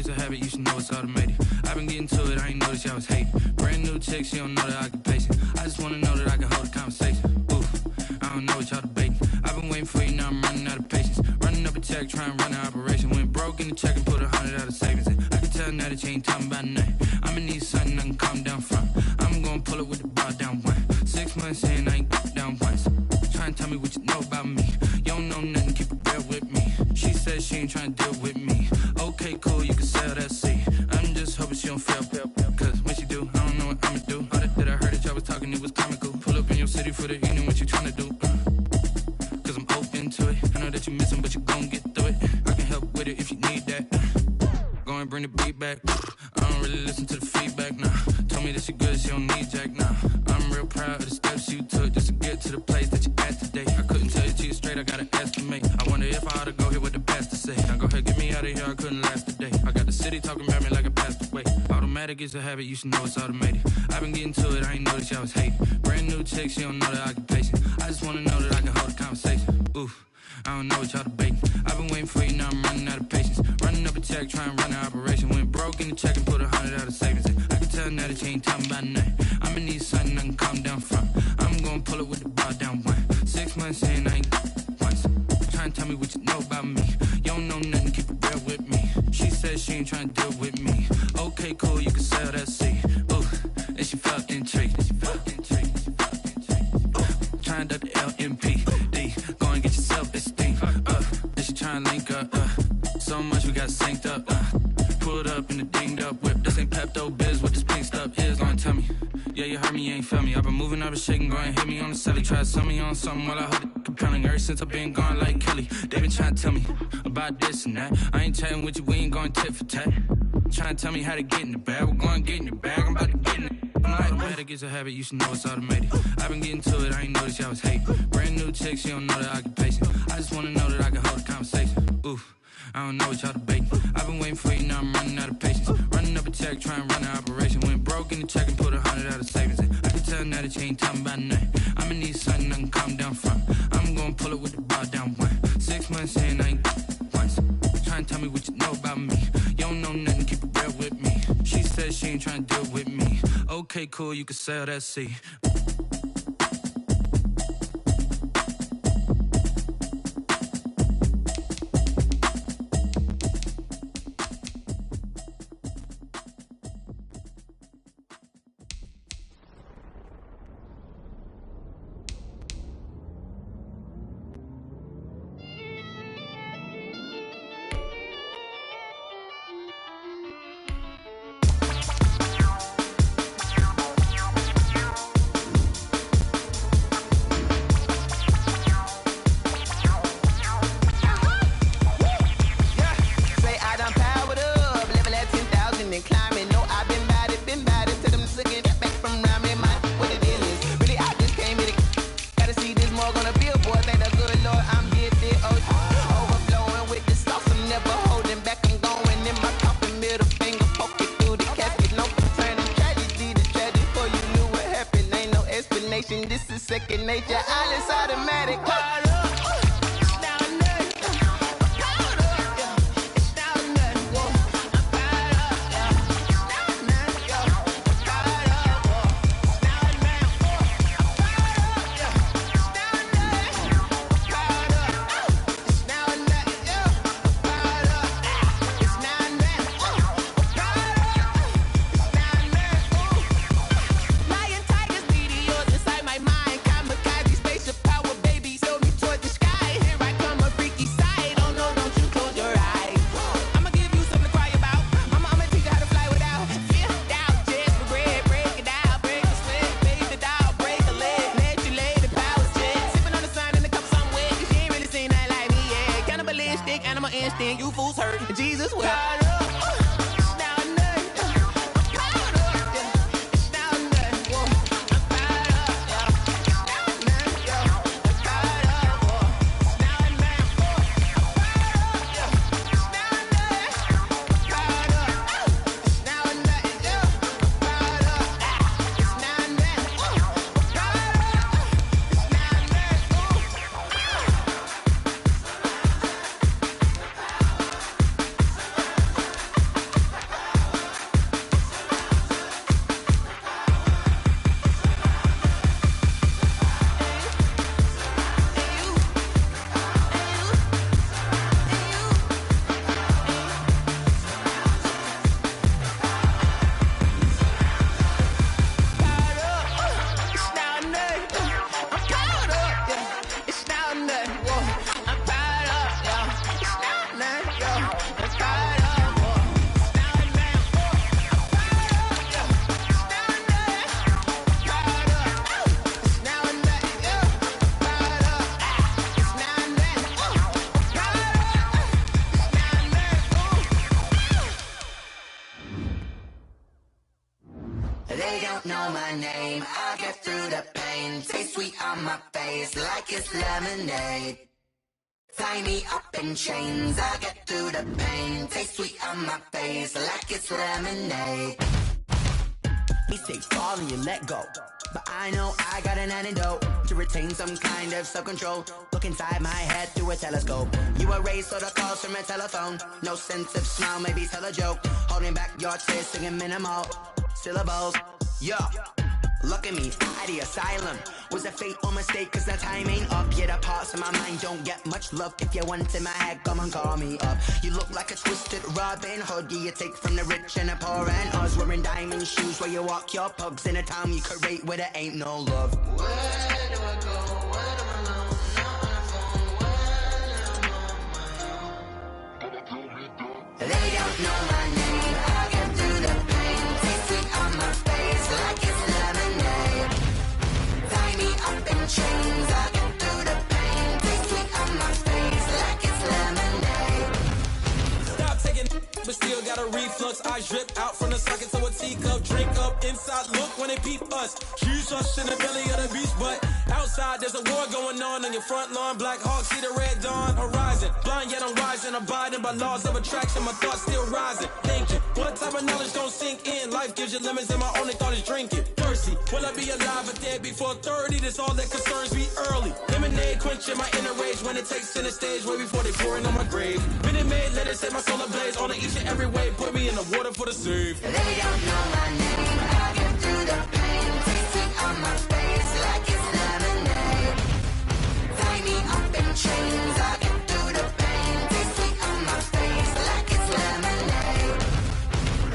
S1: a habit, you should know it's automated. I've been getting to it, I ain't noticed y'all was hating. Brand new chick, she don't know the occupation. I just wanna know that I can hold a conversation. Oof, I don't know what y'all debating. I've been waiting for you, now I'm running out of patience. Running up a check, trying to run an operation. Went broke in the check and put 100 out of savings in. I can tell now that you ain't talking about nothing. I'ma need something I can calm down from. I'm gonna pull it with the bar down one. 6 months in, I ain't down once. Trying to tell me what you know about me. You don't know nothing, keep it real with me. She said she ain't trying to deal with me. Okay, cool, you can sell that seat. I'm just hoping she don't fail. Cause when she do, I don't know what I'ma do. All that I heard that y'all was talking, it was comical. Pull up in your city for the evening, what you trying to do? Cause I'm open to it. I know that you missing, but you gon' get through it. I can help with it if you need that. Go and bring the beat back. I don't really listen to the feedback, nah. Told me that she good, she don't need Jack, nah. I'm real proud of the steps you took just to get to the place that you at today. I couldn't tell you to you straight, I gotta estimate. I wonder if I ought to go here with the pastor say. Now go ahead, get me out of here, I couldn't last a day. I got the city talking about me like I passed away. Automatic is a habit, you should know it's automated. I've been getting to it, I ain't noticed y'all was hating. Brand new chick, she don't know the occupation. I just wanna know that I can hold a conversation. Oof, I don't know what y'all debating. I've been waiting for you, now I'm running out of patience. Running up a check, trying to run an operation. Went broke in the check and put 100 out of savings in. I can tell now that you ain't talking about nothing. I'ma need something I can calm down from. I'm gonna pull it with the bar down one. 6 months in, I ain't once. Trying to tell me what you know about me. You don't know nothing, keep it real with me. She said she ain't trying to deal with me. Okay, cool, you can sell that seat. Ooh, and she felt intrigued. Trying to the LMPD. Go and get your self-esteem. And she trying to link up. So much we got synced up. Pulled up in the dinged up whip. This ain't Pepto-Biz, what this pink stuff is. Gonna tell me. Yeah, you heard me, you ain't felt me. I've been moving, I've been shaking, go and hit me on the celly. Try to sell me on something while I hold it compelling. Ever since I've been gone like Kelly, they been trying to tell me about this and that. I ain't chatting with you, we ain't going tit for tat. Trying to tell me how to get in the bag. We're going to get in the bag, I'm about to get in it. Automatic is a habit, you should know it's automated. I've been getting to it, I ain't noticed y'all was hating. Brand new chick, she don't know the occupation. I just wanna know that I can hold a conversation. Oof, I don't know what y'all debating. I've been waiting for you, now I'm running out of patience. Running up a check, trying to run an operation. Went broke in the check and put 100 out of savings in. I can tell now that you ain't talking about nothing. I'ma need something I can calm down from. I'm gonna pull it with the bar down one. 6 months in, I ain't once. Trying to tell me what you know about me. You don't know nothing, keep it real with me. She said she ain't trying to deal with me. Okay, cool, you can sell that seat.
S3: This is second nature, all is automatic. Instinct, you fools hurt. Jesus will.
S10: don't know my name. I get through the pain. Taste sweet on my face like it's lemonade. Tie me up in chains. I get through the pain. Taste sweet on my face like it's lemonade.
S4: They say fall and you let go, but I know I got an antidote to retain some kind of self-control. Look inside my head through a telescope. You erase all the calls from a telephone. No sense of smile, maybe tell a joke. Holding back your tears, singing minimal syllables. Yo, look at me, at the asylum. Was a fate or mistake, cause the time ain't up. Yet the parts of my mind don't get much love. If you want in my head, come and call me up. You look like a twisted Robin Hood. You take from the rich and the poor and us. Wearing diamond shoes where you walk your pugs. In a town you create where there ain't no love.
S10: Where do I go? Where am I alone? Not on the phone. When I'm on my own. They don't know my name. I get through the pain. Taste sweet on my face like it's lemonade. Tie me up in chains. I get through the pain. Taste sweet on my face like it's lemonade.
S11: Stop taking but still got a reflux. I drip out from the socket to a teacup. Drink up inside, look when they peep us. Shoes us in the belly of the beach, but outside there's a war going on your front lawn. Black Hawk, see the red dawn horizon. Blind yet I'm rising, abiding by laws of attraction. My thoughts still rising. Thinking, what type of knowledge don't sink in? Life gives you lemons and my only thought is drinking. Thirsty, will I be alive or dead before 30? That's all that concerns me early. Lemonade quenching my inner rage when it takes center stage way before they pouring on my grave. Minute Maid, let it set my soul ablaze on each and every way. Put me in the water for the save.
S10: They don't know my name. I get through the pain. Taste sweet on my face like it's lemonade. Tie me up in chains. I get through the pain. Taste sweet on my face like it's lemonade.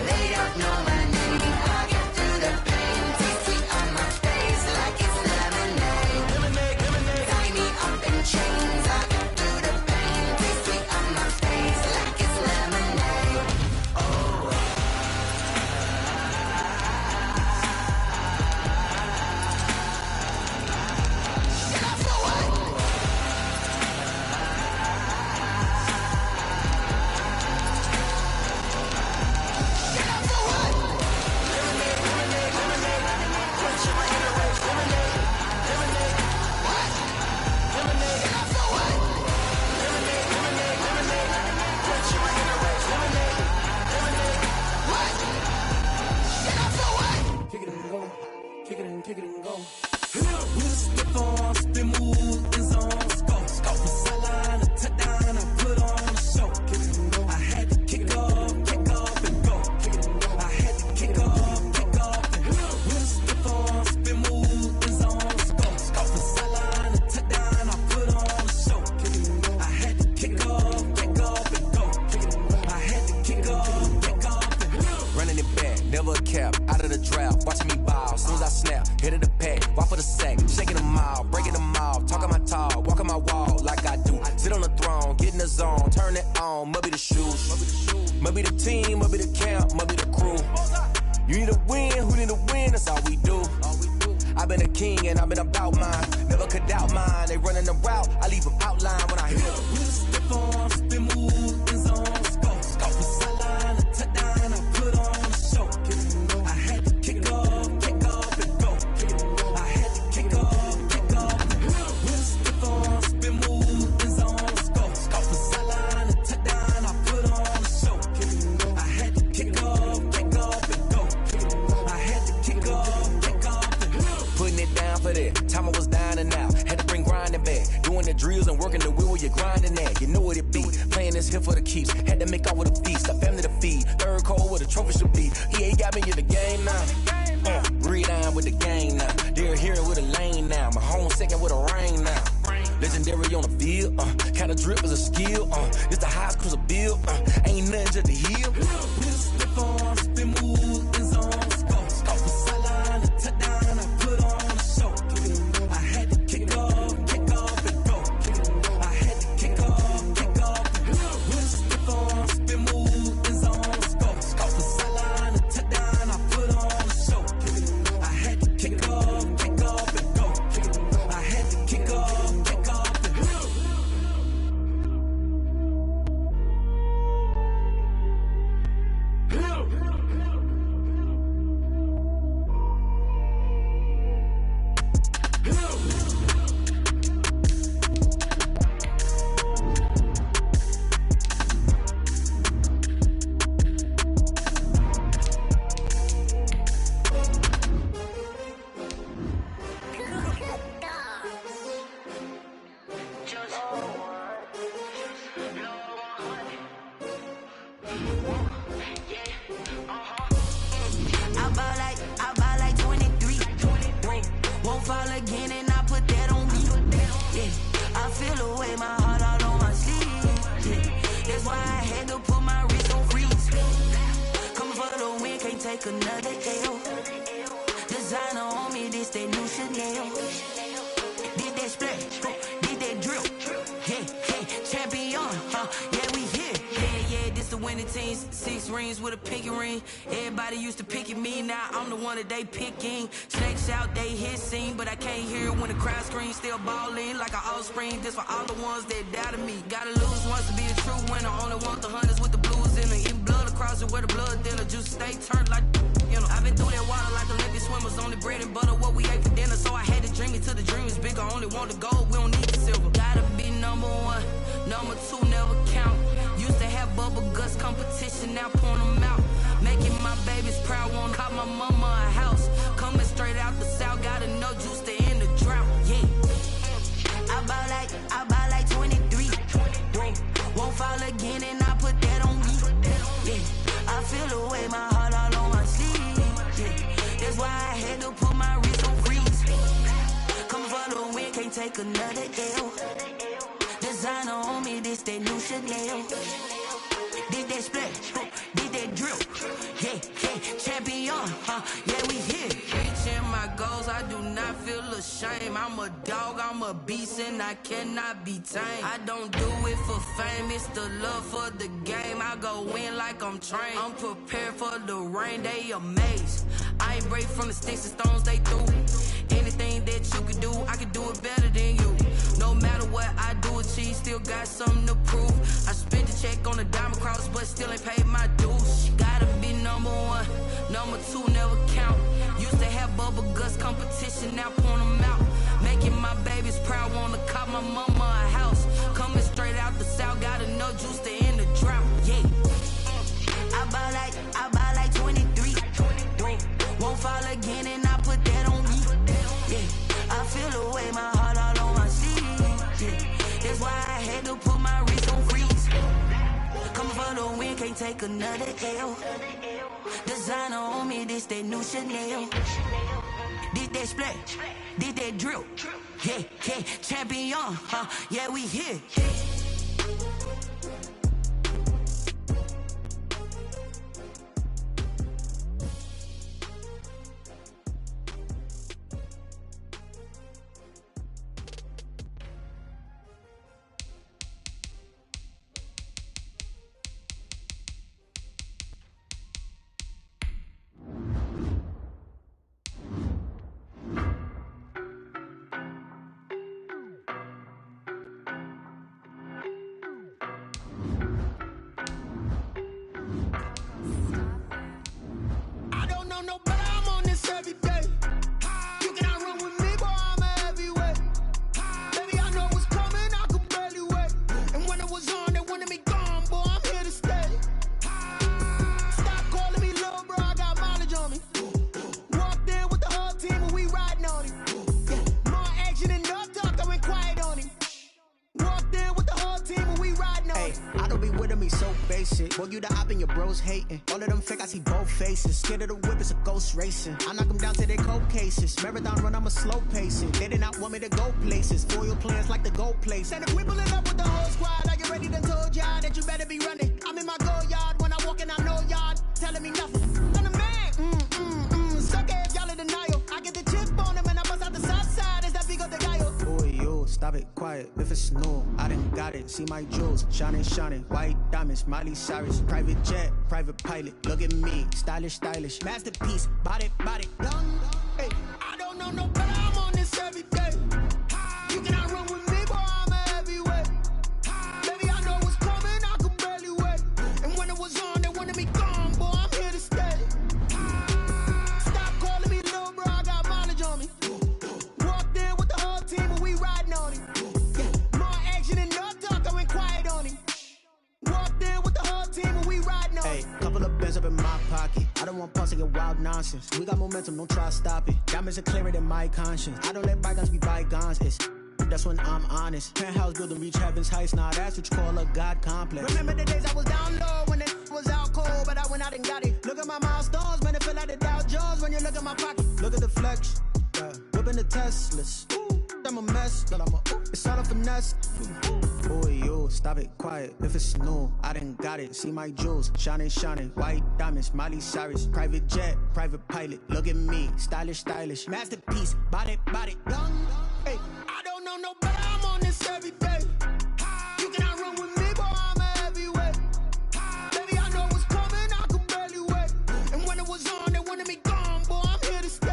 S10: They don't know my name. I get through the pain. Taste sweet on my face like it's lemonade.
S11: Lemonade, lemonade.
S10: Tie me up in chains. I get through the pain. Taste sweet on my face like it's lemonade.
S2: Kick it and go. Kick it and kick it and go.
S11: With a stiff on, spin move, in zone, scope. From sideline to touchdown, I put on a show. I had to kick off and go. I had to kick off and go. With a stiff on, spin move, in zone, scope. From sideline to touchdown, I put on a show. I had to kick off and go. I had to kick off and go.
S12: Running it back, never a cap, out of the drought, watching me ball, soon as I snap, hit of the pack, walk for the sack, shaking them all, breaking them off, talking my talk, walking my wall like I do, sit on the throne, get in the zone, turn it on, must be the shoes, must be the team, must be the camp, must be the crew, you need a win, who need a win, that's all we do, I've been a king and I've been about mine, never could doubt mine, they running the route, I leave them outline when I hit them.
S11: With a stiff on, spin move, in zone, scope. From sideline to touchdown, I put on a show. I had to kick off and go. I had to kick off and go. With a stiff on, spin move, in zone, scope. From sideline to touchdown, I put on a show. I had to kick off and go. I had to kick off and go.
S12: Putting it down for that. Time I was down and out. Had to bring grinding back. Doing the drills and working the wheel where you're grinding at. You know what it be. Playing this here for the keeps. Had to make off with a feast. A family to feed. Third cold where the trophy should be. EA got me in the game now. Breathe down with the game now. They're hearing with a lane now. My home second with a rain now. Legendary on the field. Kinda drip is a skill. It's the highest cruiser bill. Ain't nothing just to heal.
S11: With a stiff on, spin move, in zone, scope. From sideline to touchdown, I put on a show. I had to kick off and go. I had to kick off and go. With a stiff on, spin move, in zone, scope. From sideline to touchdown, I put on a show. I had to kick off and go. I had to kick off and go.
S10: I buy like 23. Won't fall again and I put that on me. Yeah, I feel away my heart all on my sleeve. Yeah, that's why I had to put my wrist on freeze. Coming for the win, can't take another L. Designer on me, this that new Chanel. Did that splash, did that drill. Yeah, champion, yeah, we here. Yeah, this the winning team. 6 rings with a pinky ring. Everybody used to pick at me, now I'm the one that they picking. Snakes out, they hit scene, but I can't hear it when the crowd screams. Still ballin' like an offspring. This for all the ones that doubted me. Gotta lose once to be the true winner. Only want the hunters with the blues in it. Eating blood across it where the blood thinner. Juice stay turned like, you know. I've been through that water like Olympic swimmers. Only bread and butter, what we ate for dinner. So I had to dream it till the dream is bigger. Only want the gold, we don't need the silver. Gotta be number 1, number 2 never count. Used to have bubble guts competition, now point them out. Making my babies proud, wanna call my mama a house. Coming straight out the south, gotta know juice to end the drought. Yeah, I buy like 23. Won't fall again and I put that on me. Yeah, I feel away my heart all on my sleeve. Yeah, that's why I had to put my wrist on freeze. Coming for the win, can't take another L. Designer on me, this that new Chanel. Did that splash, did that drill. Yeah, champion, yeah, we here. Reaching my goals, I do not feel ashamed. I'm a dog, I'm a beast, and I cannot be tamed. I don't do it for fame, it's the love for the game. I go in like I'm trained. I'm prepared for the rain, they amazed. I ain't break from the sticks and stones they threw. Anything that you could do, I could do it better than you. No matter what I do achieve, still got something to prove. I spent the check on the diamond cross, but still ain't paid my dues. Gotta be number 1, number 2 never count. Used to have bubble guts competition, now point them out. Making my babies proud, wanna call my mama a house. Coming straight out the south, gotta know juice to end the drought. Yeah, I buy like 23. Won't fall again and I put that on me. Yeah, I feel away my heart all on my sleeve. Yeah, that's why I had to put my wrist on freeze. Coming for the win, can't take another L. Designer on me, this that new Chanel. Did that splash, did that drill. Yeah, champion, yeah, we here.
S4: Boy, you the op and your bros hating. All of them fake, I see both faces. Scared of the whip, it's a ghost racing. I knock them down to their cold cases. Marathon run, I'm a slow pacing. They did not want me to go places. Foil plans like the gold place. And if we pulling up with the whole squad, I get ready to told y'all that you better be running. I'm in my go yard. When I walk in, I know y'all telling me nothing. I'm the man. Stuck if y'all in denial. I get the chip on him and I bust out the south side. Is that big of the guy? Boy, yo, stop it, quiet. If it's snow, I done got it. See my jewels, shining, white diamonds, Miley Cyrus, private jet, private pilot. Look at me, stylish, masterpiece, body, done. Hey, I don't know no better. I'm on this every day. You cannot run with me, boy. I'm a heavyweight. Baby, I know what's coming. I could barely wait. And when it was on, they wanted me gone, boy. I'm here to stay. Stop calling me little bro. I got mileage on me. Walked in with the whole team, and we riding on him. Yeah, more action and no talk. I went quiet on him. Walked in with the whole team and we riding on. Hey, couple of bands up in my pocket. I don't want pause to get wild nonsense. We got momentum, don't try to stop it. Diamonds are clearer than my conscience. I don't let bygones be bygones. That's when I'm honest. Penthouse building reach heaven's heights. Nah, that's what you call a God complex. Remember the days I was down low when it was the Teslas. I'm a mess, but it's all a finesse. Boy, you stop it, quiet. If it's new, I done got it. See my jewels, shining, shining. White diamonds, Miley Cyrus. Private jet, private pilot. Look at me, stylish, stylish. Masterpiece, body, young. Hey, I don't know no better. I'm on this every day. You cannot run with me, boy. I'm a heavyweight. Baby, I know what's coming. I could barely wait. And when it was on, they wanted me gone, boy. I'm here to stay.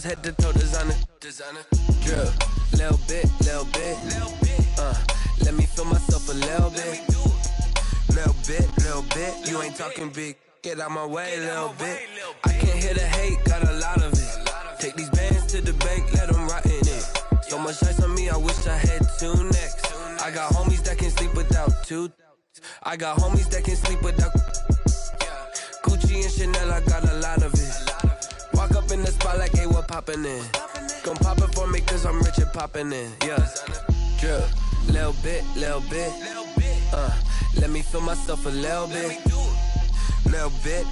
S13: Head to toe designer. Drip, little bit. Let me feel myself a little bit. You ain't talking big. Get out my way, little bit. I can't hear the hate, got a lot of it. Take these bands to the bank, let them rot in it. So much ice on me, I wish I had two necks. I got homies that can sleep without two. I got homies that can sleep without Gucci and Chanel, I got a lot of it. Walk up in the spot like, hey, what poppin' in? Come pop it for me, cause I'm rich and poppin' in, yeah. Drip, little bit. Let me feel myself a little bit. Little bit.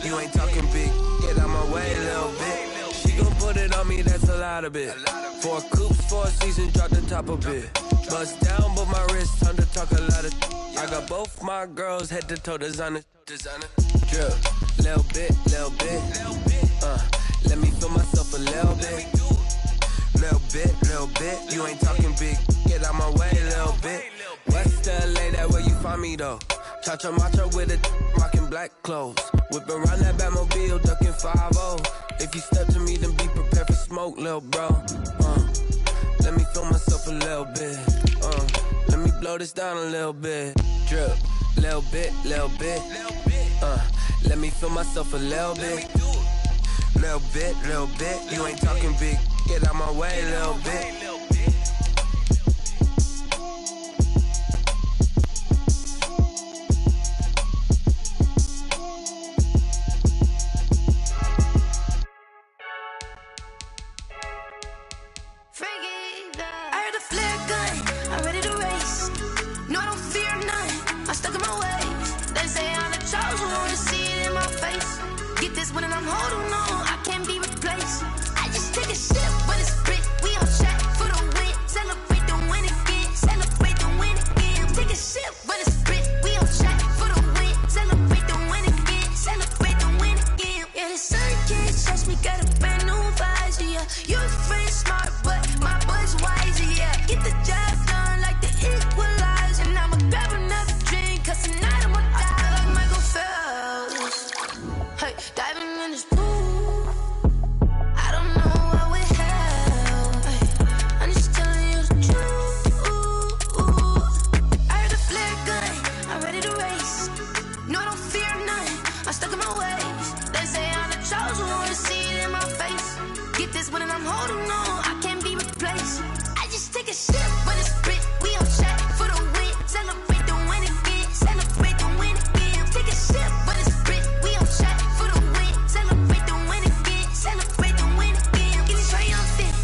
S13: You ain't talking big. Get out my way, little bit. She gon' put it on me, that's a lot of it. 4 coops, 4 seasons, drop the top a bit. Bust down, but my wrist, time to talk a lot of. I got both my girls, head to toe designer. Drip, little bit. Let me feel myself a little bit. Little bit. You ain't talking big. Get out my way, little bit. West LA, that where you find me though. Cha-cha macha with it, rockin' black clothes. Whip around that Batmobile, ducking 5-0. If you step to me, then be prepared for smoke, little bro. Let me feel myself a little bit. Let me blow this down a little bit. Drip, little bit. Let me feel myself a little bit. Little bit. You ain't talking big. Get out my way, little bit.
S10: stuck in my ways. They say I'm the chosen one, to see it in my face. Get this one and I'm holding on, I can't be replaced. I just take a sip, but it's spit. We on track for the win. Celebrate the win again. Celebrate the win again. Take a sip, but it's spit. We on track for the win. Celebrate the win again. Celebrate the win again. Yeah, the sun can't touch me. Got a brand new visor. Yeah, your friend smart, but my boy's wiser. Yeah, get the job done like the equalizer. And I'ma grab another drink, 'cause tonight I'ma die like Michael Phelps. Hey, diving in this pool. I don't know what we have. Hey, I'm just telling you the truth. I heard the flare gun, I'm ready to race. No, I don't fear nothing, I'm stuck in my ways. They say I'm the chosen one, to see it in my face. Get this one and I'm holding on, I can't be replaced. I just take a sip, but it's spit. We on track for the win. Celebrate the win again. Celebrate the win again. Take a sip, but it's spit. We on track for the win. Celebrate the win again. Celebrate the win again. Get it triumphant.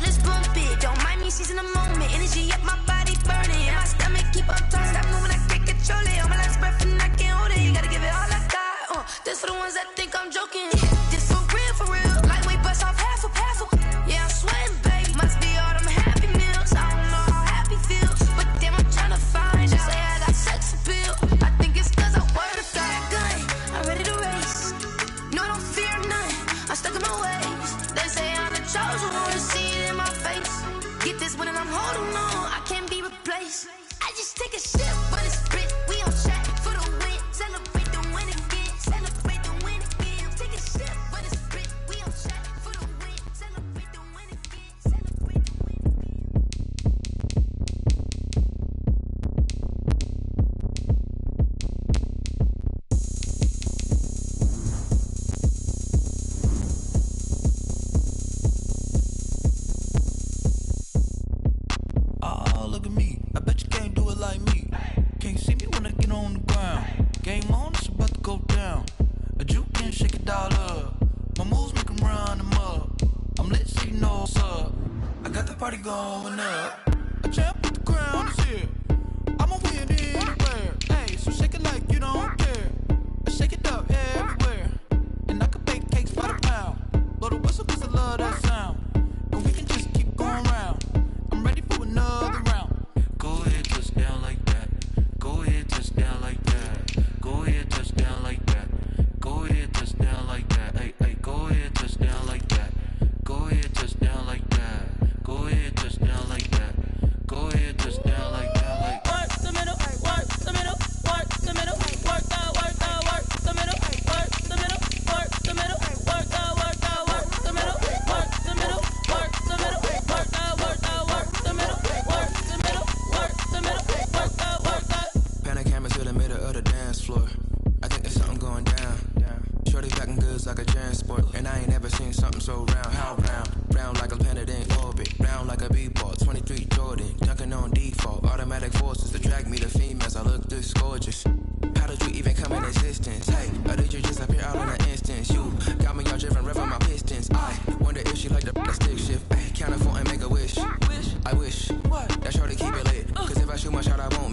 S10: Let's bump it. Don't mind me seizing the moment. Energy up, my body burning. And my stomach keep up turning. Stop moving, I can't control it. On my last breath and I can't hold it. You gotta give it all I got. This for the ones that think I'm joking. This for real, for real. Lightweight bust off half a half a. Yeah, I'm sweating, babe. Must be all them happy meals. I don't know how happy feels, but damn, I'm trying to find out. Say I got sex appeal. I think it's 'cause I word a fat gun. I'm ready to race. No, I don't fear nothing. I'm stuck in my ways. They say I'm the chosen one, to see it in my face. Get this one and I'm holding on, I can't be replaced. I just take a sip, but it's spit. We on track for the win. Celebrate the win again. Celebrate the win again. Take a sip, but it's spit. We on track for the win. Celebrate the win again. Celebrate the win
S1: Oh, look at me. I bet you can't do it like me. Can't see me when I get on the ground. Game on, it's about to go down. A juke can shake it all up. My moves make 'em run them up. I'm lit, so you know what's up. I got the party going up. A champ with the crown is here. I'ma win anywhere. Hey, so shake it like you don't care. I shake it up everywhere. And I can bake cakes by the pound. Blow the whistle 'cause I love that sound. And we can just keep going round. I'm ready for another round. Go ahead, touch down like that. Go ahead, touch down like that. Go ahead, touch down like that. Go ahead, touch down like that. Hey, hey, go ahead, touch down like that. Go ahead, touch down like that. Go ahead, touch down like that. Go ahead, touch down like that. Like
S11: Work the middle, work the middle, work the middle, work the middle, work the middle, work the middle, work the middle, work the middle, work the middle, work the middle, work the middle, work the middle, work the.
S13: Panic camera to the middle of the dance floor. I think there's something going down. Shorty packing goods like a transport, and I ain't never seen something so round. How round? Round like a planet in orbit, round like a b-ball. 23 Jordan, dunking on default. Automatic forces attract me to females. I look this gorgeous. How did you even come in existence? Hey, or did you just appear out in an instance? You got me all driven, revving my pistons. I wonder if she like the stick shift. Hey, count it for and make a wish. I wish that shorty keep it lit, 'cause if I shoot my shot, I won't